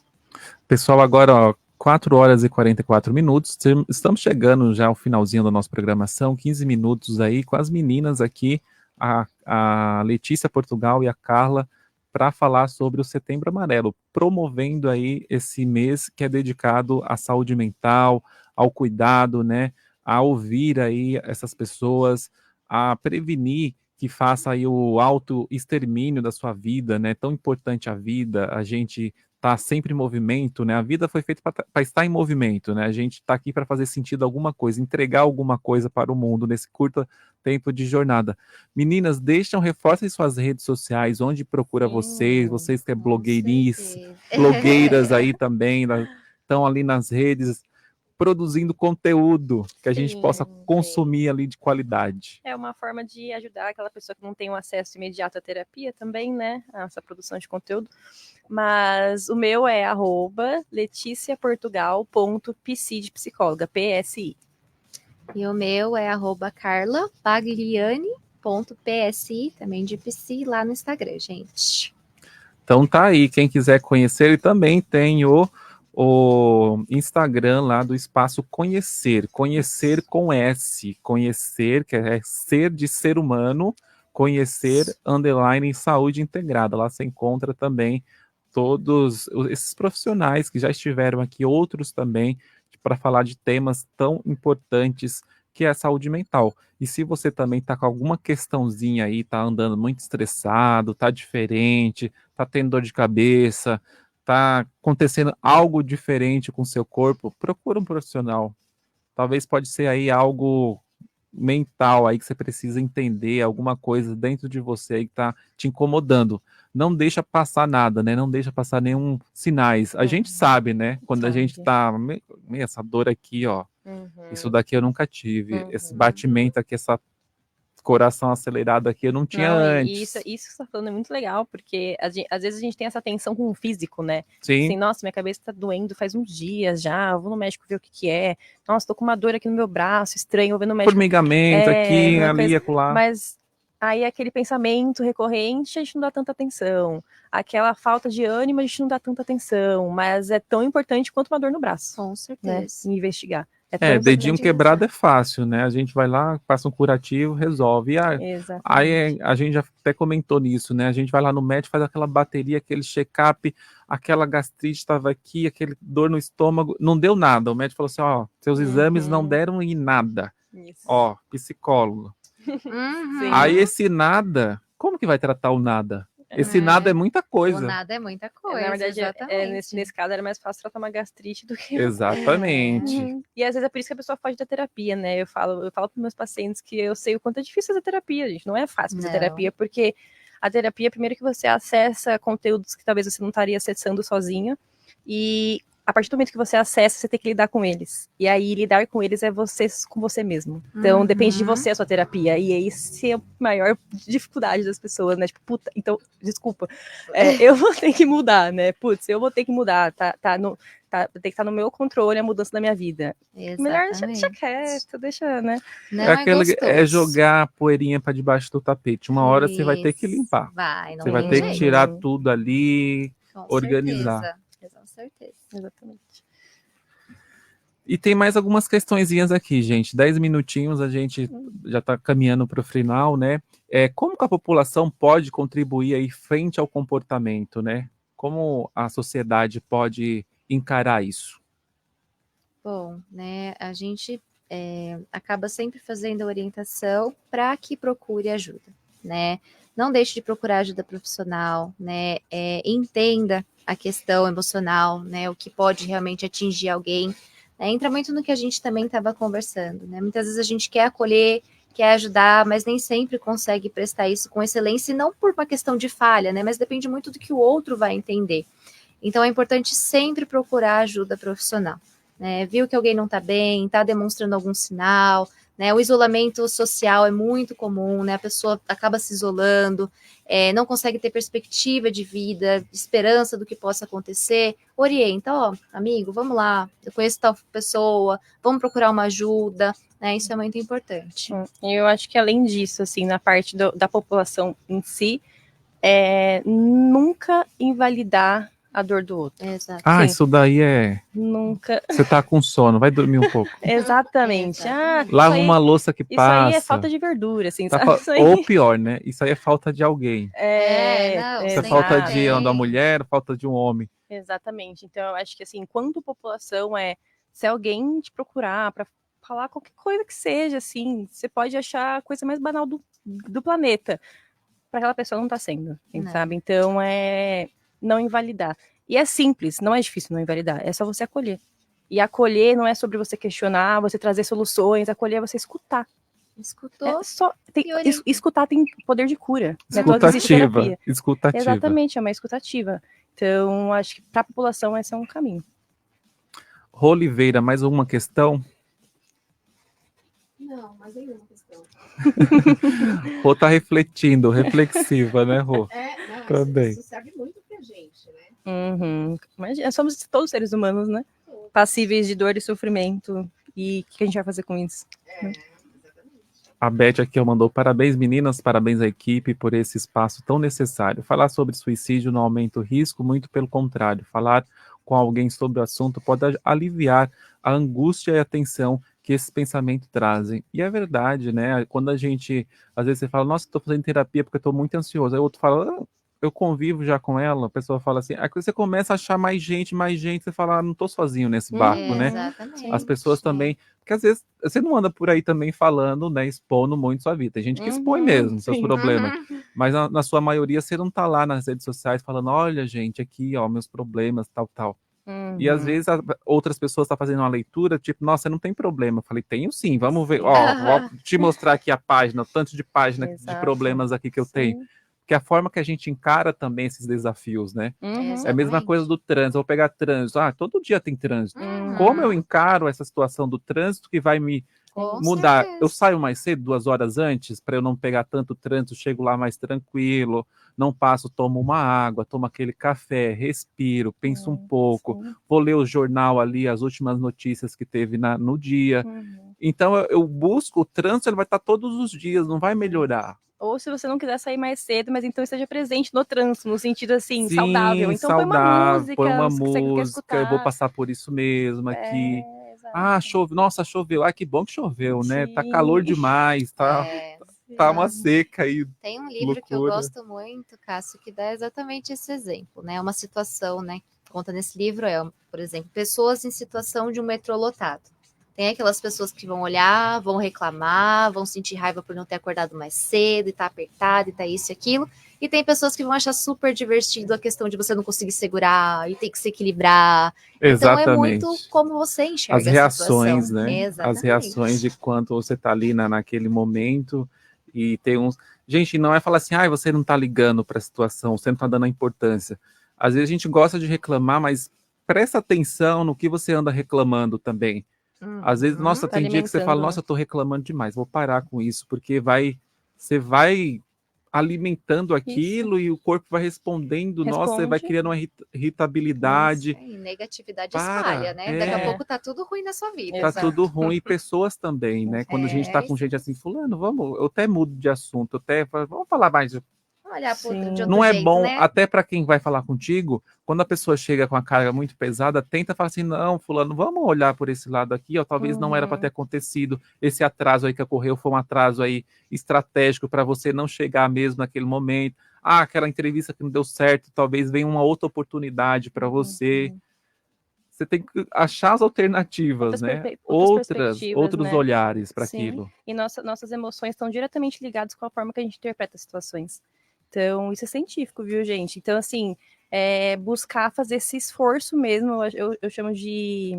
Pessoal, agora, ó, 4 horas e 44 minutos, estamos chegando já ao finalzinho da nossa programação, 15 minutos aí com as meninas aqui, a Letícia Portugal e a Carla, para falar sobre o Setembro Amarelo, promovendo aí esse mês que é dedicado à saúde mental, ao cuidado, né, a ouvir aí essas pessoas, a prevenir que faça aí o auto-extermínio da sua vida, né, tão importante a vida, a gente tá sempre em movimento, né? A vida foi feita para estar em movimento, né? A gente está aqui para fazer sentido alguma coisa, entregar alguma coisa para o mundo nesse curto tempo de jornada. Meninas, reforcem suas redes sociais, onde procura vocês que é blogueiras aí também, estão ali nas redes produzindo conteúdo que a gente possa consumir ali de qualidade. É uma forma de ajudar aquela pessoa que não tem um acesso imediato à terapia também, né? A essa produção de conteúdo. Mas o meu é @leticiaportugal.psi de psicóloga, PSI. E o meu é @carlapagliani.psi, também de psi, lá no Instagram, gente. Então tá aí, quem quiser conhecer, e também tem o Instagram lá do Espaço Conhecer com S, conhecer, que é ser de ser humano, conhecer, _ saúde integrada, lá você encontra também todos esses profissionais que já estiveram aqui, outros também, para falar de temas tão importantes que é a saúde mental. E se você também está com alguma questãozinha aí, está andando muito estressado, está diferente, está tendo dor de cabeça, está acontecendo algo diferente com o seu corpo, procura um profissional. Talvez pode ser aí algo mental aí que você precisa entender, alguma coisa dentro de você aí que está te incomodando. Não deixa passar nada, né? Não deixa passar nenhum sinais. A gente sabe, né? Quando a gente tá, essa dor aqui, ó, isso daqui eu nunca tive, esse batimento aqui, essa coração acelerado aqui, eu não tinha antes. Isso que você tá falando é muito legal, porque às vezes a gente tem essa tensão com o físico, né? Sim. Assim, nossa, minha cabeça tá doendo faz uns dias já, eu vou no médico ver o que é. Nossa, tô com uma dor aqui no meu braço, estranho, vou ver no médico. Formigamento aqui, ali, acolá. Mas aí aquele pensamento recorrente, a gente não dá tanta atenção. Aquela falta de ânimo, a gente não dá tanta atenção, mas é tão importante quanto uma dor no braço. Com certeza. Né? Investigar. Dedinho quebrado é fácil, né? A gente vai lá, passa um curativo, resolve. E aí a gente já até comentou nisso, né? A gente vai lá no médico, faz aquela bateria, aquele check-up, aquela gastrite estava aqui, aquele dor no estômago, não deu nada. O médico falou assim, ó, seus exames não deram em nada. Isso. Ó, psicólogo. Aí esse nada, como que vai tratar o nada? Esse nada é muita coisa. O nada é muita coisa. Na verdade, nesse caso era mais fácil tratar uma gastrite do que... Exatamente. E às vezes é por isso que a pessoa foge da terapia, né? Eu falo para meus pacientes que eu sei o quanto é difícil fazer terapia, gente. Não é fácil fazer terapia, porque a terapia, primeiro que você acessa conteúdos que talvez você não estaria acessando sozinho, e a partir do momento que você acessa, você tem que lidar com eles. E aí, lidar com eles é você com você mesmo. Então, depende de você a sua terapia. E esse é a maior dificuldade das pessoas, né? Tipo, puta, então, desculpa. Eu vou ter que mudar, né? Putz, eu vou ter que mudar. Tem que estar no meu controle a mudança da minha vida. Exatamente. Melhor deixa quieto, deixa, né? É jogar a poeirinha para debaixo do tapete. Uma hora você vai ter que limpar. Você vai ter que tirar tudo ali, organizar. Certeza. Com certeza. Exatamente. E tem mais algumas questõezinhas aqui, gente. 10 minutinhos, a gente já está caminhando para o final, né? Como que a população pode contribuir aí frente ao comportamento, né? Como a sociedade pode encarar isso? Bom, né? A gente acaba sempre fazendo a orientação para que procure ajuda, né? Não deixe de procurar ajuda profissional, né? Entenda a questão emocional, né? O que pode realmente atingir alguém. Entra muito no que a gente também estava conversando, né? Muitas vezes a gente quer acolher, quer ajudar, mas nem sempre consegue prestar isso com excelência, e não por uma questão de falha, né? Mas depende muito do que o outro vai entender. Então é importante sempre procurar ajuda profissional, né? Viu que alguém não está bem, está demonstrando algum sinal, né? O isolamento social é muito comum, né? A pessoa acaba se isolando, não consegue ter perspectiva de vida, esperança do que possa acontecer. Orienta, amigo, vamos lá, eu conheço tal pessoa, vamos procurar uma ajuda, né? Isso é muito importante. Eu acho que além disso, assim, na parte da população em si, nunca invalidar a dor do outro. Exato. Isso daí nunca. Você tá com sono, vai dormir um pouco. Exatamente. Lava uma louça que passa. Isso aí é falta de verdura, assim, Ou pior, né? Isso aí é falta de alguém. Isso é falta de uma mulher, falta de um homem. Exatamente. Então, eu acho que, assim, enquanto população se alguém te procurar para falar qualquer coisa que seja, assim, você pode achar a coisa mais banal do planeta. Para aquela pessoa não tá sendo, sabe? Então, não invalidar. E é simples, não é difícil não invalidar, é só você acolher. E acolher não é sobre você questionar, você trazer soluções, acolher é você escutar. Escutou? Escutar tem poder de cura. Escutativa. Exatamente, é uma escutativa. Então, acho que para a população esse é um caminho. Rô Oliveira, mais uma questão? Não, mais nenhuma questão. Rô tá reflexiva, né, Rô? Também. Isso serve muito pra gente, né? Mas somos todos seres humanos, né? Passíveis de dor e sofrimento. E o que a gente vai fazer com isso? A Beth aqui mandou: parabéns, meninas, parabéns à equipe por esse espaço tão necessário. Falar sobre suicídio não aumenta o risco, muito pelo contrário. Falar com alguém sobre o assunto pode aliviar a angústia e a tensão que esses pensamentos trazem. E é verdade, né? Quando a gente, às vezes você fala, nossa, estou fazendo terapia porque estou muito ansioso. Aí o outro fala, eu convivo já com ela, a pessoa fala assim, aí você começa a achar mais gente, você fala, não tô sozinho nesse barco, né? Exatamente. As pessoas também, porque às vezes você não anda por aí também falando, né, expondo muito sua vida, tem gente que expõe mesmo seus problemas, mas na sua maioria você não tá lá nas redes sociais falando, olha gente, aqui ó, meus problemas, tal. E às vezes outras pessoas estão fazendo uma leitura, tipo, nossa, você não tem problema. Eu falei, tenho sim, vamos ver, vou te mostrar aqui a página, o tanto de página de problemas aqui que eu tenho. Porque a forma que a gente encara também esses desafios, né? É a mesma coisa do trânsito. Eu vou pegar trânsito. Todo dia tem trânsito. Como eu encaro essa situação do trânsito que vai me mudar? Certeza. Eu saio mais cedo, 2 horas antes, para eu não pegar tanto trânsito, chego lá mais tranquilo, não passo, tomo uma água, tomo aquele café, respiro, penso um pouco, vou ler o jornal ali, as últimas notícias que teve no dia. Então eu busco, o trânsito ele vai estar todos os dias, não vai melhorar. Ou se você não quiser sair mais cedo, mas então esteja presente no trânsito, no sentido assim, Sim, saudável. Então saudável, põe uma música, eu vou passar por isso mesmo aqui. Ah, choveu. Nossa, choveu. Ah, que bom que choveu, né? Tá calor demais, tá uma seca aí. Tem um livro que eu loucura. gosto muito, Cássio, que dá exatamente esse exemplo, né? Uma situação, né? Que conta nesse livro por exemplo, pessoas em situação de um metrô lotado. Tem aquelas pessoas que vão olhar, vão reclamar, vão sentir raiva por não ter acordado mais cedo, e tá apertado, e tá isso e aquilo. E tem pessoas que vão achar super divertido a questão de você não conseguir segurar e ter que se equilibrar. Exatamente. Então é muito como você enxerga As reações, a situação. né? Exatamente. As reações de quanto você tá ali naquele momento. E tem uns... Gente, não é falar assim, você não tá ligando para a situação, você não tá dando a importância. Às vezes a gente gosta de reclamar, mas presta atenção no que você anda reclamando também. Às vezes, nossa, tem dia que você fala, nossa, eu tô reclamando demais, vou parar com isso, porque você vai alimentando aquilo e o corpo vai respondendo, nossa, você vai criando uma irritabilidade. E negatividade espalha, né? Daqui a pouco tá tudo ruim na sua vida. Tá tudo ruim, e pessoas também, né? Quando a gente tá com gente assim, fulano, eu até mudo de assunto, vamos falar mais. Olhar de outro Não é jeito, bom, né? até para quem vai falar contigo, quando a pessoa chega com a carga muito pesada, tenta falar assim, não, fulano, vamos olhar por esse lado aqui, ó, talvez não era para ter acontecido, esse atraso aí que ocorreu foi um atraso aí estratégico para você não chegar mesmo naquele momento, aquela entrevista que não deu certo, talvez venha uma outra oportunidade para você. Você tem que achar as alternativas, né? Outros olhares para aquilo. E nossas emoções estão diretamente ligadas com a forma que a gente interpreta as situações. Então, isso é científico, viu, gente? Então, assim, buscar fazer esse esforço mesmo, eu chamo de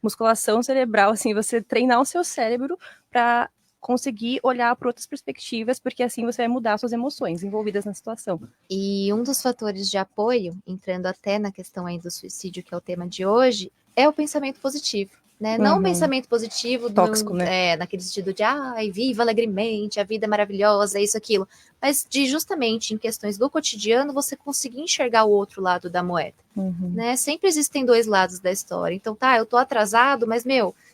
musculação cerebral, assim, você treinar o seu cérebro para conseguir olhar para outras perspectivas, porque assim você vai mudar suas emoções envolvidas na situação. E um dos fatores de apoio, entrando até na questão aí do suicídio, que é o tema de hoje, é o pensamento positivo. Né? Não um pensamento positivo tóxico, né? Naquele sentido de viva alegremente, a vida é maravilhosa, isso, aquilo. Mas de justamente em questões do cotidiano você conseguir enxergar o outro lado da moeda. Né? Sempre existem dois lados da história. Então eu tô atrasado, mas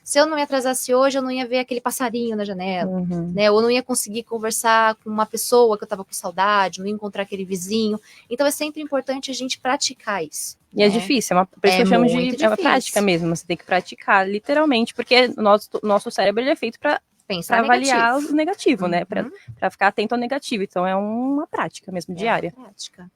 se eu não me atrasasse hoje, eu não ia ver aquele passarinho na janela, né? Ou não ia conseguir conversar com uma pessoa que eu tava com saudade, não ia encontrar aquele vizinho. Então é sempre importante a gente praticar isso. E é difícil, por isso que eu chamo de uma prática mesmo, você tem que praticar, literalmente, porque o nosso cérebro ele é feito para avaliar o negativo, né? Para ficar atento ao negativo. Então é uma prática mesmo, diária. Prática.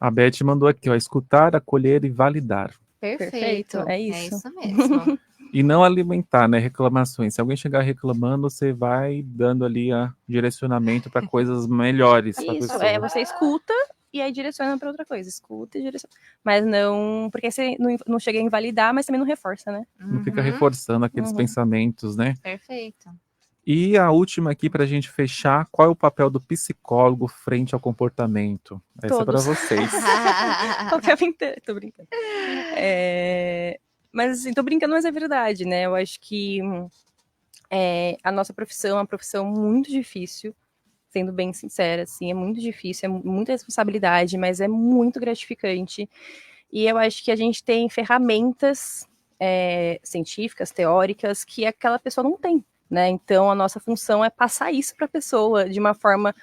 A Beth mandou aqui, ó, escutar, acolher e validar. Perfeito. É isso. É isso mesmo. E não alimentar, né, reclamações. Se alguém chegar reclamando, você vai dando ali direcionamento para coisas melhores. Isso, você escuta e aí direciona para outra coisa. Escuta e direciona. Mas não, porque você não chega a invalidar, mas também não reforça, né? Não fica reforçando aqueles pensamentos, né? Perfeito. E a última aqui para a gente fechar, qual é o papel do psicólogo frente ao comportamento? Essa é para vocês. Papel inteiro, tô brincando. Mas assim, tô brincando, mas é verdade, né? Eu acho que a nossa profissão é uma profissão muito difícil, sendo bem sincera, assim, é muito difícil, é muita responsabilidade, mas é muito gratificante. E eu acho que a gente tem ferramentas científicas, teóricas, que aquela pessoa não tem. Né? Então, a nossa função é passar isso para a pessoa de uma forma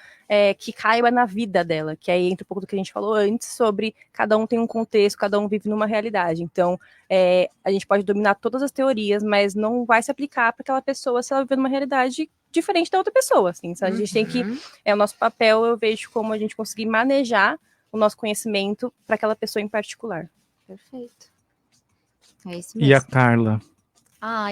que caiba na vida dela, que aí entra um pouco do que a gente falou antes, sobre cada um tem um contexto, cada um vive numa realidade. Então, a gente pode dominar todas as teorias, mas não vai se aplicar para aquela pessoa se ela viver numa realidade diferente da outra pessoa. Assim. A gente tem que... o nosso papel, eu vejo como a gente conseguir manejar o nosso conhecimento para aquela pessoa em particular. Perfeito. É isso mesmo. E a Carla?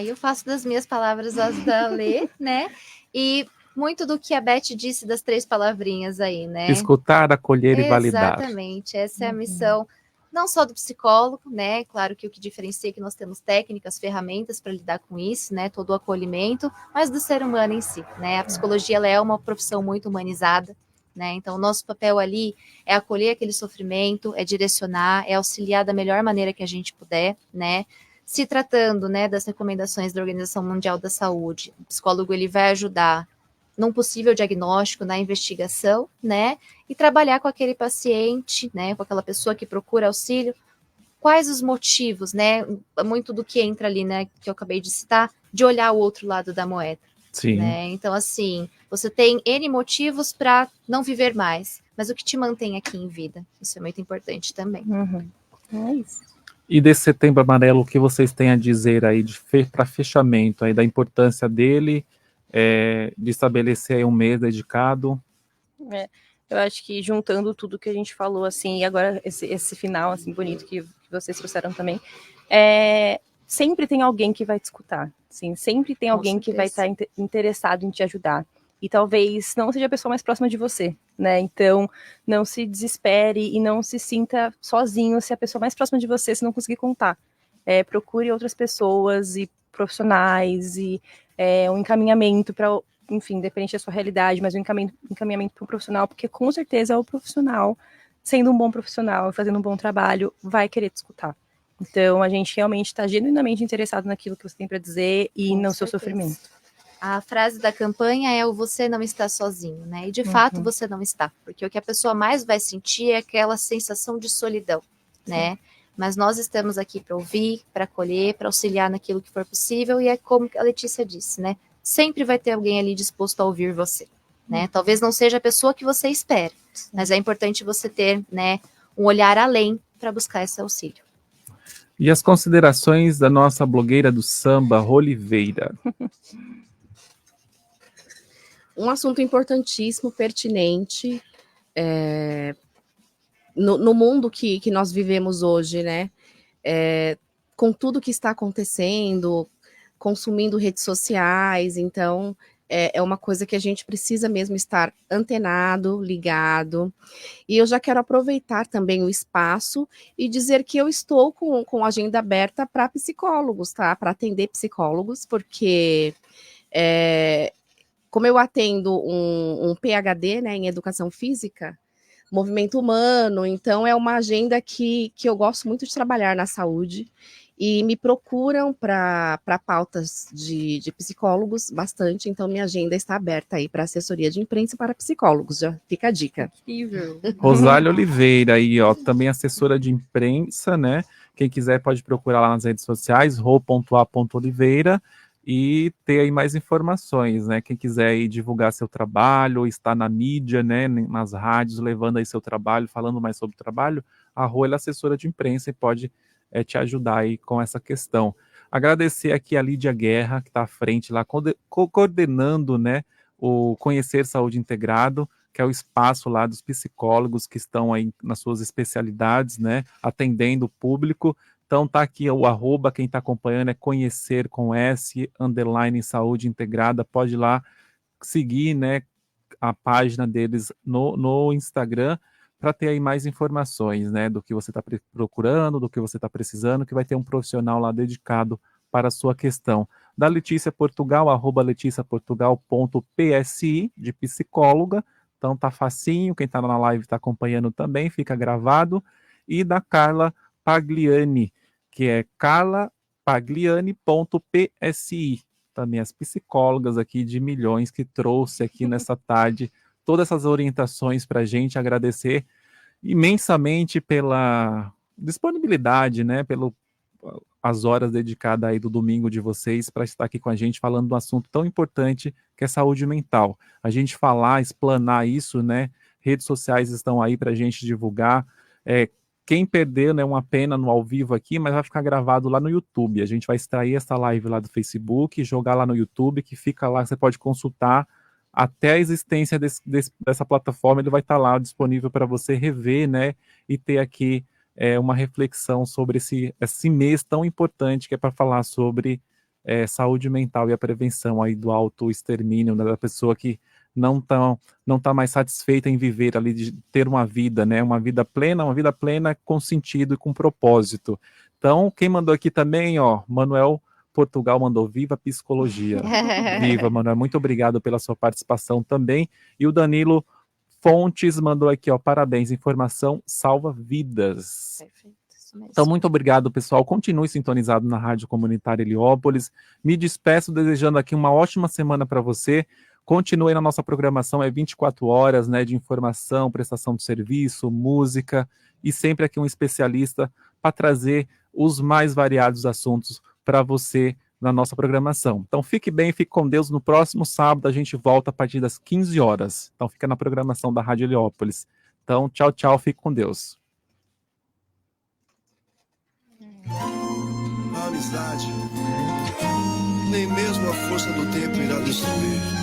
Eu faço das minhas palavras as da Lê, né? E muito do que a Beth disse das 3 palavrinhas aí, né? Escutar, acolher e validar. Exatamente, essa é a missão, não só do psicólogo, né? Claro que o que diferencia é que nós temos técnicas, ferramentas para lidar com isso, né? Todo o acolhimento, mas do ser humano em si, né? A psicologia ela é uma profissão muito humanizada, né? Então, o nosso papel ali é acolher aquele sofrimento, é direcionar, é auxiliar da melhor maneira que a gente puder, né? Se tratando, né, das recomendações da Organização Mundial da Saúde, o psicólogo ele vai ajudar num possível diagnóstico, na investigação, né, e trabalhar com aquele paciente, né, com aquela pessoa que procura auxílio, quais os motivos, né, muito do que entra ali, né, que eu acabei de citar, de olhar o outro lado da moeda. Sim. Né? Então, assim, você tem N motivos para não viver mais, mas o que te mantém aqui em vida? Isso é muito importante também. É isso. E desse Setembro Amarelo, o que vocês têm a dizer aí para fechamento, aí da importância dele, de estabelecer aí um mês dedicado? Eu acho que juntando tudo que a gente falou, assim, e agora esse final, assim, bonito que vocês trouxeram também, sempre tem alguém que vai te escutar, assim, sempre tem alguém que vai estar interessado em te ajudar. E talvez não seja a pessoa mais próxima de você, né? Então, não se desespere e não se sinta sozinho se a pessoa mais próxima de você, se não conseguir contar. Procure outras pessoas e profissionais e um encaminhamento para, enfim, depende da sua realidade, mas um encaminhamento para um profissional, porque com certeza o profissional, sendo um bom profissional e fazendo um bom trabalho, vai querer te escutar. Então, a gente realmente está genuinamente interessado naquilo que você tem para dizer e no seu sofrimento. A frase da campanha é o você não está sozinho, né? E de fato você não está, porque o que a pessoa mais vai sentir é aquela sensação de solidão, né? Mas nós estamos aqui para ouvir, para acolher, para auxiliar naquilo que for possível, e é como a Letícia disse, né? Sempre vai ter alguém ali disposto a ouvir você, né? Talvez não seja a pessoa que você espera, mas é importante você ter, né, um olhar além para buscar esse auxílio. E as considerações da nossa blogueira do samba, Oliveira? Um assunto importantíssimo, pertinente, no mundo que nós vivemos hoje, né? Com tudo que está acontecendo, consumindo redes sociais, então é uma coisa que a gente precisa mesmo estar antenado, ligado. E eu já quero aproveitar também o espaço e dizer que eu estou com agenda aberta para psicólogos, tá? Para atender psicólogos, porque como eu atendo um PhD, né, em Educação Física, movimento humano, então é uma agenda que eu gosto muito de trabalhar na saúde, e me procuram para pautas de psicólogos bastante, então minha agenda está aberta aí para assessoria de imprensa para psicólogos, já fica a dica. Incrível. Rosália Oliveira aí, ó, também assessora de imprensa, né? Quem quiser pode procurar lá nas redes sociais, ro.a.oliveira, e ter aí mais informações, né? Quem quiser aí divulgar seu trabalho, estar na mídia, né? Nas rádios, levando aí seu trabalho, falando mais sobre o trabalho, a Rô é assessora de imprensa e pode te ajudar aí com essa questão. Agradecer aqui a Lídia Guerra, que está à frente lá, coordenando, né? O Conhecer Saúde Integrado, que é o espaço lá dos psicólogos que estão aí nas suas especialidades, né? Atendendo o público. Então tá aqui o arroba, quem está acompanhando é conhecer com S, _ saúde integrada, pode ir lá seguir, né, a página deles no Instagram para ter aí mais informações, né, do que você está procurando, do que você está precisando, que vai ter um profissional lá dedicado para a sua questão. Da Letícia Portugal, arroba leticiaportugal.psi, de psicóloga, então tá facinho, quem está na live está acompanhando também, fica gravado, e da Carla Pagliani, que é carlapagliani.psi, também as psicólogas aqui de milhões que trouxe aqui nessa tarde todas essas orientações para a gente, agradecer imensamente pela disponibilidade, né, as horas dedicadas aí do domingo de vocês para estar aqui com a gente falando de um assunto tão importante que é saúde mental. A gente falar, explanar isso, né, redes sociais estão aí para a gente divulgar, quem perdeu, né, uma pena no ao vivo aqui, mas vai ficar gravado lá no YouTube. A gente vai extrair essa live lá do Facebook, jogar lá no YouTube, que fica lá, você pode consultar até a existência dessa plataforma, ele vai estar lá disponível para você rever, né, e ter aqui uma reflexão sobre esse mês tão importante que é para falar sobre saúde mental e a prevenção aí do autoextermínio, né, da pessoa que não tá mais satisfeita em viver ali, de ter uma vida, né, uma vida plena com sentido e com propósito. Então, quem mandou aqui também, ó, Manuel Portugal mandou viva a psicologia. Viva, Manuel, muito obrigado pela sua participação também. E o Danilo Fontes mandou aqui, ó, parabéns, informação salva vidas. Perfeito, isso mesmo. Então, muito obrigado, pessoal. Continue sintonizado na Rádio Comunitária Heliópolis. Me despeço desejando aqui uma ótima semana para você. Continue na nossa programação, é 24 horas, né, de informação, prestação de serviço, música, e sempre aqui um especialista para trazer os mais variados assuntos para você na nossa programação. Então fique bem, fique com Deus. No próximo sábado a gente volta a partir das 15 horas. Então fica na programação da Rádio Heliópolis. Então tchau, tchau, fique com Deus. amizade, nem mesmo a força do tempo irá destruir.